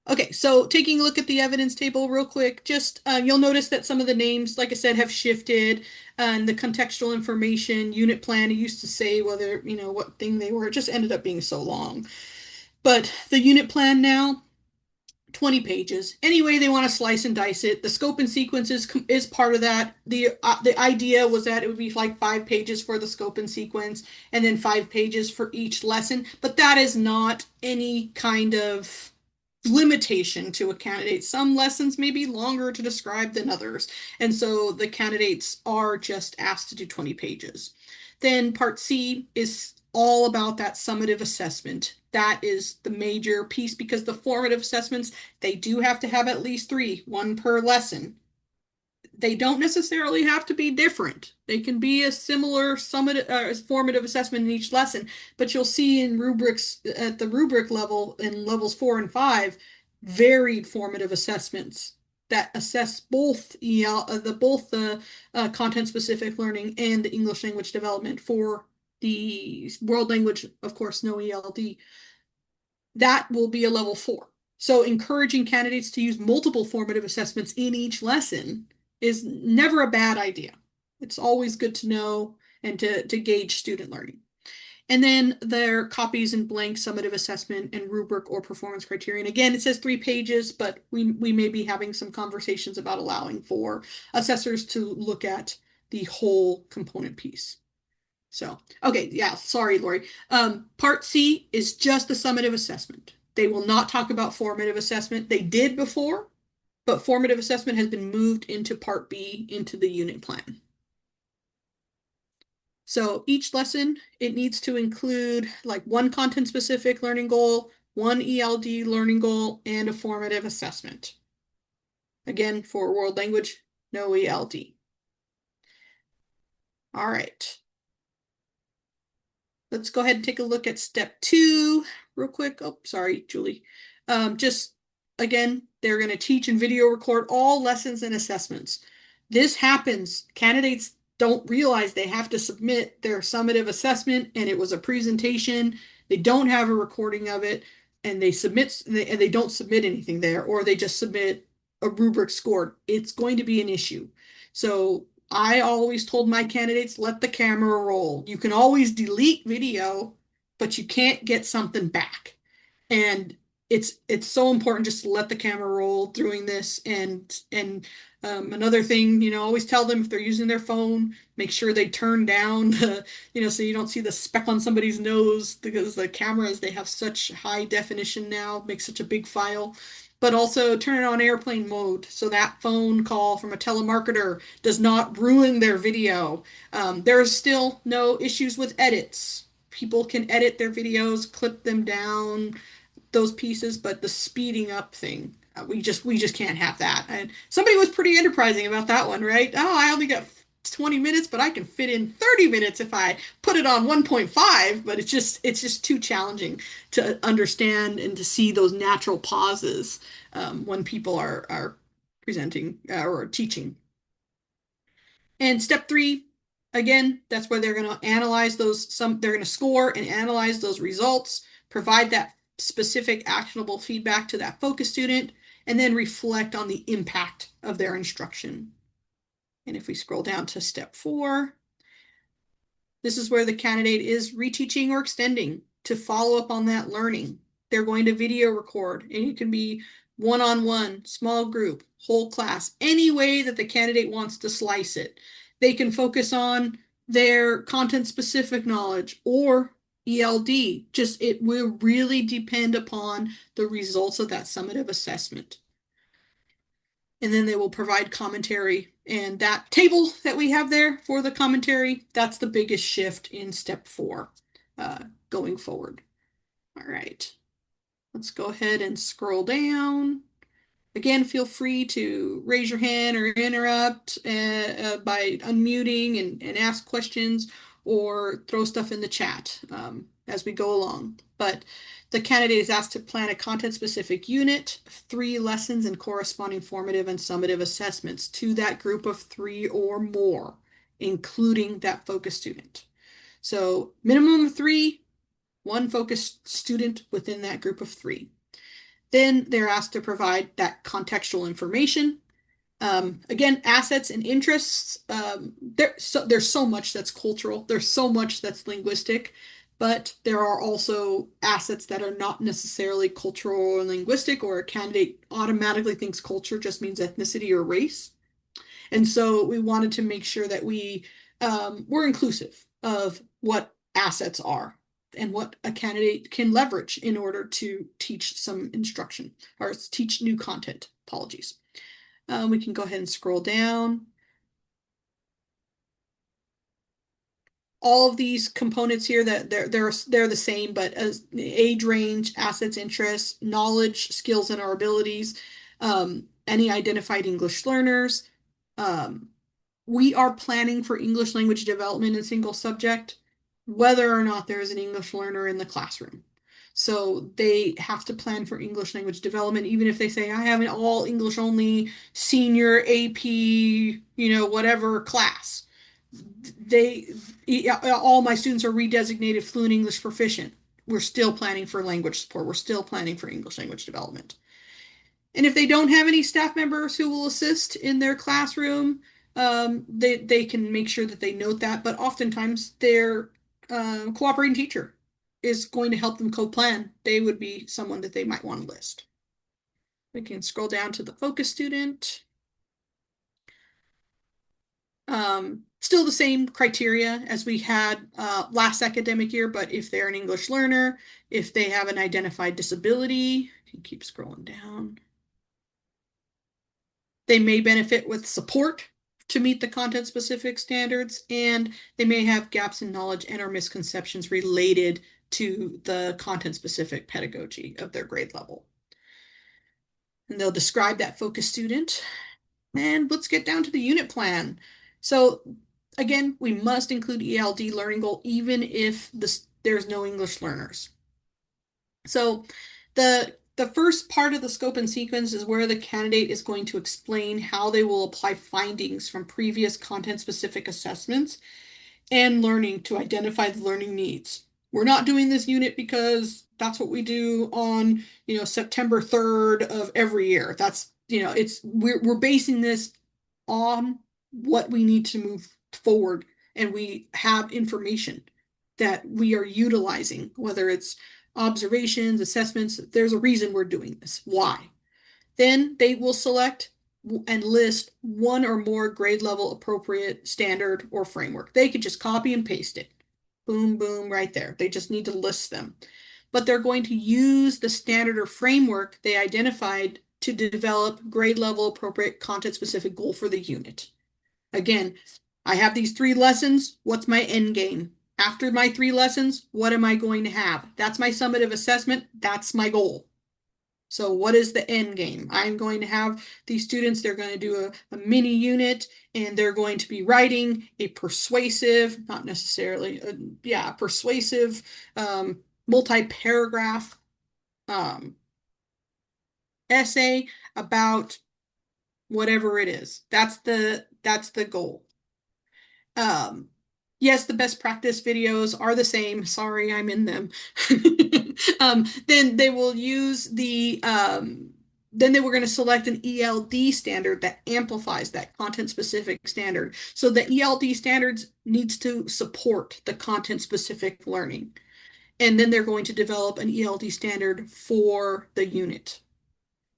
Okay, so taking a look at the evidence table real quick, just you'll notice that some of the names, like I said, have shifted, and the contextual information unit plan, it used to say whether, what thing they were. It just ended up being so long. But the unit plan now, 20 pages. Any way they want to slice and dice it. The scope and sequence is part of that. The idea was that it would be like 5 pages for the scope and sequence, and then 5 pages for each lesson. But that is not any kind of limitation to a candidate. Some lessons may be longer to describe than others, and so the candidates are just asked to do 20 pages. Then part C is all about that summative assessment. That is the major piece, because the formative assessments, they do have to have at least 3, 1 per lesson. They don't necessarily have to be different. They can be a similar formative assessment in each lesson, but you'll see in rubrics at the rubric level in levels 4 and 5, varied formative assessments that assess both the content specific learning and the English language development. For the world language, of course, no ELD. That will be a level 4. So encouraging candidates to use multiple formative assessments in each lesson is never a bad idea. It's always good to know and to gauge student learning. And then their copies and blank summative assessment and rubric or performance criterion. Again, it says 3 pages, but we may be having some conversations about allowing for assessors to look at the whole component piece. So, okay, yeah, sorry, Lori. Part C is just the summative assessment. They will not talk about formative assessment. They did before, but formative assessment has been moved into Part B, into the unit plan. So each lesson, it needs to include like 1 content-specific learning goal, 1 ELD learning goal, and a formative assessment. Again, for world language, no ELD. All right. Let's go ahead and take a look at step 2 real quick. Oh, sorry, Julie. Just again, they're going to teach and video record all lessons and assessments. This happens. Candidates don't realize they have to submit their summative assessment, and it was a presentation. They don't have a recording of it, and they don't submit anything there, or they just submit a rubric scored. It's going to be an issue. So I always told my candidates, let the camera roll. You can always delete video, but you can't get something back. And it's so important just to let the camera roll doing this. And another thing, always tell them if they're using their phone, make sure they turn down the, so you don't see the speck on somebody's nose, because the cameras, they have such high definition now, make such a big file. But also turn it on airplane mode, so that phone call from a telemarketer does not ruin their video. There are still no issues with edits. People can edit their videos, clip them down, those pieces, but the speeding up thing, we just can't have that. And somebody was pretty enterprising about that one, right? Oh, I only got 20 minutes, but I can fit in 30 minutes if I put it on 1.5, but it's just too challenging to understand and to see those natural pauses when people are presenting or teaching. And step 3, again, that's where they're going to analyze they're going to score and analyze those results, provide that specific actionable feedback to that focus student, and then reflect on the impact of their instruction. And if we scroll down to step 4, this is where the candidate is reteaching or extending to follow up on that learning. They're going to video record, and it can be one-on-one, small group, whole class, any way that the candidate wants to slice it. They can focus on their content-specific knowledge or ELD. Just it will really depend upon the results of that summative assessment. And then they will provide commentary. And that table that we have there for the commentary, that's the biggest shift in step 4 going forward. All right, let's go ahead and scroll down. Again, feel free to raise your hand or interrupt by unmuting and ask questions or throw stuff in the chat as we go along. But the candidate is asked to plan a content-specific unit, 3 lessons and corresponding formative and summative assessments to that group of 3 or more, including that focus student. So minimum of 3, 1 focus student within that group of 3. Then they're asked to provide that contextual information. Again, assets and interests. There's so much that's cultural. There's so much that's linguistic, but there are also assets that are not necessarily cultural or linguistic, or a candidate automatically thinks culture just means ethnicity or race. And so we wanted to make sure that we're inclusive of what assets are and what a candidate can leverage in order to teach some instruction or teach new content. Apologies. We can go ahead and scroll down. All of these components here that they're the same, but as age range, assets, interests, knowledge, skills, and our abilities, any identified English learners. We are planning for English language development in single subject, whether or not there is an English learner in the classroom. So they have to plan for English language development, even if they say, I have an all English only senior AP, whatever class. All my students are redesignated fluent English proficient. We're still planning for language support. We're still planning for English language development. And if they don't have any staff members who will assist in their classroom, they can make sure that they note that. But oftentimes their cooperating teacher is going to help them co-plan. They would be someone that they might want to list. We can scroll down to the focus student. Still the same criteria as we had last academic year, but if they're an English learner, if they have an identified disability, you can keep scrolling down. They may benefit with support to meet the content-specific standards, and they may have gaps in knowledge and or misconceptions related to the content-specific pedagogy of their grade level. And they'll describe that focus student. And let's get down to the unit plan. So again, we must include ELD learning goal even if there's no English learners. So the first part of the scope and sequence is where the candidate is going to explain how they will apply findings from previous content-specific assessments and learning to identify the learning needs. We're not doing this unit because that's what we do on, September 3rd of every year. That's, we're basing this on what we need to move forward, and we have information that we are utilizing, whether it's observations, assessments. There's a reason we're doing this. Why? Then they will select and list 1 or more grade level appropriate standard or framework. They could just copy and paste it. Boom, boom, right there. They just need to list them. But they're going to use the standard or framework they identified to develop grade level appropriate content specific goal for the unit. Again, I have these 3 lessons. What's my end game? After my 3 lessons, what am I going to have? That's my summative assessment. That's my goal. So what is the end game? I'm going to have these students, they're going to do a mini unit, and they're going to be writing a persuasive, not necessarily, persuasive multi-paragraph essay about whatever it is. That's the goal. Yes, the best practice videos are the same. Sorry, I'm in them. Then they will use then they were going to select an ELD standard that amplifies that content specific standard. So the ELD standards needs to support the content specific learning. And then they're going to develop an ELD standard for the unit.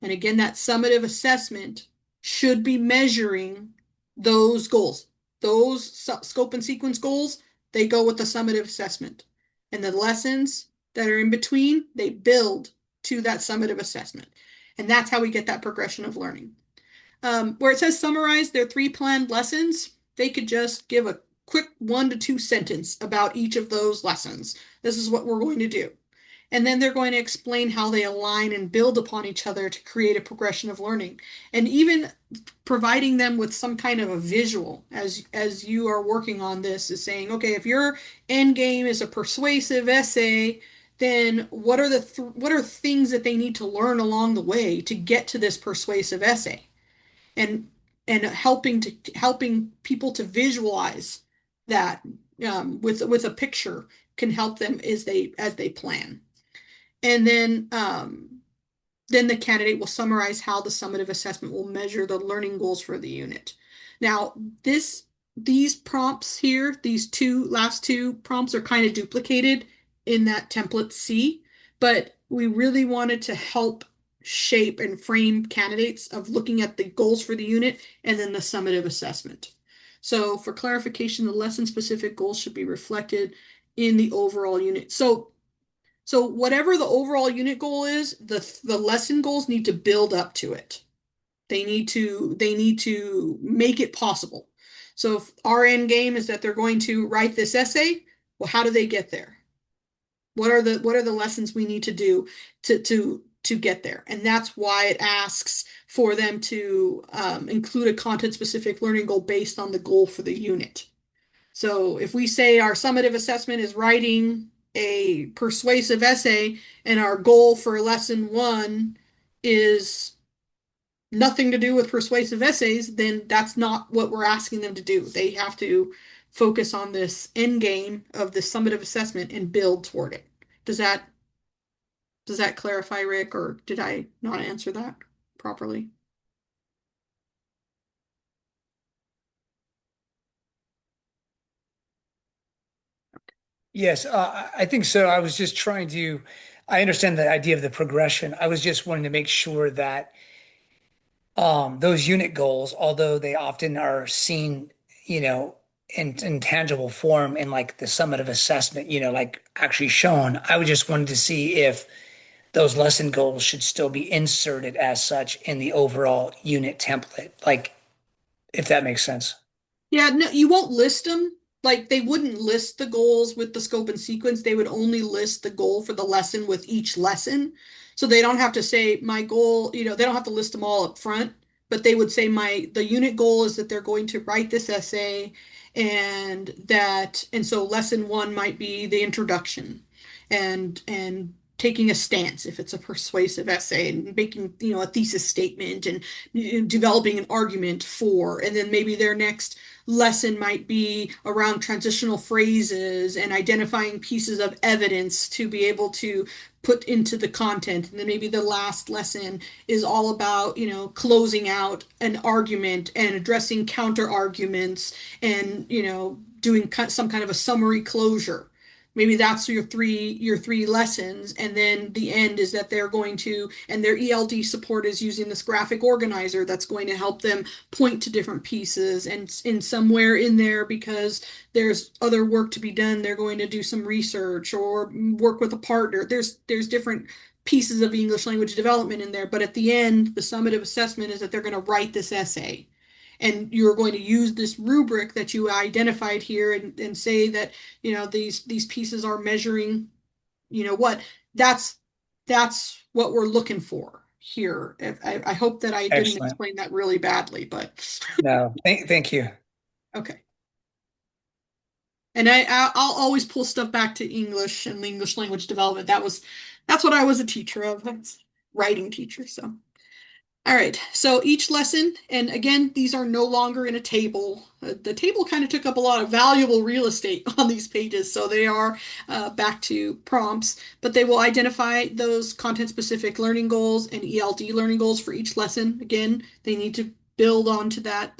And again, that summative assessment should be measuring those goals. Those scope and sequence goals, they go with the summative assessment. And the lessons that are in between, they build to that summative assessment. And that's how we get that progression of learning. Where it says summarize their 3 planned lessons, they could just give a quick 1 to 2 sentence about each of those lessons. This is what we're going to do. And then they're going to explain how they align and build upon each other to create a progression of learning. And even providing them with some kind of a visual as you are working on this is saying, okay, if your end game is a persuasive essay, then what are what are things that they need to learn along the way to get to this persuasive essay? And helping people to visualize that with a picture can help them as they plan. And then the candidate will summarize how the summative assessment will measure the learning goals for the unit. Now, these prompts here, these last two prompts are kind of duplicated in that template C, but we really wanted to help shape and frame candidates of looking at the goals for the unit and then the summative assessment. So for clarification, the lesson specific goals should be reflected in the overall unit. So whatever the overall unit goal is, the lesson goals need to build up to it. They need to make it possible. So if our end game is that they're going to write this essay, well, how do they get there? What are the lessons we need to do to get there? And that's why it asks for them to include a content specific learning goal based on the goal for the unit. So if we say our summative assessment is writing a persuasive essay and our goal for lesson 1 is nothing to do with persuasive essays, then that's not what we're asking them to do. They have to focus on this end game of the summative assessment and build toward it. Does that clarify, Rick, or did I not answer that properly? Yes, I think so. I was just trying to, I understand the idea of the progression. I was just wanting to make sure that those unit goals, although they often are seen, in tangible form in like the summative assessment, like actually shown, I would just wanted to see if those lesson goals should still be inserted as such in the overall unit template, like if that makes sense. Yeah, no, you won't list them. Like they wouldn't list the goals with the scope and sequence. They would only list the goal for the lesson with each lesson. So they don't have to say my goal, they don't have to list them all up front, but they would say the unit goal is that they're going to write this essay and so lesson 1 might be the introduction and taking a stance if it's a persuasive essay and making a thesis statement and developing an argument for, and then maybe their next lesson might be around transitional phrases and identifying pieces of evidence to be able to put into the content. And then maybe the last lesson is all about, closing out an argument and addressing counter arguments and, doing some kind of a summary closure. Maybe that's your three lessons, and then the end is that they're going to, and their ELD support is using this graphic organizer that's going to help them point to different pieces, and in somewhere in there, because there's other work to be done, they're going to do some research or work with a partner. There's different pieces of English language development in there, but at the end, the summative assessment is that they're going to write this essay. And you're going to use this rubric that you identified here and say that, these pieces are measuring, what that's what we're looking for here. I hope that I didn't Excellent. explain that really badly, but No, thank you. okay. And I'll always pull stuff back to English and English language development. That's what I was a teacher of. That's writing teacher. So All right, so each lesson, and again, these are no longer in a table. The table kind of took up a lot of valuable real estate on these pages, so they are back to prompts, but they will identify those content-specific learning goals and ELD learning goals for each lesson. Again, they need to build onto that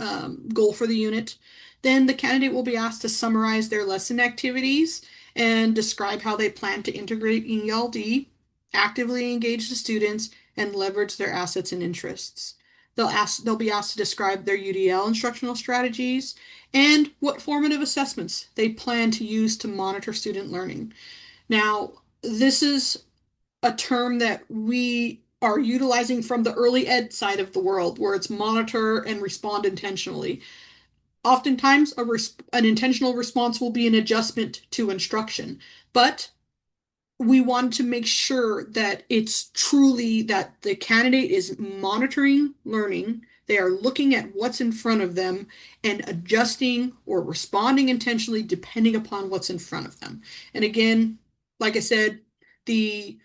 goal for the unit. Then the candidate will be asked to summarize their lesson activities and describe how they plan to integrate ELD, actively engage the students, and leverage their assets and interests. They'll be asked to describe their UDL instructional strategies and what formative assessments they plan to use to monitor student learning. Now, this is a term that we are utilizing from the early ed side of the world, where it's monitor and respond intentionally. Oftentimes, an intentional response will be an adjustment to instruction, but we want to make sure that it's truly that the candidate is monitoring learning. They are looking at what's in front of them and adjusting or responding intentionally depending upon what's in front of them. And again, like I said, the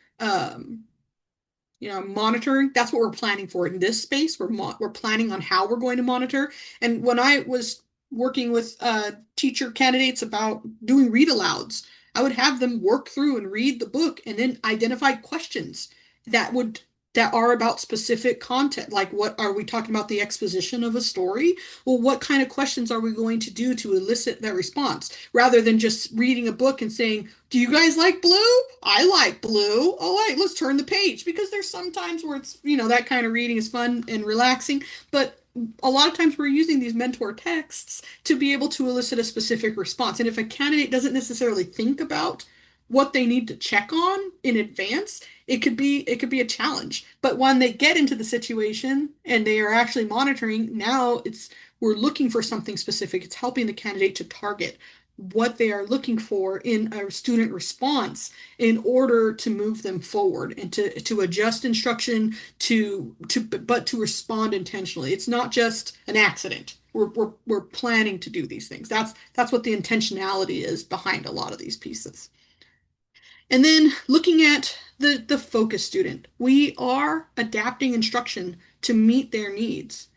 monitoring, that's what we're planning for in this space. We're planning on how we're going to monitor. And when I was working with teacher candidates about doing read alouds, I would have them work through and read the book and then identify questions that are about specific content. Like, what are we talking about, the exposition of a story? Well, what kind of questions are we going to do to elicit that response, rather than just reading a book and saying, do you guys like blue? I like blue. All right, let's turn the page. Because there's some times where it's, that kind of reading is fun and relaxing, but a lot of times we're using these mentor texts to be able to elicit a specific response. And if a candidate doesn't necessarily think about what they need to check on in advance, it could be a challenge. But when they get into the situation and they are actually monitoring, now we're looking for something specific. It's helping the candidate to target what they are looking for in a student response in order to move them forward and to adjust instruction but to respond intentionally. It's not just an accident. We're planning to do these things. That's what the intentionality is behind a lot of these pieces. And then looking at the focus student, we are adapting instruction to meet their needs.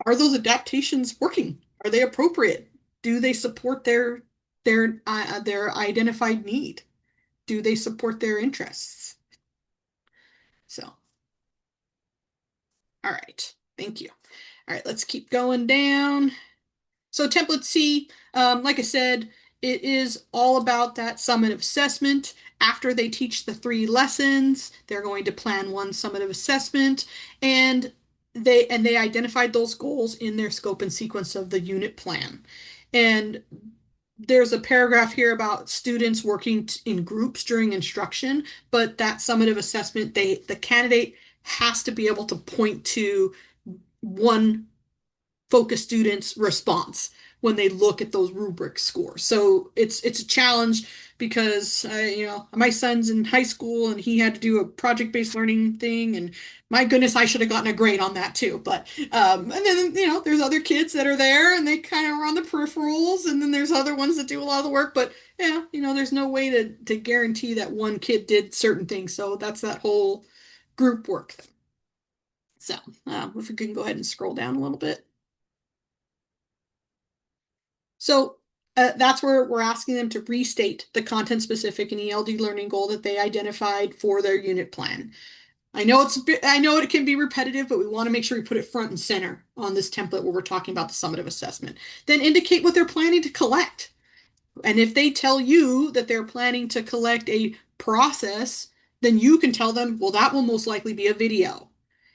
Are those adaptations working? Are they appropriate? Do they support their identified need? Do they support their interests? So, all right, thank you. All right, let's keep going down. So template C, like I said, it is all about that summative assessment. After they teach the 3 lessons, they're going to plan one summative assessment, and they identified those goals in their scope and sequence of the unit plan. And there's a paragraph here about students working in groups during instruction, but that summative assessment, the candidate has to be able to point to one focus student's response when they look at those rubric scores. So it's a challenge because my son's in high school and he had to do a project-based learning thing, and my goodness, I should have gotten a grade on that too. But and then there's other kids that are there and they kind of are on the peripherals, and then there's other ones that do a lot of the work. But yeah, there's no way to guarantee that one kid did certain things. So that's that whole group work thing. So if we can go ahead and scroll down a little bit. So that's where we're asking them to restate the content-specific and ELD learning goal that they identified for their unit plan. I know it can be repetitive, but we want to make sure we put it front and center on this template where we're talking about the summative assessment. Then indicate what they're planning to collect. And if they tell you that they're planning to collect a process, then you can tell them, well, that will most likely be a video.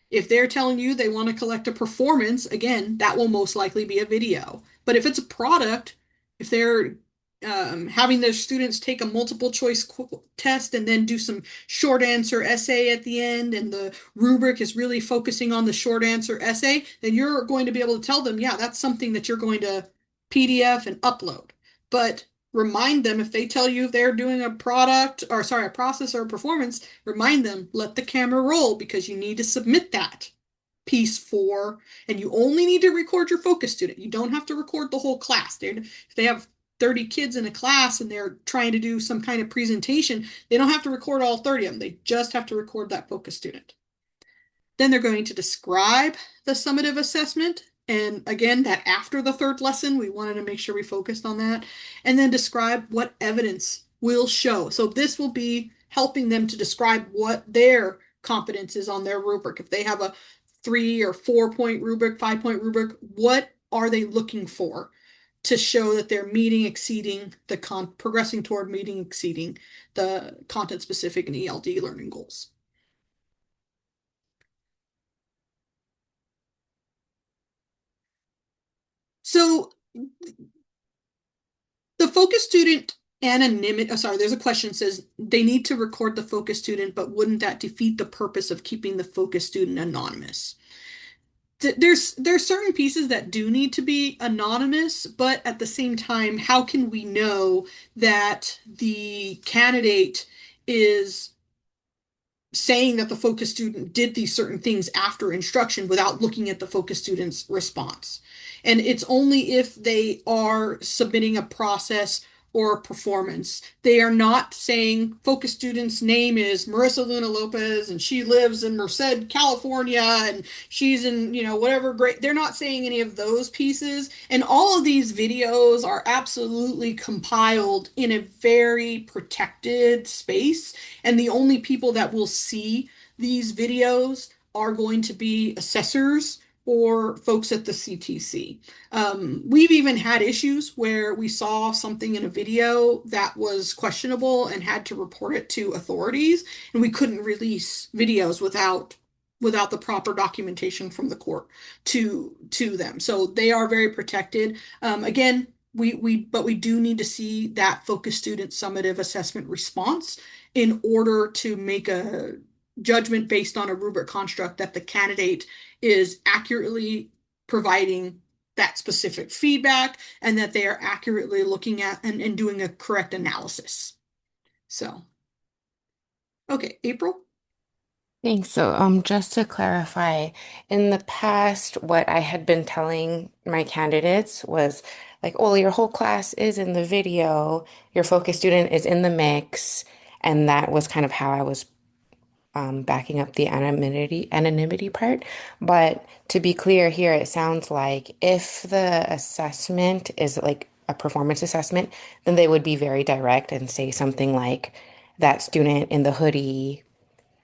If they're telling you they want to collect a performance, again, that will most likely be a video. But if it's a product, if they're having their students take a multiple choice test and then do some short answer essay at the end, and the rubric is really focusing on the short answer essay, then you're going to be able to tell them, yeah, that's something that you're going to PDF and upload. But remind them, if they tell you they're doing a process or a performance, remind them, let the camera roll because you need to submit that piece for, and you only need to record your focus student. You don't have to record the whole class. If they have 30 kids in a class and they're trying to do some kind of presentation, they don't have to record all 30 of them. They just have to record that focus student. Then they're going to describe the summative assessment. And again, that after the third lesson, we wanted to make sure we focused on that. And then describe what evidence will show. So this will be helping them to describe what their competence is on their rubric. If they have a 3 or 4 point rubric, 5 point rubric, what are they looking for to show that they're progressing toward meeting, exceeding the content specific and ELD learning goals. So the focus student anonymity, there's a question that says they need to record the focus student, but wouldn't that defeat the purpose of keeping the focus student anonymous? There's certain pieces that do need to be anonymous, but at the same time, how can we know that the candidate is saying that the focus student did these certain things after instruction without looking at the focus student's response? And it's only if they are submitting a process or a performance. They are not saying focus student's name is Marissa Luna Lopez and she lives in Merced, California, and she's in, whatever grade. They're not saying any of those pieces. And all of these videos are absolutely compiled in a very protected space. And the only people that will see these videos are going to be assessors or folks at the CTC. We've even had issues where we saw something in a video that was questionable and had to report it to authorities, and we couldn't release videos without the proper documentation from the court to them. So they are very protected. Again, but we do need to see that focus student summative assessment response in order to make a judgment based on a rubric construct that the candidate is accurately providing that specific feedback and that they are accurately looking at and doing a correct analysis. So, okay, April? Thanks. So, just to clarify, in the past, what I had been telling my candidates was like, oh, your whole class is in the video, your focus student is in the mix, and that was kind of how I was backing up the anonymity part. But to be clear here, it sounds like if the assessment is like a performance assessment, then they would be very direct and say something like, that student in the hoodie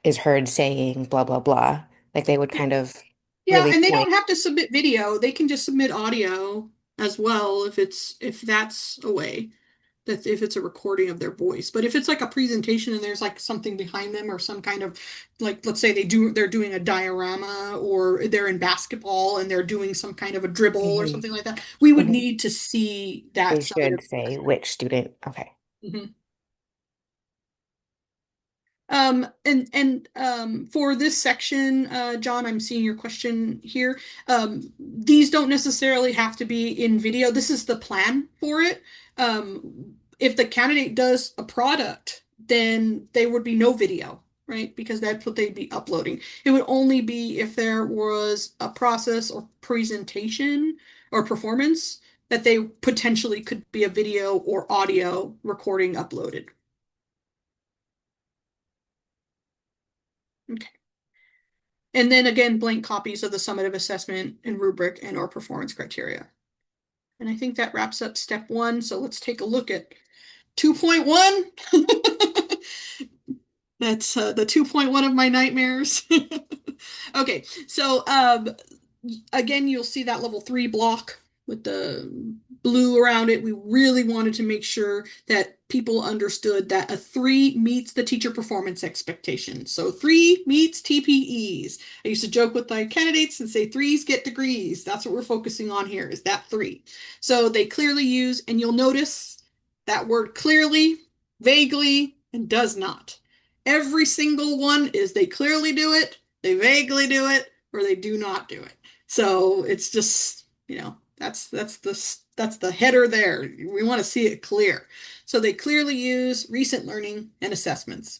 is heard saying blah blah blah. Like they would kind of Yeah, really and they point. don't have to submit video. They can just submit audio as well if that's a way. That if it's a recording of their voice. But if it's like a presentation and there's like something behind them or some kind of like, let's say they're doing a diorama or they're in basketball and they're doing some kind of a dribble or Mhm, something like that, we would mhm. need to see that They summative. should say which student. Okay. Mhm. For this section, John, I'm seeing your question here. These don't necessarily have to be in video. This is the plan for it. If the candidate does a product, then there would be no video, right? Because that's what they'd be uploading. It would only be if there was a process or presentation or performance that they potentially could be a video or audio recording uploaded. Okay. And then again, blank copies of the summative assessment and rubric and or performance criteria. And I think that wraps up step 1. So let's take a look at 2.1. That's the 2.1 of my nightmares. Okay, so again, you'll see that level 3 block with the blue around it. We really wanted to make sure that people understood that a 3 meets the teacher performance expectations. So 3 meets TPEs. I used to joke with my candidates and say 3s get degrees. That's what we're focusing on here, is that 3. So they clearly use, and you'll notice that word clearly, vaguely, and does not. Every single one is they clearly do it, they vaguely do it, or they do not do it. So it's just, that's the header there. We want to see it clear. So they clearly use recent learning and assessments.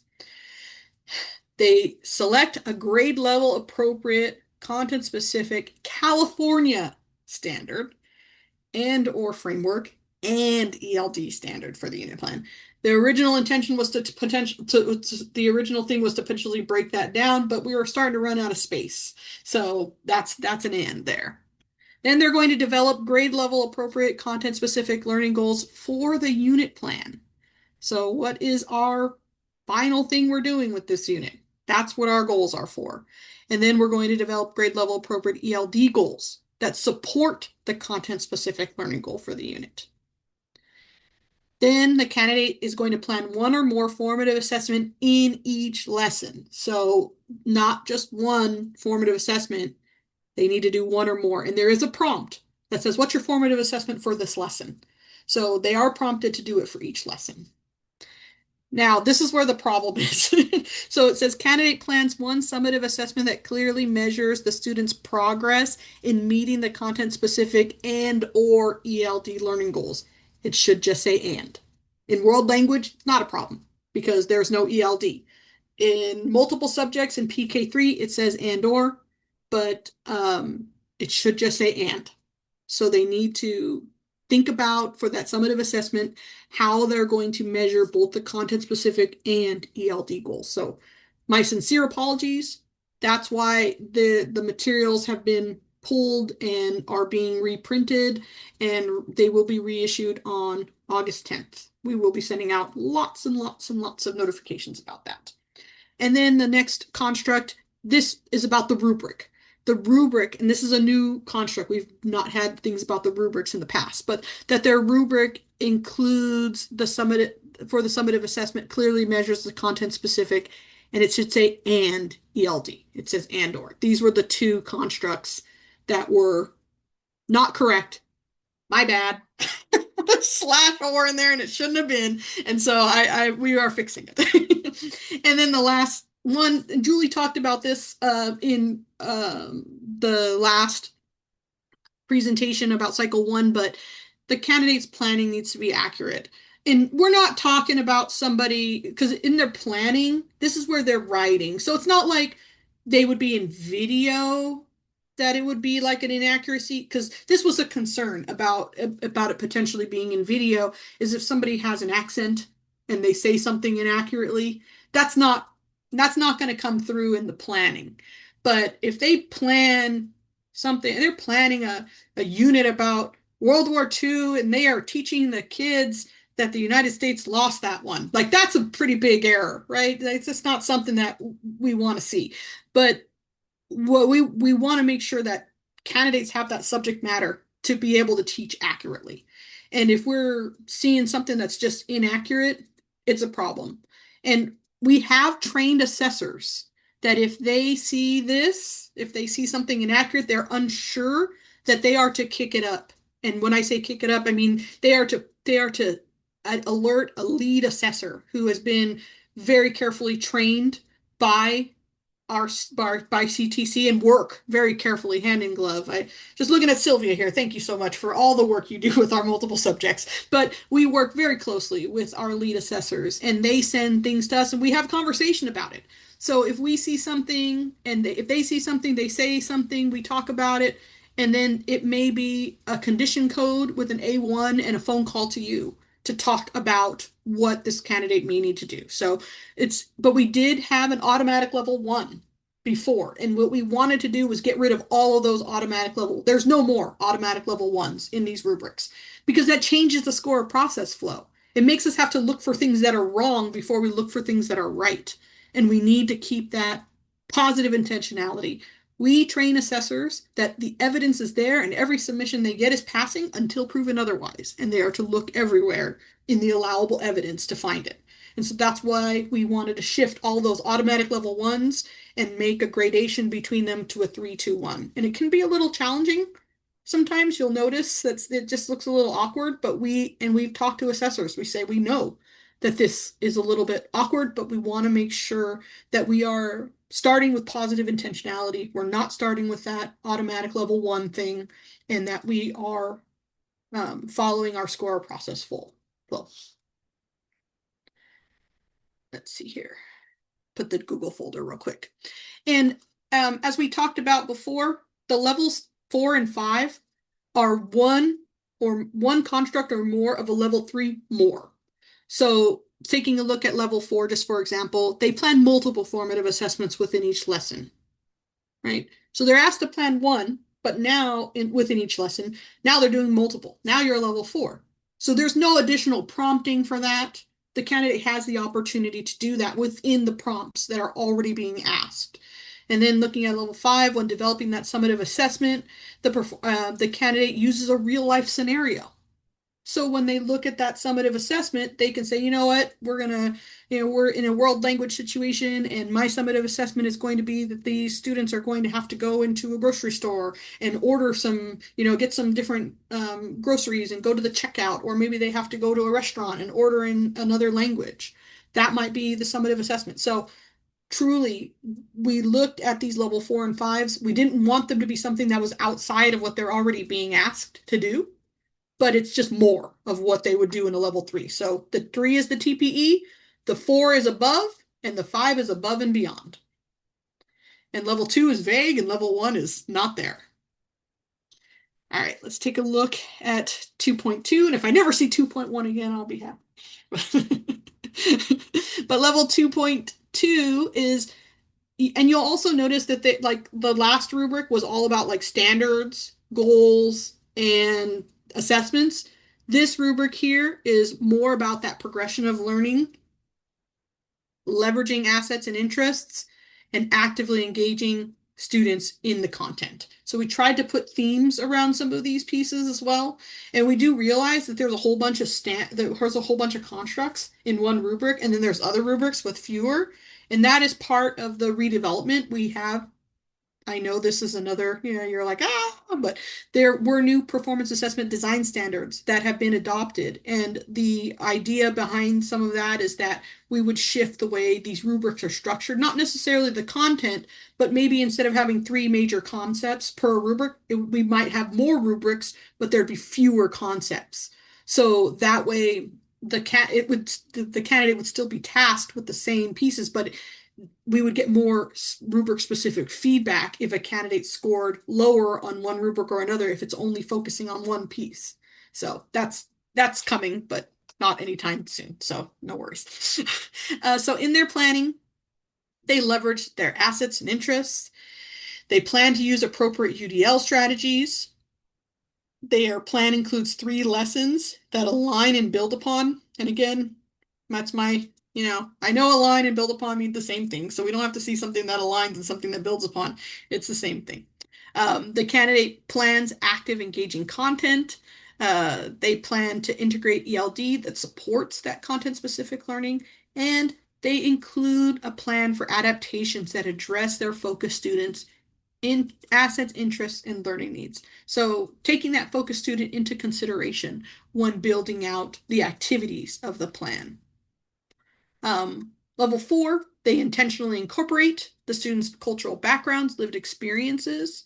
They select a grade level appropriate, content specific California standard and or framework and ELD standard for the unit plan. The original intention was the original thing was to potentially break that down, but we were starting to run out of space. So that's an and there. Then they're going to develop grade level appropriate content specific learning goals for the unit plan. So what is our final thing we're doing with this unit? That's what our goals are for. And then we're going to develop grade level appropriate ELD goals that support the content specific learning goal for the unit. Then the candidate is going to plan one or more formative assessment in each lesson. So not just one formative assessment, they need to do one or more. And there is a prompt that says, what's your formative assessment for this lesson? So they are prompted to do it for each lesson. Now, this is where the problem is. So it says candidate plans one summative assessment that clearly measures the student's progress in meeting the content specific and or ELD learning goals. It should just say and. In world language, it's not a problem because there's no ELD. In multiple subjects in PK3, it says and or, but it should just say and. So they need to think about, for that summative assessment, how they're going to measure both the content specific and ELD goals. So my sincere apologies. That's why the materials have been pulled and are being reprinted, and they will be reissued on August 10th. We will be sending out lots and lots and lots of notifications about that. And then the next construct, this is about the rubric. The rubric, and this is a new construct. We've not had things about the rubrics in the past, but that their rubric includes the summative, for the summative assessment, clearly measures the content specific, and it should say and ELD. It says and or. These were the two constructs that were not correct. My bad. The slash or in there, and it shouldn't have been. And so we are fixing it. And then the last one, Julie talked about this in the last presentation about cycle 1, but the candidate's planning needs to be accurate. And we're not talking about somebody, because in their planning, this is where they're writing. So it's not like they would be in video, that it would be like an inaccuracy, because this was a concern about it potentially being in video, is if somebody has an accent and they say something inaccurately, that's not going to come through in the planning. But if they plan something, they're planning a unit about World War II, and they are teaching the kids that the United States lost that one. Like, that's a pretty big error, right? It's just not something that we want to see. But what we want to make sure that candidates have that subject matter to be able to teach accurately. And if we're seeing something that's just inaccurate, it's a problem. And we have trained assessors that if they see this, if they see something inaccurate, they're unsure, that they are to kick it up. And when I say kick it up, I mean they are to alert a lead assessor who has been very carefully trained by by CTC and work very carefully hand in glove. I just looking at Sylvia here. Thank you so much for all the work you do with our multiple subjects. But we work very closely with our lead assessors, and they send things to us, and we have conversation about it. So if we see something, and if they see something, they say something, we talk about it, and then it may be a condition code with an A1 and a phone call to you to talk about what this candidate may need to do. So but we did have an automatic level 1 before. And what we wanted to do was get rid of all of those automatic level. There's no more automatic level 1s in these rubrics, because that changes the score process flow. It makes us have to look for things that are wrong before we look for things that are right. And we need to keep that positive intentionality. We train assessors that the evidence is there, and every submission they get is passing until proven otherwise. And they are to look everywhere in the allowable evidence to find it. And so that's why we wanted to shift all those automatic level 1s and make a gradation between them to a 3-2-1. And it can be a little challenging. Sometimes you'll notice that it just looks a little awkward, but we've talked to assessors. We say we know that this is a little bit awkward, but we want to make sure that we are starting with positive intentionality. We're not starting with that automatic level 1 thing, and that we are following our score process full. Let's see here. Put the Google folder real quick. And as we talked about before, the levels 4 and 5 are one construct or more of a level 3 more. So taking a look at level 4, just for example, they plan multiple formative assessments within each lesson, right? So they're asked to plan one, but now within each lesson, now they're doing multiple. Now you're level 4. So there's no additional prompting for that. The candidate has the opportunity to do that within the prompts that are already being asked. And then looking at level 5, when developing that summative assessment, the candidate uses a real life scenario. So when they look at that summative assessment, they can say, you know what, we're in a world language situation, and my summative assessment is going to be that these students are going to have to go into a grocery store and order some, get some different groceries and go to the checkout, or maybe they have to go to a restaurant and order in another language. That might be the summative assessment. So truly, we looked at these level 4 and 5s. We didn't want them to be something that was outside of what they're already being asked to do, but it's just more of what they would do in a level 3. So the 3 is the TPE, the 4 is above, and the 5 is above and beyond. And level 2 is vague, and level 1 is not there. All right, let's take a look at 2.2, and if I never see 2.1 again, I'll be happy. But level 2.2 is, and you'll also notice that the last rubric was all about like standards, goals, and assessments. This rubric here is more about that progression of learning, leveraging assets and interests, and actively engaging students in the content. So we tried to put themes around some of these pieces as well. And we do realize that there's a whole bunch of constructs in one rubric, and then there's other rubrics with fewer. And that is part of the redevelopment we have. I know this is another, you're like, but there were new performance assessment design standards that have been adopted. And the idea behind some of that is that we would shift the way these rubrics are structured, not necessarily the content, but maybe instead of having 3 major concepts per rubric, we might have more rubrics, but there'd be fewer concepts. So that way the candidate would still be tasked with the same pieces, but we would get more rubric specific feedback if a candidate scored lower on one rubric or another if it's only focusing on one piece. So that's coming, but not anytime soon. So no worries. So in their planning, they leverage their assets and interests. They plan to use appropriate UDL strategies. Their plan includes 3 lessons that align and build upon. And again, that's my I know align and build upon mean the same thing, so we don't have to see something that aligns and something that builds upon. It's the same thing. The candidate plans active, engaging content. They plan to integrate ELD that supports that content-specific learning, and they include a plan for adaptations that address their focus students in assets, interests, and learning needs. So taking that focus student into consideration when building out the activities of the plan. Level 4, they intentionally incorporate the students' cultural backgrounds, lived experiences.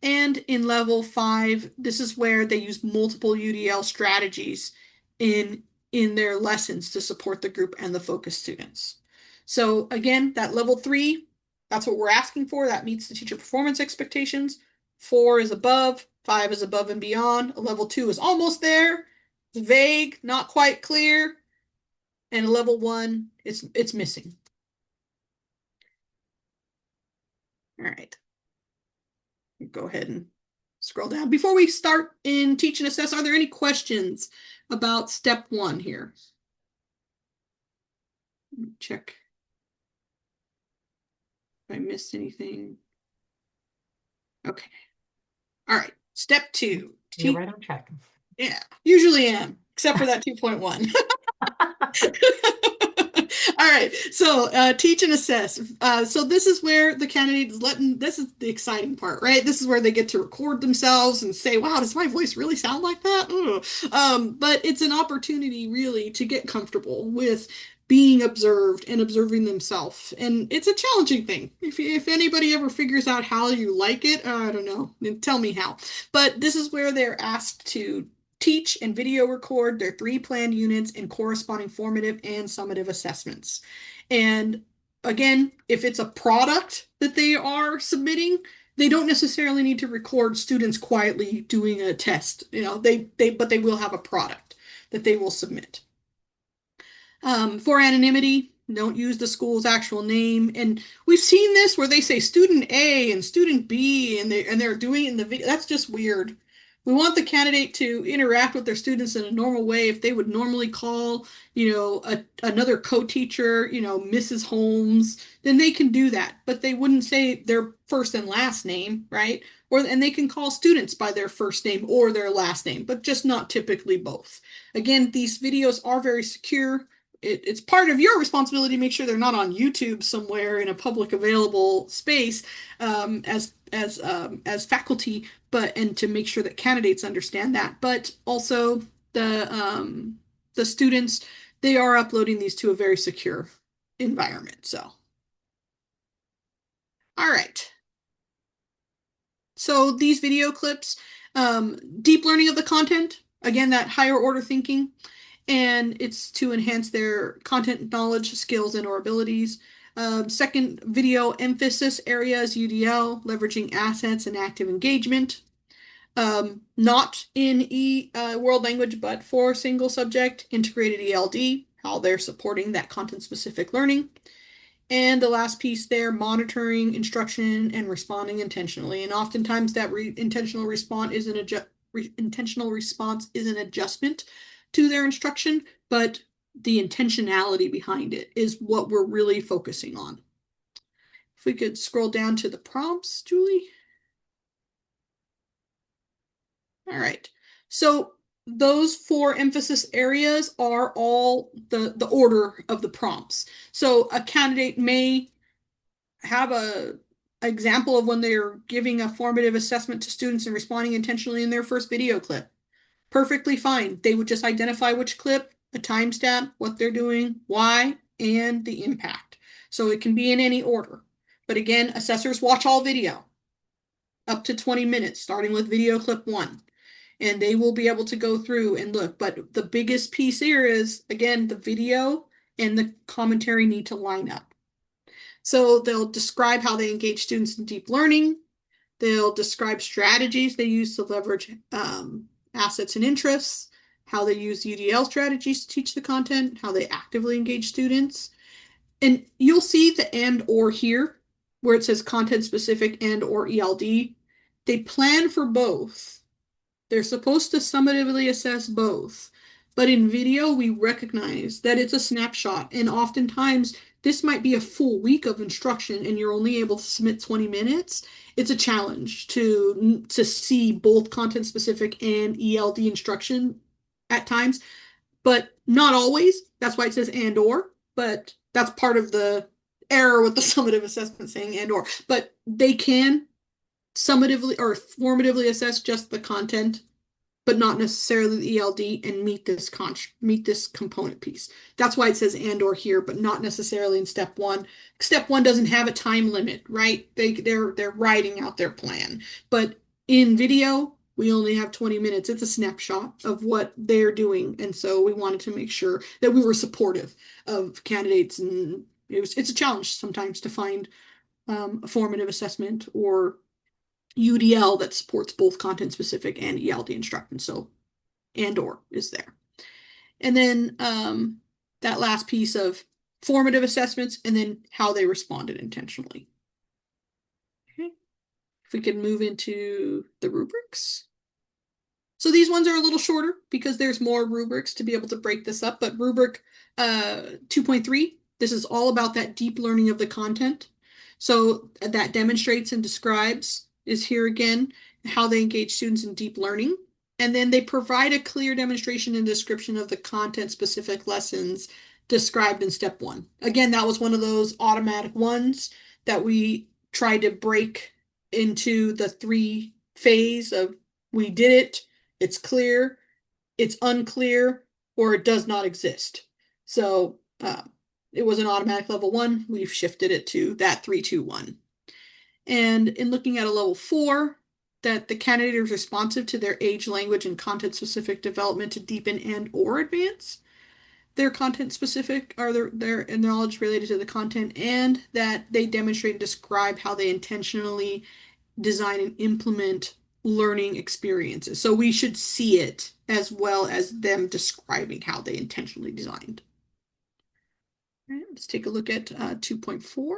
And in level 5, this is where they use multiple UDL strategies in their lessons to support the group and the focus students. So again, that level 3, that's what we're asking for. That meets the teacher performance expectations. 4 is above, 5 is above and beyond. Level 2 is almost there. It's vague, not quite clear. And level 1, it's missing. All right. Go ahead and scroll down. Before we start in Teach and Assess, are there any questions about step 1 here? Let me check if I missed anything. Okay. All right. Step 2. You're right on track. Yeah, usually am, except for that 2.1. All right, so teach and assess. So this is where the candidate is this is the exciting part, right? This is where they get to record themselves and say, wow, does my voice really sound like that? But it's an opportunity really to get comfortable with being observed and observing themselves. And it's a challenging thing. If anybody ever figures out how you like it, I don't know, tell me how. But this is where they're asked to teach and video record their 3 planned units and corresponding formative and summative assessments. And again, if it's a product that they are submitting, they don't necessarily need to record students quietly doing a test. But they will have a product that they will submit. For anonymity, don't use the school's actual name. And we've seen this where they say student A and student B, and they're doing it in the video. That's just weird. We want the candidate to interact with their students in a normal way. If they would normally call, another co-teacher, Mrs. Holmes, then they can do that. But they wouldn't say their first and last name, right? And they can call students by their first name or their last name, but just not typically both. Again, these videos are very secure. It's part of your responsibility to make sure they're not on YouTube somewhere in a public available space, as faculty, and to make sure that candidates understand that. But also the students, they are uploading these to a very secure environment. So, all right. So these video clips, deep learning of the content, again, that higher order thinking, and it's to enhance their content knowledge, skills, and or abilities. Second video emphasis areas, UDL, leveraging assets and active engagement. Not in world language, but for single subject, integrated ELD, how they're supporting that content-specific learning. And the last piece there, monitoring instruction and responding intentionally. And oftentimes that intentional response is an adjustment to their instruction, but the intentionality behind it is what we're really focusing on. If we could scroll down to the prompts, Julie. All right. So those 4 emphasis areas are all the order of the prompts. So a candidate may have a example of when they're giving a formative assessment to students and responding intentionally in their first video clip. Perfectly fine. They would just identify which clip, a timestamp, what they're doing, why, and the impact. So it can be in any order. But again, assessors watch all video up to 20 minutes, starting with video clip 1. And they will be able to go through and look. But the biggest piece here is, again, the video and the commentary need to line up. So they'll describe how they engage students in deep learning. They'll describe strategies they use to leverage assets and interests, how they use UDL strategies to teach the content, how they actively engage students. And you'll see the and or here, where it says content specific and or ELD. They plan for both. They're supposed to summatively assess both. But in video, we recognize that it's a snapshot. And oftentimes, this might be a full week of instruction and you're only able to submit 20 minutes. It's a challenge to see both content specific and ELD instruction at times, but not always. That's why it says and or, but that's part of the error with the summative assessment saying and or. But they can summatively or formatively assess just the content, but not necessarily the ELD, and meet this component piece. That's why it says and or here, but not necessarily in step 1. Step 1 doesn't have a time limit, right? They're writing out their plan. But in video, we only have 20 minutes. It's a snapshot of what they're doing. And so we wanted to make sure that we were supportive of candidates. And it's a challenge sometimes to find a formative assessment or UDL that supports both content specific and ELD instruction. So and or is there. And then that last piece of formative assessments and then how they responded intentionally. Okay. If we can move into the rubrics. So these ones are a little shorter because there's more rubrics to be able to break this up. But rubric 2.3, this is all about that deep learning of the content. So that demonstrates and describes is here again, how they engage students in deep learning. And then they provide a clear demonstration and description of the content-specific lessons described in step 1. Again, that was one of those automatic ones that we tried to break into the 3 phase of we did it, it's clear, it's unclear, or it does not exist. So it was an automatic level 1. We've shifted it to that 3-2-1. And in looking at a level 4, that the candidate is responsive to their age, language, and content-specific development to deepen and or advance their content-specific or their knowledge related to the content, and that they demonstrate and describe how they intentionally design and implement learning experiences. So we should see it as well as them describing how they intentionally designed. let's take a look at 2.4.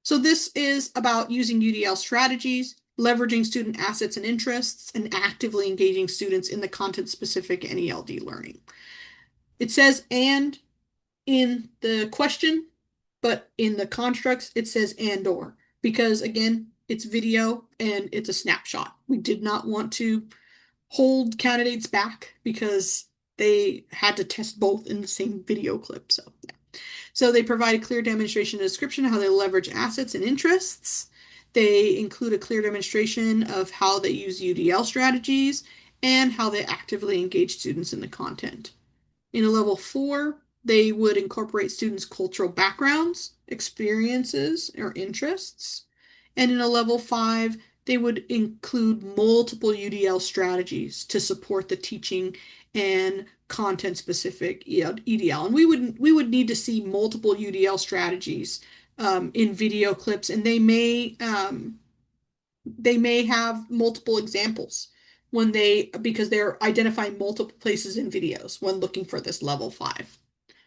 So this is about using UDL strategies, leveraging student assets and interests, and actively engaging students in the content-specific and ELD learning. It says "and" in the question, but in the constructs, it says "and or," because again, it's video and it's a snapshot. We did not want to hold candidates back because they had to test both in the same video clip. So they provide a clear demonstration and description of how they leverage assets and interests. They include a clear demonstration of how they use UDL strategies and how they actively engage students in the content. In a level 4, they would incorporate students' cultural backgrounds, experiences, or interests. And in a level 5, they would include multiple UDL strategies to support the teaching and content-specific EDL. And we would need to see multiple UDL strategies in video clips, and they may have multiple examples because they're identifying multiple places in videos when looking for this level 5.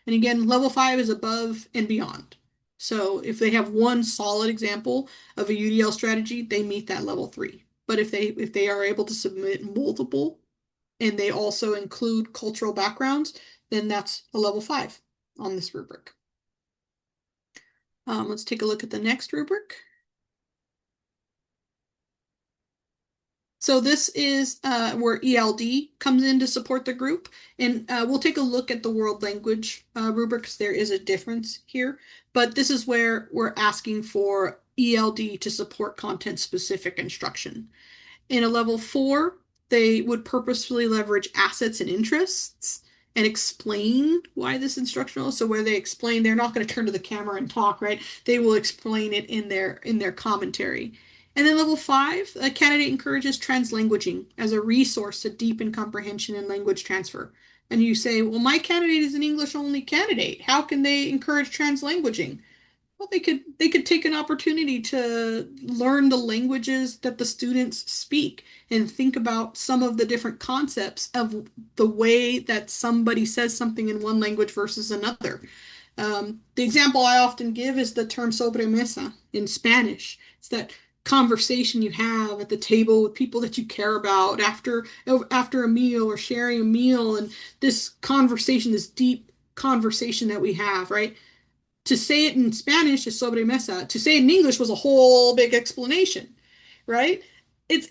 And again, level 5 is above and beyond. So if they have one solid example of a UDL strategy, they meet that level 3. But if they are able to submit multiple and they also include cultural backgrounds, then that's a level 5 on this rubric. Let's take a look at the next rubric. So this is where ELD comes in to support the group. And we'll take a look at the world language rubric because there is a difference here. But this is where we're asking for ELD to support content-specific instruction. In a level 4, they would purposefully leverage assets and interests and explain why this instructional. So where they explain, they're not going to turn to the camera and talk, right? They will explain it in their commentary. And then level 5, a candidate encourages translanguaging as a resource to deepen comprehension and language transfer. And you say, well, my candidate is an English-only candidate. How can they encourage translanguaging? Well, they could take an opportunity to learn the languages that the students speak and think about some of the different concepts of the way that somebody says something in one language versus another. The example I often give is the term sobremesa in Spanish. It's that conversation you have at the table with people that you care about after a meal or sharing a meal, and this conversation, this deep conversation that we have, right? To say it in Spanish is sobremesa. To say it in English was a whole big explanation, right?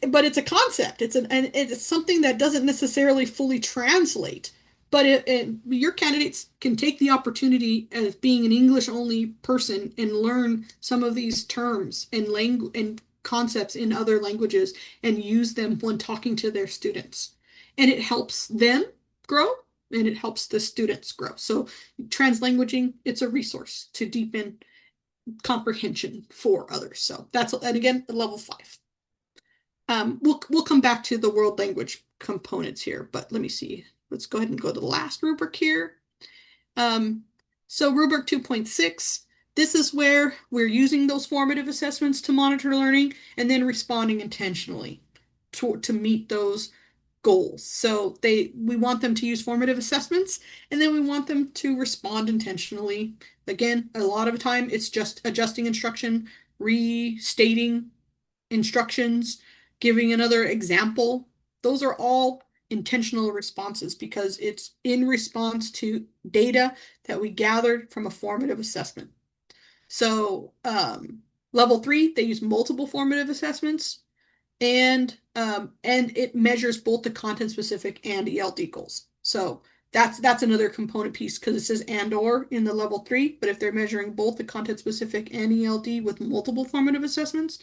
But it's a concept. And it's something that doesn't necessarily fully translate. But your candidates can take the opportunity as being an English-only person and learn some of these terms and concepts in other languages and use them when talking to their students. And it helps them grow and it helps the students grow. So translanguaging, it's a resource to deepen comprehension for others. So and again, level 5. We'll come back to the world language components here, but let me see. Let's go ahead and go to the last rubric here. So rubric 2.6, this is where we're using those formative assessments to monitor learning and then responding intentionally to meet those goals. So we want them to use formative assessments, and then we want them to respond intentionally. Again, a lot of the time it's just adjusting instruction, restating instructions, giving another example. Those are all intentional responses because it's in response to data that we gathered from a formative assessment. So level 3, they use multiple formative assessments, and it measures both the content specific and ELD goals. So that's another component piece because it says and or in the level 3, but if they're measuring both the content specific and ELD with multiple formative assessments,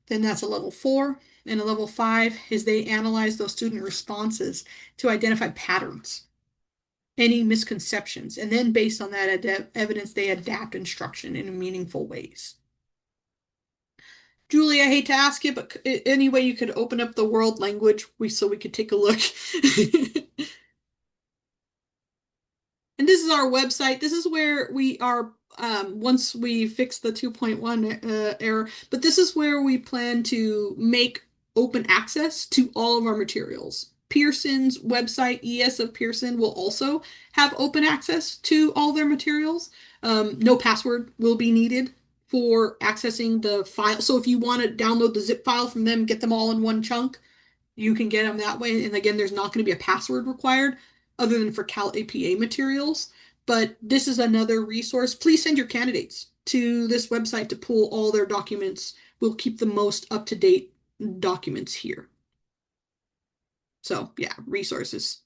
then that's a level 4. And a level 5 is they analyze those student responses to identify patterns, any misconceptions, and then based on that evidence, they adapt instruction in meaningful ways. Julie, I hate to ask you, but any way you could open up the world language so we could take a look. And this is our website. This is where we are once we fix the 2.1 error, but this is where we plan to make open access to all of our materials. Pearson's website, ES of Pearson, will also have open access to all their materials. No password will be needed for accessing the file. So if you want to download the zip file from them, get them all in one chunk, you can get them that way. And again, there's not going to be a password required other than for Cal APA materials. But this is another resource. Please send your candidates to this website to pull all their documents. We'll keep the most up-to-date documents here. So yeah, resources.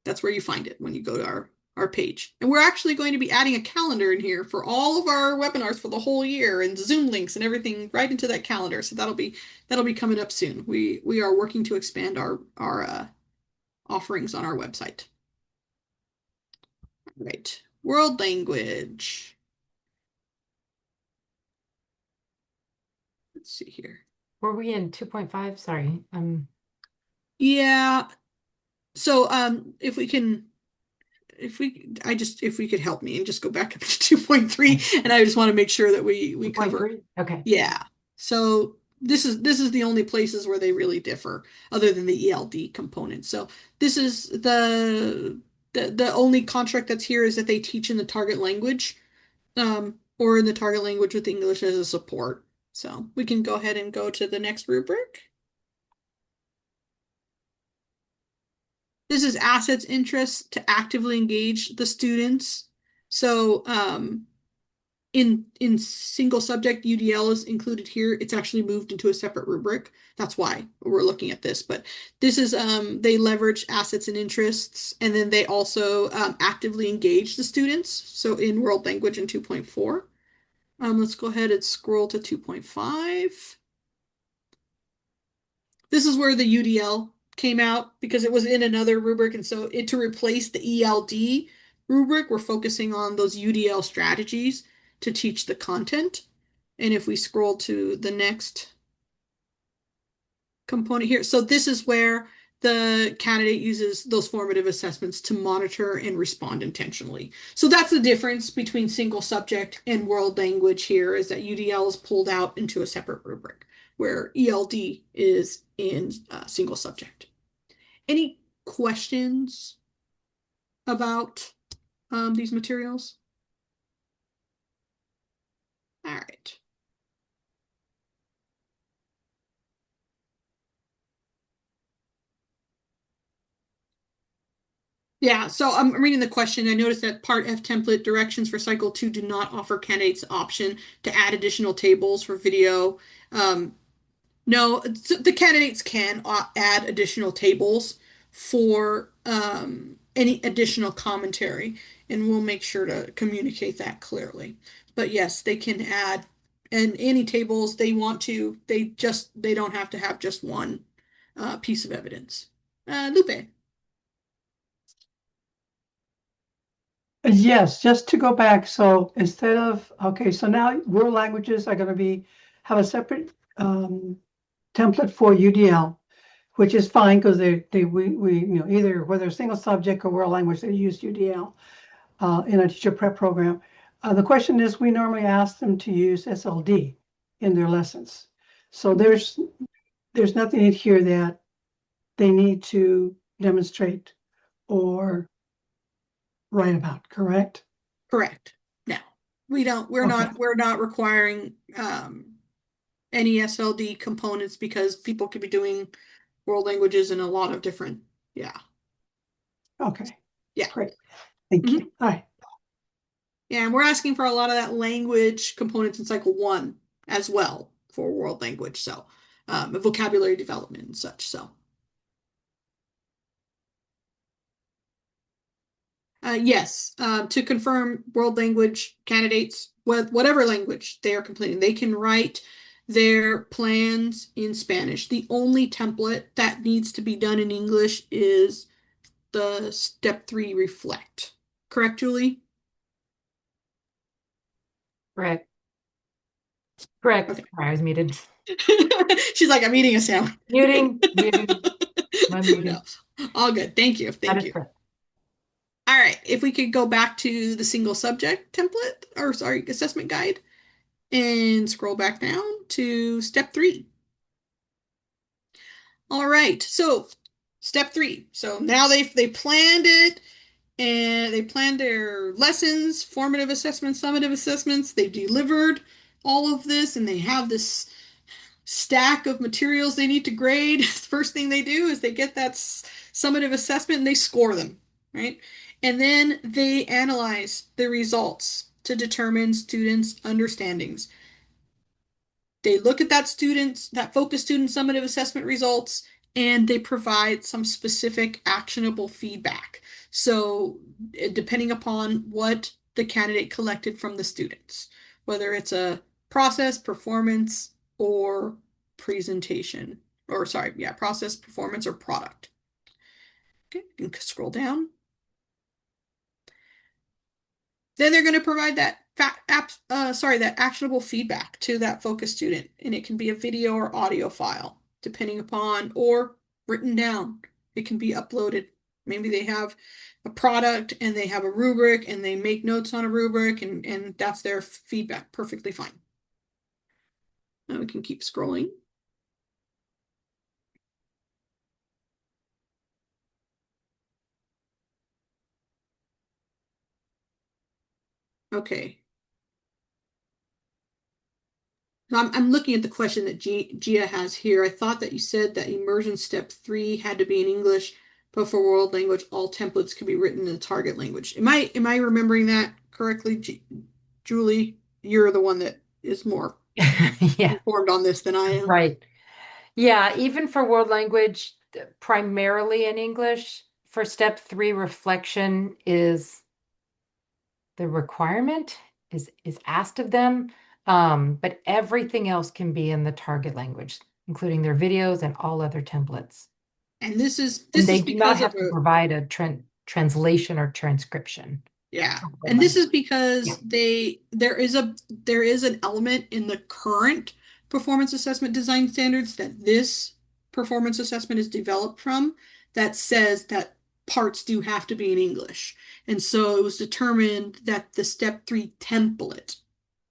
That's where you find it when you go to our page. And we're actually going to be adding a calendar in here for all of our webinars for the whole year, and Zoom links and everything right into that calendar. So that'll be coming up soon. We are working to expand our offerings on our website. All right, world language. Let's see here. Were we in 2.5? Sorry. Yeah. So if we could help me and just go back up to 2.3, and I just want to make sure that we cover. 2.3? Okay. Yeah. So this is the only places where they really differ other than the ELD component. So this is the only contract that's here is that they teach in the target language, or in the target language with English as a support. So we can go ahead and go to the next rubric. This is assets interest to actively engage the students. So in single subject, UDL is included here. It's actually moved into a separate rubric. That's why we're looking at this. But this is they leverage assets and interests, and then they also actively engage the students. So in world language in 2.4. Let's go ahead and scroll to 2.5. This is where the UDL came out because it was in another rubric, and so to replace the ELD rubric, we're focusing on those UDL strategies to teach the content. And if we scroll to the next component here, so this is where the candidate uses those formative assessments to monitor and respond intentionally. So that's the difference between single subject and world language here, is that UDL is pulled out into a separate rubric, where ELD is in single subject. Any questions about these materials? All right. Yeah, so I'm reading the question. I noticed that Part F template directions for Cycle 2 do not offer candidates the option to add additional tables for video. No, the candidates can add additional tables for any additional commentary, and we'll make sure to communicate that clearly. But yes, they can add and any tables they want to. They don't have to have just one piece of evidence. Lupe. Yes, just to go back. So instead of, okay, so now world languages are going to have a separate template for UDL, which is fine because we either whether single subject or world language, they use UDL in a teacher prep program. The question is, we normally ask them to use SLD in their lessons. So there's nothing in here that they need to demonstrate or write about, correct? Correct. No, we don't. We're not requiring any SLD components because people could be doing world languages in a lot of different. Yeah. Okay. Yeah. Great. Thank you. All right. Yeah, and we're asking for a lot of that language components in Cycle 1 as well for world language. So vocabulary development and such. So. Yes, to confirm world language candidates, whatever language they are completing, they can write their plans in Spanish. The only template that needs to be done in English is the Step 3 Reflect. Correct, Julie? Correct. Correct. Okay. Sorry, I was muted. She's like, I'm eating a sandwich. Muting. Unmuting. No. All good. Thank you. That is correct. All right, if we could go back to the single subject template, or sorry, assessment guide, and scroll back down to Step 3. All right, so Step 3. So now they planned it, and they planned their lessons, formative assessments, summative assessments. They delivered all of this, and they have this stack of materials they need to grade. The first thing they do is they get that summative assessment and they score them, right? And then they analyze the results to determine students' understandings. They look at that focus student summative assessment results, and they provide some specific actionable feedback. So depending upon what the candidate collected from the students, whether it's a process, performance, or presentation, or sorry, yeah, process, performance, or product. Okay, you can scroll down. Then they're going to provide that that actionable feedback to that focus student, and it can be a video or audio file, depending upon, or written down. It can be uploaded. Maybe they have a product and they have a rubric and they make notes on a rubric, and that's their feedback. Perfectly fine. Now we can keep scrolling. Okay. I'm looking at the question that Gia has here. I thought that you said that immersion step 3 had to be in English, but for world language, all templates could be written in the target language. Am I remembering that correctly, Julie? You're the one that is more Yeah, informed on this than I am. right. Yeah, even for world language, primarily in English, for step 3, reflection is the requirement, is asked of them. But everything else can be in the target language, including their videos and all other templates. And this And is they do not because have of to provide a translation or transcription. yeah. for world And this is language. because Yeah. there is an element in the current performance assessment design standards that this performance assessment is developed from, that says that parts do have to be in English. And so it was determined that the step 3 template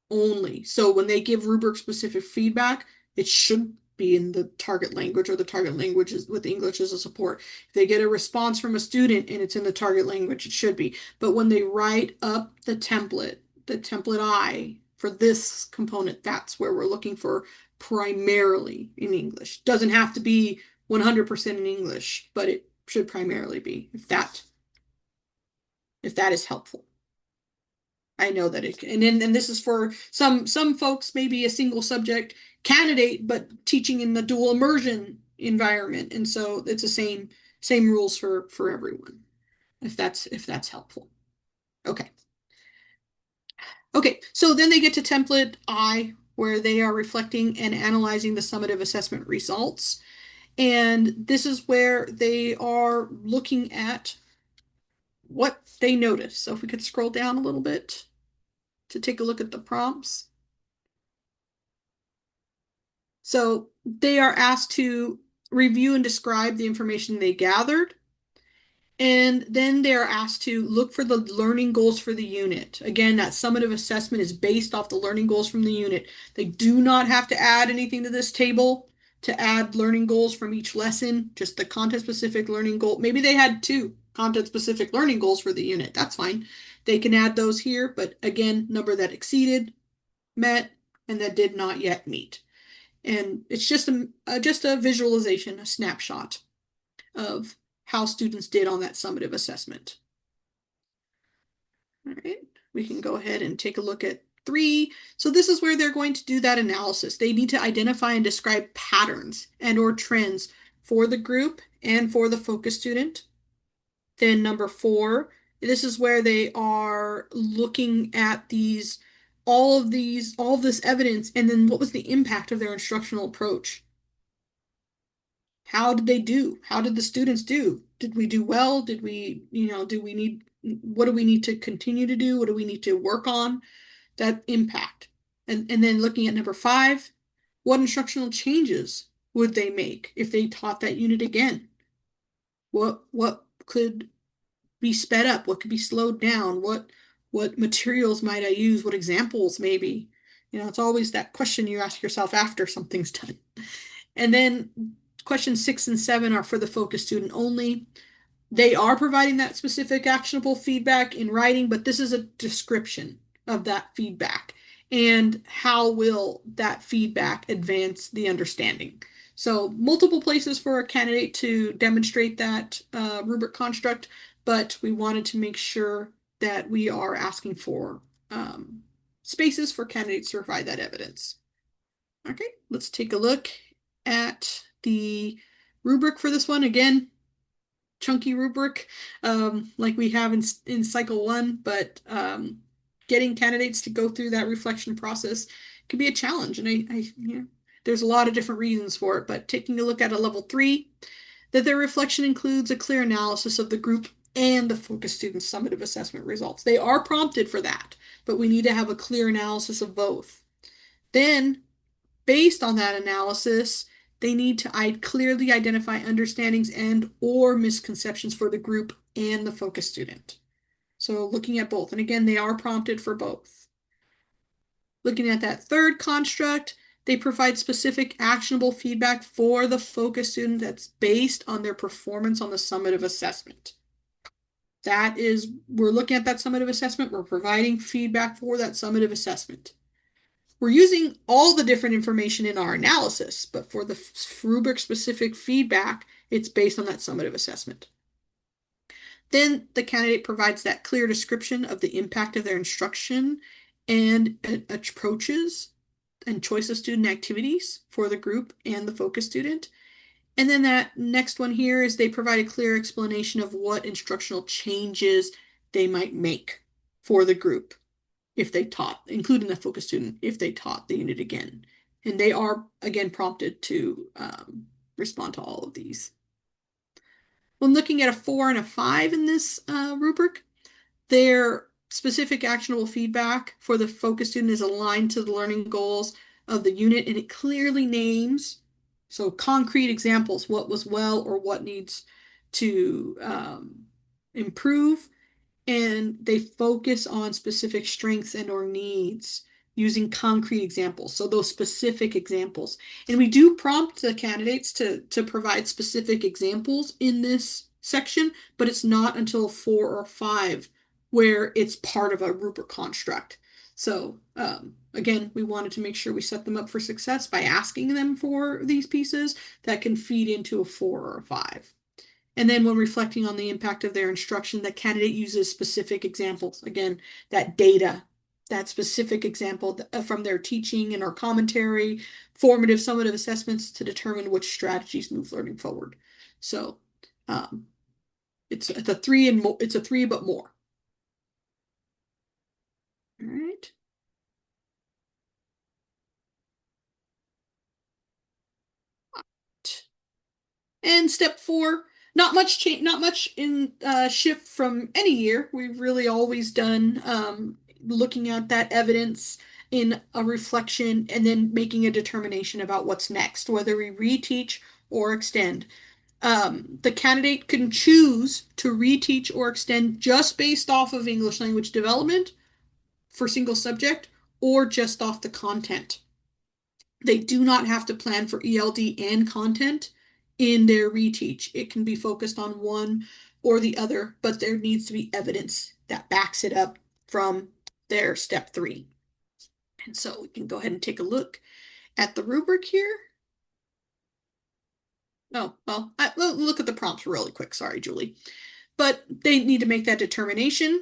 only. So when they give rubric specific feedback, it should be in the target language, or the target language is with English as a support. If they get a response from a student and it's in the target language, it should be. But when they write up the template I for this component, that's where we're looking for primarily in English. Doesn't have to be 100% in English, but it should primarily be, if that is helpful. I know that it can, and this is for some folks, maybe a single subject candidate, but teaching in the dual immersion environment, and so it's the same rules for everyone. If that's helpful. Okay. Okay, so then they get to template I, where they are reflecting and analyzing the summative assessment results. And this is where they are looking at what they notice. So if we could scroll down a little bit to take a look at the prompts. So they are asked to review and describe the information they gathered. And then they're asked to look for the learning goals for the unit. Again, that summative assessment is based off the learning goals from the unit. They do not have to add anything to this table to add learning goals from each lesson, just the content-specific learning goal. Maybe they had 2 content-specific learning goals for the unit. That's fine. They can add those here, but again, number that exceeded, met, and that did not yet meet. And it's just a visualization, a snapshot of how students did on that summative assessment. All right, we can go ahead and take a look at 3. So this is where they're going to do that analysis. They need to identify and describe patterns and or trends for the group and for the focus student. Then number 4, this is where they are looking at all of this evidence, and then what was the impact of their instructional approach? How did they do? How did the students do? Did we do well? Did we, what do we need to continue to do? What do we need to work on? That impact. And then looking at number 5, what instructional changes would they make if they taught that unit again? What could be sped up? What could be slowed down? What materials might I use? What examples maybe? It's always that question you ask yourself after something's done. And then questions 6 and 7 are for the focus student only. They are providing that specific actionable feedback in writing, but this is a description of that feedback and how will that feedback advance the understanding. So multiple places for a candidate to demonstrate that rubric construct, but we wanted to make sure that we are asking for spaces for candidates to provide that evidence. Okay, let's take a look at the rubric for this one. Again, chunky rubric like we have in cycle 1, but getting candidates to go through that reflection process can be a challenge. And there's a lot of different reasons for it, but taking a look at a level 3, that their reflection includes a clear analysis of the group and the focus student summative assessment results. They are prompted for that, but we need to have a clear analysis of both. Then, based on that analysis, they need to clearly identify understandings and or misconceptions for the group and the focus student. So looking at both. And again, they are prompted for both. Looking at that third construct, they provide specific actionable feedback for the focus student that's based on their performance on the summative assessment. That is, we're looking at that summative assessment. We're providing feedback for that summative assessment. We're using all the different information in our analysis, but for the rubric-specific feedback, it's based on that summative assessment. Then the candidate provides that clear description of the impact of their instruction and approaches and choice of student activities for the group and the focus student. And then that next one here is they provide a clear explanation of what instructional changes they might make for the group if they taught, including the focus student, if they taught the unit again. And they are, again, prompted to respond to all of these. When looking at a 4 and a 5 in this rubric, their specific actionable feedback for the focus student is aligned to the learning goals of the unit, and it clearly names, so concrete examples, what was well or what needs to improve. And they focus on specific strengths and or needs using concrete examples. So those specific examples. And we do prompt the candidates to provide specific examples in this section, but it's not until 4 or 5 where it's part of a rubric construct. So again, we wanted to make sure we set them up for success by asking them for these pieces that can feed into a 4 or a 5. And then when reflecting on the impact of their instruction, the candidate uses specific examples. Again, that data, that specific example from their teaching and our commentary, formative, summative assessments to determine which strategies move learning forward. So it's a 3 and more. It's a 3 but more. All right. And step 4. Not much change, not much in shift from any year. We've really always done looking at that evidence in a reflection and then making a determination about what's next, whether we reteach or extend. The candidate can choose to reteach or extend just based off of English language development for single subject or just off the content. They do not have to plan for ELD and content in their reteach. It can be focused on one or the other, but there needs to be evidence that backs it up from their step 3. And so we can go ahead and take a look at the rubric here. Oh, well, look at the prompts really quick. Sorry, Julie. But they need to make that determination.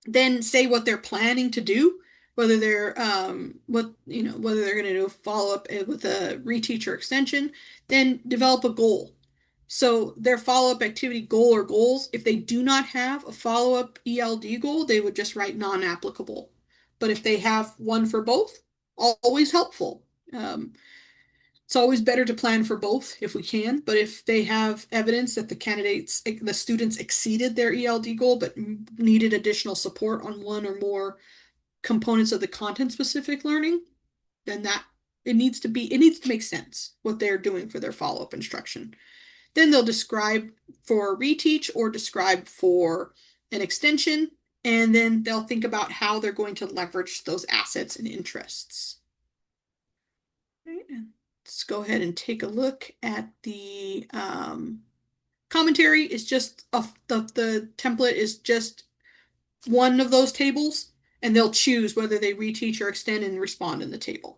Then say what they're planning to do, whether they're whether they're going to do a follow-up with a reteach or extension. Then develop a goal. So their follow-up activity goal or goals, if they do not have a follow-up ELD goal, they would just write non-applicable. But if they have one for both, always helpful. It's always better to plan for both if we can, but if they have evidence that the students exceeded their ELD goal but needed additional support on one or more components of the content-specific learning, then it needs to make sense what they're doing for their follow-up instruction. Then they'll describe for reteach or describe for an extension, and then they'll think about how they're going to leverage those assets and interests. let's go ahead and take a look at the commentary. Is just the template is just one of those tables, and they'll choose whether they reteach or extend and respond in the table.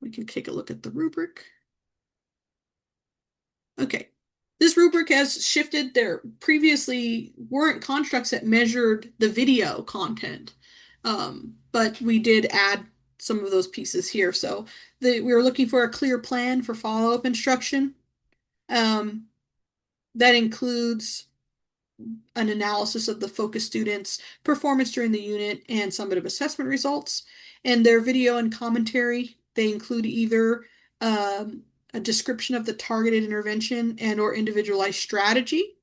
We can take a look at the rubric. Okay, this rubric has shifted. There previously weren't constructs that measured the video content, but we did add some of those pieces here. So we were looking for a clear plan for follow-up instruction. That includes an analysis of the focus students' performance during the unit and summative assessment results. And their video and commentary, they include either a description of the targeted intervention and or individualized strategy,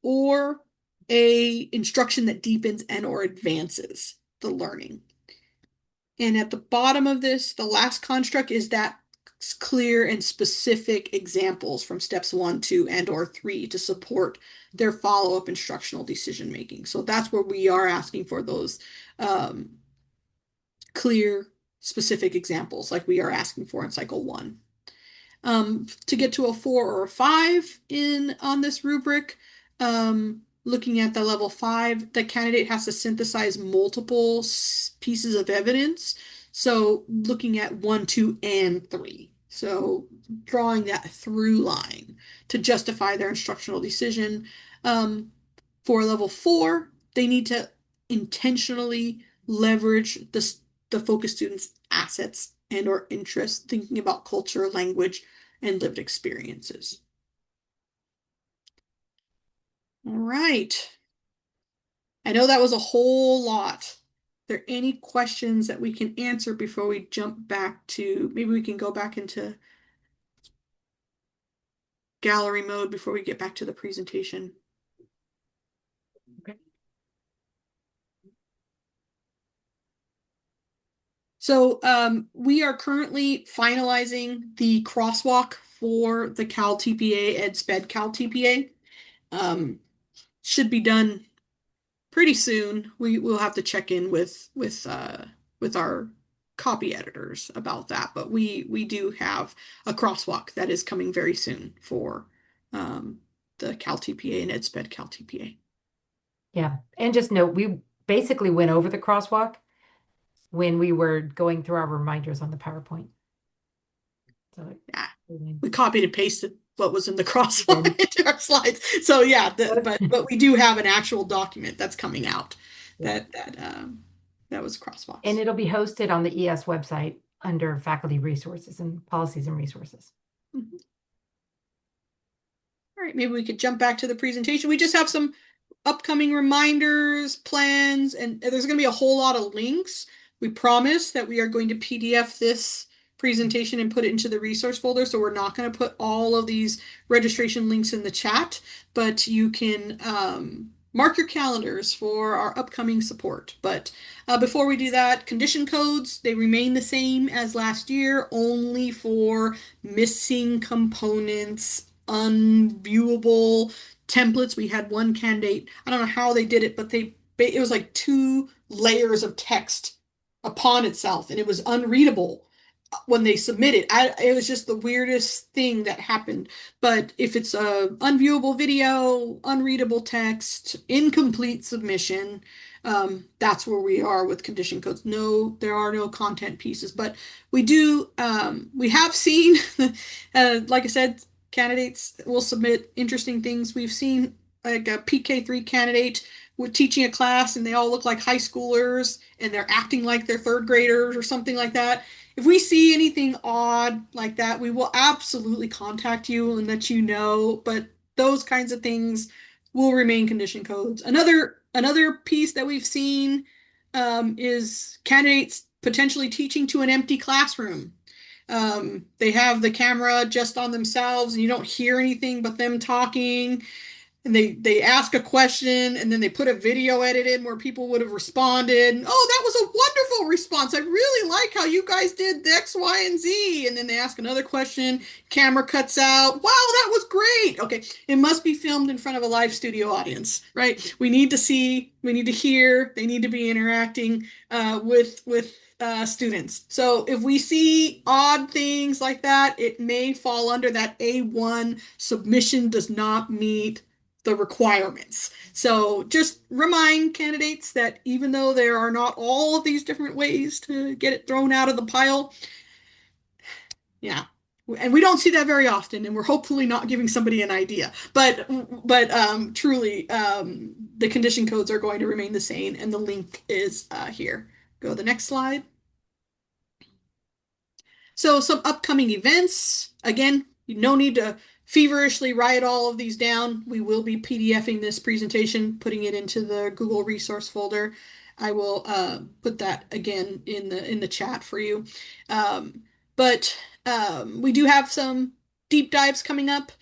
or a instruction that deepens and or advances the learning. And at the bottom of this, the last construct is that clear and specific examples from steps 1, 2, and or 3 to support their follow-up instructional decision making. So that's where we are asking for those clear, specific examples like we are asking for in cycle 1. To get to a 4 or a 5 on this rubric, looking at the level 5, the candidate has to synthesize multiple pieces of evidence. So looking at 1, 2, and 3. So drawing that through line to justify their instructional decision. For level 4, they need to intentionally leverage the focus students' assets and or interests, thinking about culture, language, and lived experiences. All right. I know that was a whole lot. Are there any questions that we can answer before we jump back to, maybe we can go back into gallery mode before we get back to the presentation? Okay. So we are currently finalizing the crosswalk for the Cal TPA, EdSped Cal TPA. Should be done pretty soon. We will have to check in with our copy editors about that, but we do have a crosswalk that is coming very soon for the Cal TPA and EdSped Cal TPA. Yeah, and just note, we basically went over the crosswalk when we were going through our reminders on the PowerPoint. So yeah, we copied and pasted what was in the crosswalk into our slides. So yeah, but we do have an actual document that's coming out that was crosswalks. And it'll be hosted on the ES website under faculty resources and policies and resources. Mm-hmm. All right, maybe we could jump back to the presentation. We just have some upcoming reminders, plans, and there's going to be a whole lot of links. We promise that we are going to PDF this presentation and put it into the resource folder. So we're not going to put all of these registration links in the chat, but you can mark your calendars for our upcoming support. But before we do that, condition codes, they remain the same as last year, only for missing components, unviewable templates. We had one candidate, I don't know how they did it, but it was like 2 layers of text upon itself, and it was unreadable when they submitted. It was just the weirdest thing that happened. But if it's a unviewable video, unreadable text, incomplete submission, that's where we are with condition codes. No, there are no content pieces, but we have seen, like I said, candidates will submit interesting things. We've seen like a PK3 candidate with teaching a class and they all look like high schoolers and they're acting like they're 3rd graders or something like that. If we see anything odd like that, we will absolutely contact you and let you know, but those kinds of things will remain condition codes. Another piece that we've seen is candidates potentially teaching to an empty classroom. They have the camera just on themselves and you don't hear anything but them talking. And they ask a question and then they put a video edit in where people would have responded. Oh, that was a wonderful response. I really like how you guys did X, Y, and Z. And then they ask another question. Camera cuts out. Wow, that was great. Okay, it must be filmed in front of a live studio audience, right? We need to see, we need to hear, they need to be interacting with students. So if we see odd things like that, it may fall under that A1 submission does not meet the requirements. So just remind candidates that even though there are not all of these different ways to get it thrown out of the pile, yeah. And we don't see that very often, and we're hopefully not giving somebody an idea. But truly, the condition codes are going to remain the same, and the link is here. Go to the next slide. So some upcoming events. Again, no need to feverishly write all of these down. We will be PDFing this presentation, putting it into the Google resource folder. I will put that again in the chat for you. But we do have some deep dives coming up,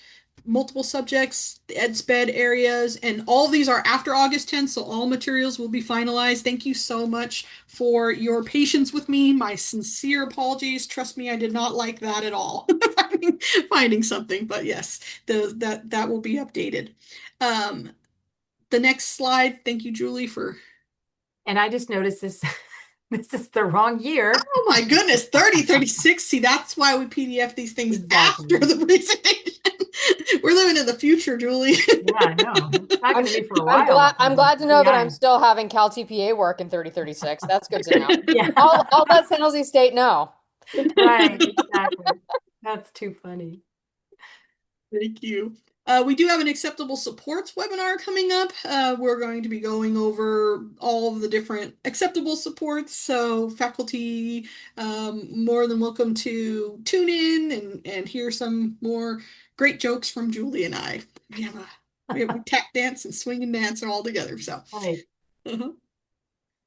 multiple subjects, the EdSped areas, and all these are after August 10th, so all materials will be finalized. Thank you so much for your patience with me. My sincere apologies. Trust me, I did not like that at all, finding something, but yes, that will be updated. The next slide. Thank you, Julie, for... And I just noticed this. This is the wrong year. Oh my goodness, 3036. See, that's why we PDF these things Exactly. after the presentation. We're living in the future, Julie. Yeah, I know. It's not going to be for a while. I'm glad to know that I'm Yeah. still having Cal TPA work in 3036. That's good to know. Yeah. I'll let San Jose State know. Right, exactly. That's too funny. Thank you. We do have an acceptable supports webinar coming up. We're going to be going over all of the different acceptable supports. So faculty, more than welcome to tune in and hear some more great jokes from Julie and I. We have tap dance and swing and dance all together. So, Right.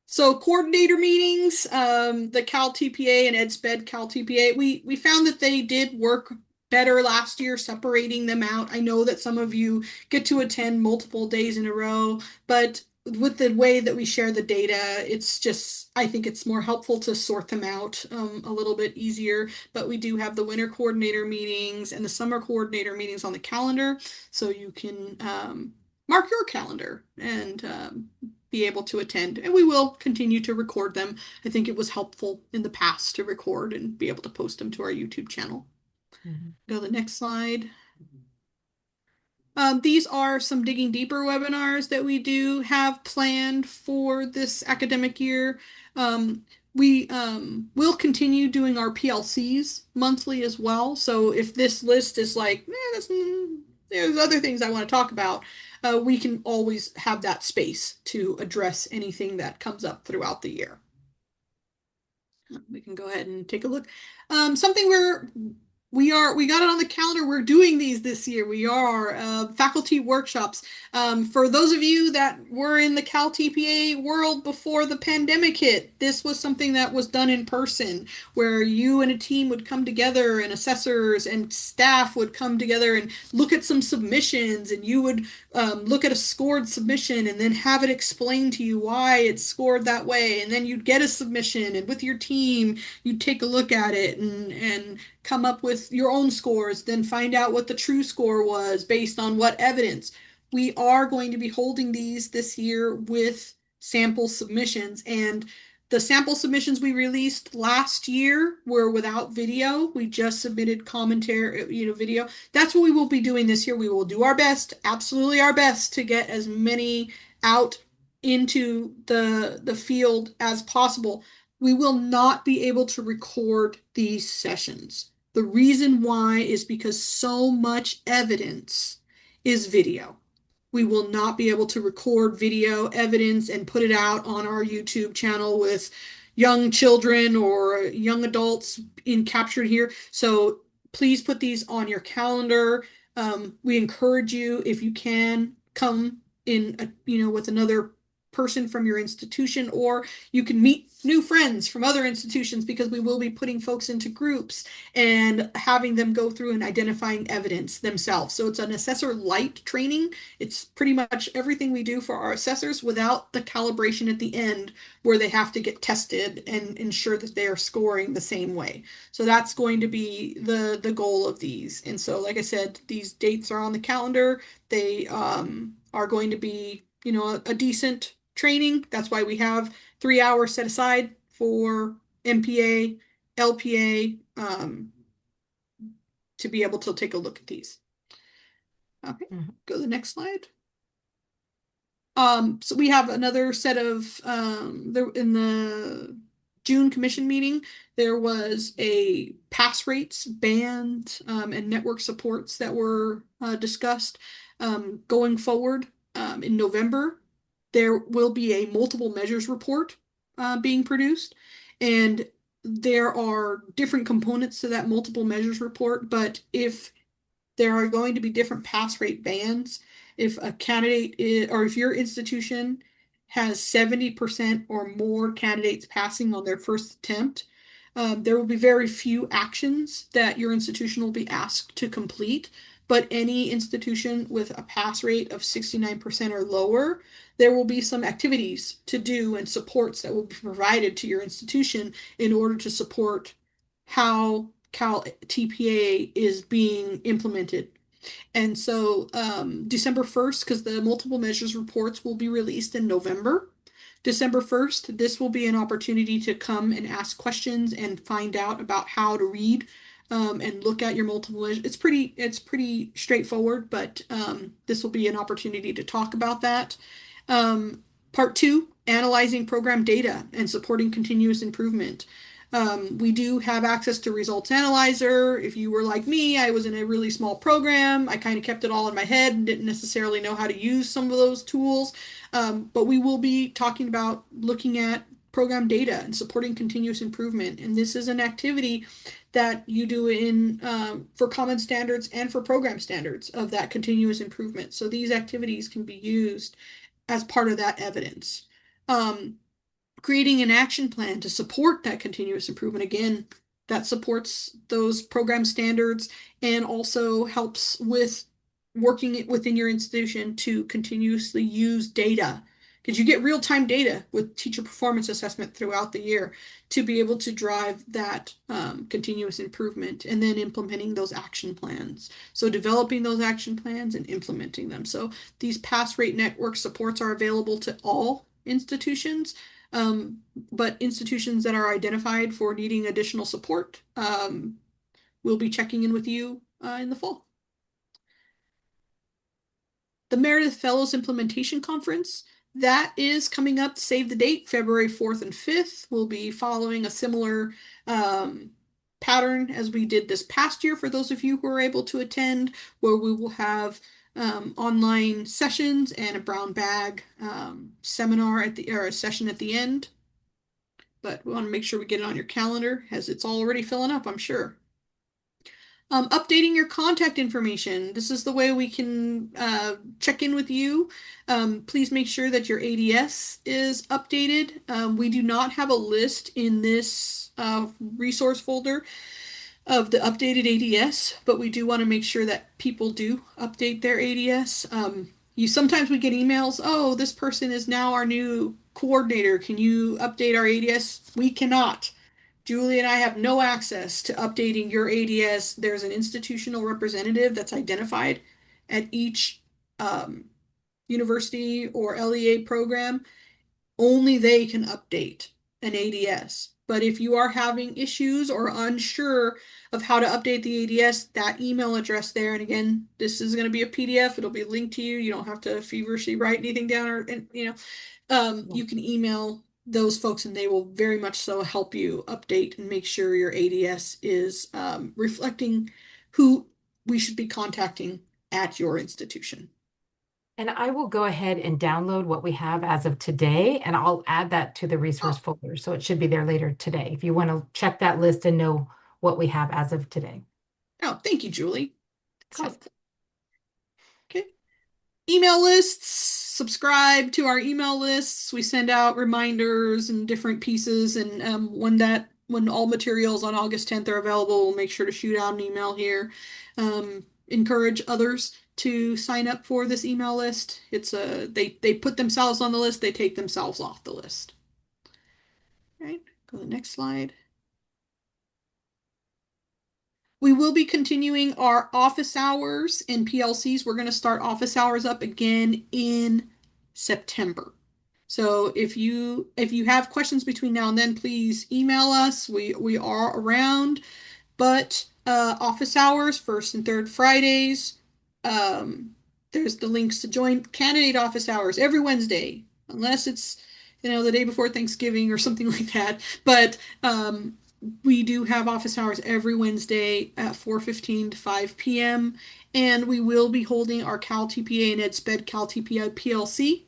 So coordinator meetings, the Cal TPA and EdSped Cal TPA, we found that they did work better last year, separating them out. I know that some of you get to attend multiple days in a row, but with the way that we share the data, it's just, I think it's more helpful to sort them out a little bit easier. But we do have the winter coordinator meetings and the summer coordinator meetings on the calendar, so you can mark your calendar and be able to attend. And we will continue to record them. I think it was helpful in the past to record and be able to post them to our YouTube channel. Go to the next slide. These are some digging deeper webinars that we do have planned for this academic year. We will continue doing our PLCs monthly as well. So if this list is like, there's other things I want to talk about, we can always have that space to address anything that comes up throughout the year. We can go ahead and take a look. Something we got it on the calendar. We're doing these this year. We are faculty workshops. For those of you that were in the Cal TPA world before the pandemic hit, this was something that was done in person, where you and a team would come together, and assessors and staff would come together and look at some submissions, and you would look at a scored submission and then have it explained to you why it's scored that way. And then you'd get a submission, and with your team, you'd take a look at it and come up with your own scores, then find out what the true score was based on what evidence. We are going to be holding these this year with sample submissions, and the sample submissions we released last year were without video. We just submitted commentary, video. That's what we will be doing this year. We will do our best, absolutely our best, to get as many out into the field as possible. We will not be able to record these sessions. The reason why is because so much evidence is video. We will not be able to record video evidence and put it out on our YouTube channel with young children or young adults captured here. So please put these on your calendar. We encourage you, if you can, come in, with another person from your institution, or you can meet new friends from other institutions, because we will be putting folks into groups and having them go through and identifying evidence themselves. So it's an assessor light training. It's pretty much everything we do for our assessors without the calibration at the end where they have to get tested and ensure that they are scoring the same way. So that's going to be the goal of these. And so, like I said, these dates are on the calendar. They are going to be, a decent training. That's why we have 3 hours set aside for MPA, LPA, to be able to take a look at these. Okay, go to the next slide. So we have another set of in the June commission meeting, there was a pass rates band and network supports that were discussed. Going forward in November, there will be a multiple measures report being produced, and there are different components to that multiple measures report, but if there are going to be different pass rate bands, if a candidate is, or if your institution has 70% or more candidates passing on their first attempt, there will be very few actions that your institution will be asked to complete. But any institution with a pass rate of 69% or lower, there will be some activities to do and supports that will be provided to your institution in order to support how Cal TPA is being implemented. And so December 1st, because the multiple measures reports will be released in November. December 1st, this will be an opportunity to come and ask questions and find out about how to read and look at your multiple measures. It's pretty straightforward, but this will be an opportunity to talk about that. Part 2, analyzing program data and supporting continuous improvement. We do have access to Results Analyzer. If you were like me, I was in a really small program. I kind of kept it all in my head and didn't necessarily know how to use some of those tools. But we will be talking about looking at program data and supporting continuous improvement. And this is an activity that you do in for common standards and for program standards of that continuous improvement. So these activities can be used as part of that evidence. Creating an action plan to support that continuous improvement. Again, that supports those program standards and also helps with working within your institution to continuously use data, because you get real-time data with teacher performance assessment throughout the year to be able to drive that continuous improvement, and then implementing those action plans. So developing those action plans and implementing them. So these pass rate network supports are available to all institutions. But institutions that are identified for needing additional support, we'll be checking in with you in the fall. The Meredith Fellows Implementation Conference, that is coming up. Save the date, February 4th and 5th. We'll be following a similar pattern as we did this past year for those of you who are able to attend, where we will have online sessions and a brown bag seminar or a session at the end. But we want to make sure we get it on your calendar, as it's already filling up, I'm sure. Updating your contact information. This is the way we can check in with you. Please make sure that your ADS is updated. We do not have a list in this resource folder of the updated ADS, but we do want to make sure that people do update their ADS. Sometimes we get emails, oh, this person is now our new coordinator. Can you update our ADS? We cannot. Julie and I have no access to updating your ADS. There's an institutional representative that's identified at each university or LEA program. Only they can update an ADS. But if you are having issues or unsure of how to update the ADS, that email address there, and again, this is going to be a PDF. It'll be linked to you. You don't have to feverishly write anything down, or you can email those folks and they will very much so help you update and make sure your ADS is reflecting who we should be contacting at your institution. And I will go ahead and download what we have as of today, and I'll add that to the resource folder. So it should be there later today if you want to check that list and know what we have as of today. Oh, thank you, Julie. Cool. Okay. Email lists. Subscribe to our email lists. We send out reminders and different pieces, and when all materials on August 10th are available, we'll make sure to shoot out an email here. Encourage others to sign up for this email list. It's they put themselves on the list, they take themselves off the list. All right, go to the next slide. We will be continuing our office hours and PLCs. We're going to start office hours up again in September. So if you have questions between now and then, please email us. We are around, but office hours, first and third Fridays. Um, there's the links to join candidate office hours every Wednesday, unless it's the day before Thanksgiving or something like that. But we do have office hours every Wednesday at 4:15 to 5 p.m. And we will be holding our Cal TPA and EdSped Cal TPI PLC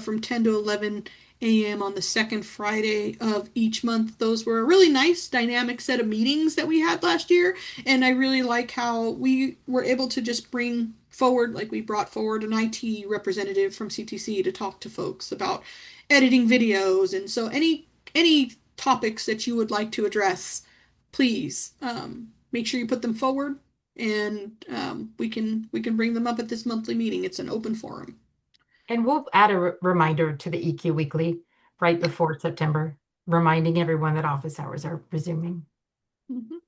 from 10 to 11 a.m. on the second Friday of each month. Those were a really nice dynamic set of meetings that we had last year. And I really like how we were able to just bring forward, like we brought forward an IT representative from CTC to talk to folks about editing videos. And so any topics that you would like to address, please make sure you put them forward, and we can bring them up at this monthly meeting. It's an open forum. And we'll add a reminder to the EQ Weekly right before September, reminding everyone that office hours are resuming. Mhm.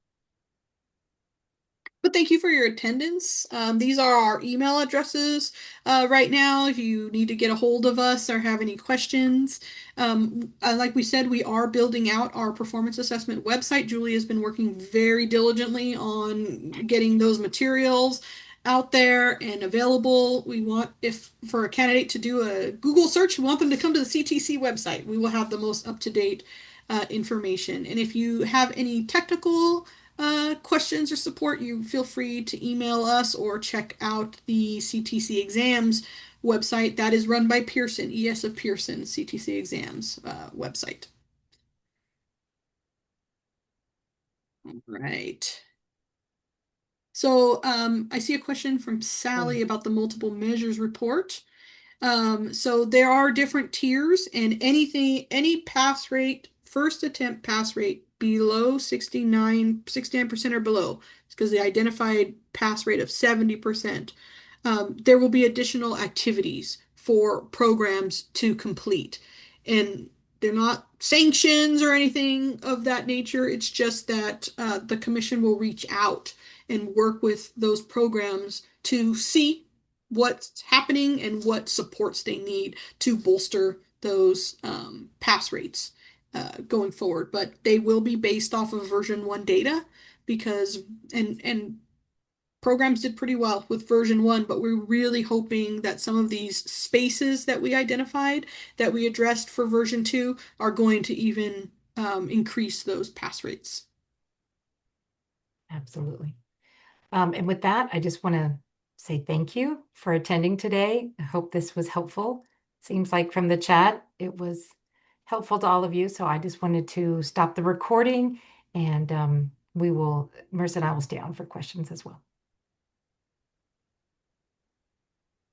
But thank you for your attendance. These are our email addresses right now if you need to get a hold of us or have any questions. Like we said, we are building out our performance assessment website. Julie has been working very diligently on getting those materials out there and available. We want, if for a candidate to do a Google search, we want them to come to the CTC website. We will have the most up-to-date information. And if you have any technical questions or support, you feel free to email us or check out the CTC exams website that is run by Pearson, ES of Pearson, CTC exams website. All right. So I see a question from Sally about the multiple measures report. So there are different tiers, and any pass rate, first attempt pass rate below 69% or below, because the identified pass rate of 70%, there will be additional activities for programs to complete. And they're not sanctions or anything of that nature. It's just that the commission will reach out and work with those programs to see what's happening and what supports they need to bolster those pass rates going forward. But they will be based off of version 1 data, because and programs did pretty well with version 1, but we're really hoping that some of these spaces that we identified, that we addressed for version 2, are going to even increase those pass rates. Absolutely. And with that, I just want to say thank you for attending today. I hope this was helpful. Seems like from the chat, it was helpful to all of you. So I just wanted to stop the recording, and Marissa and I will stay on for questions as well.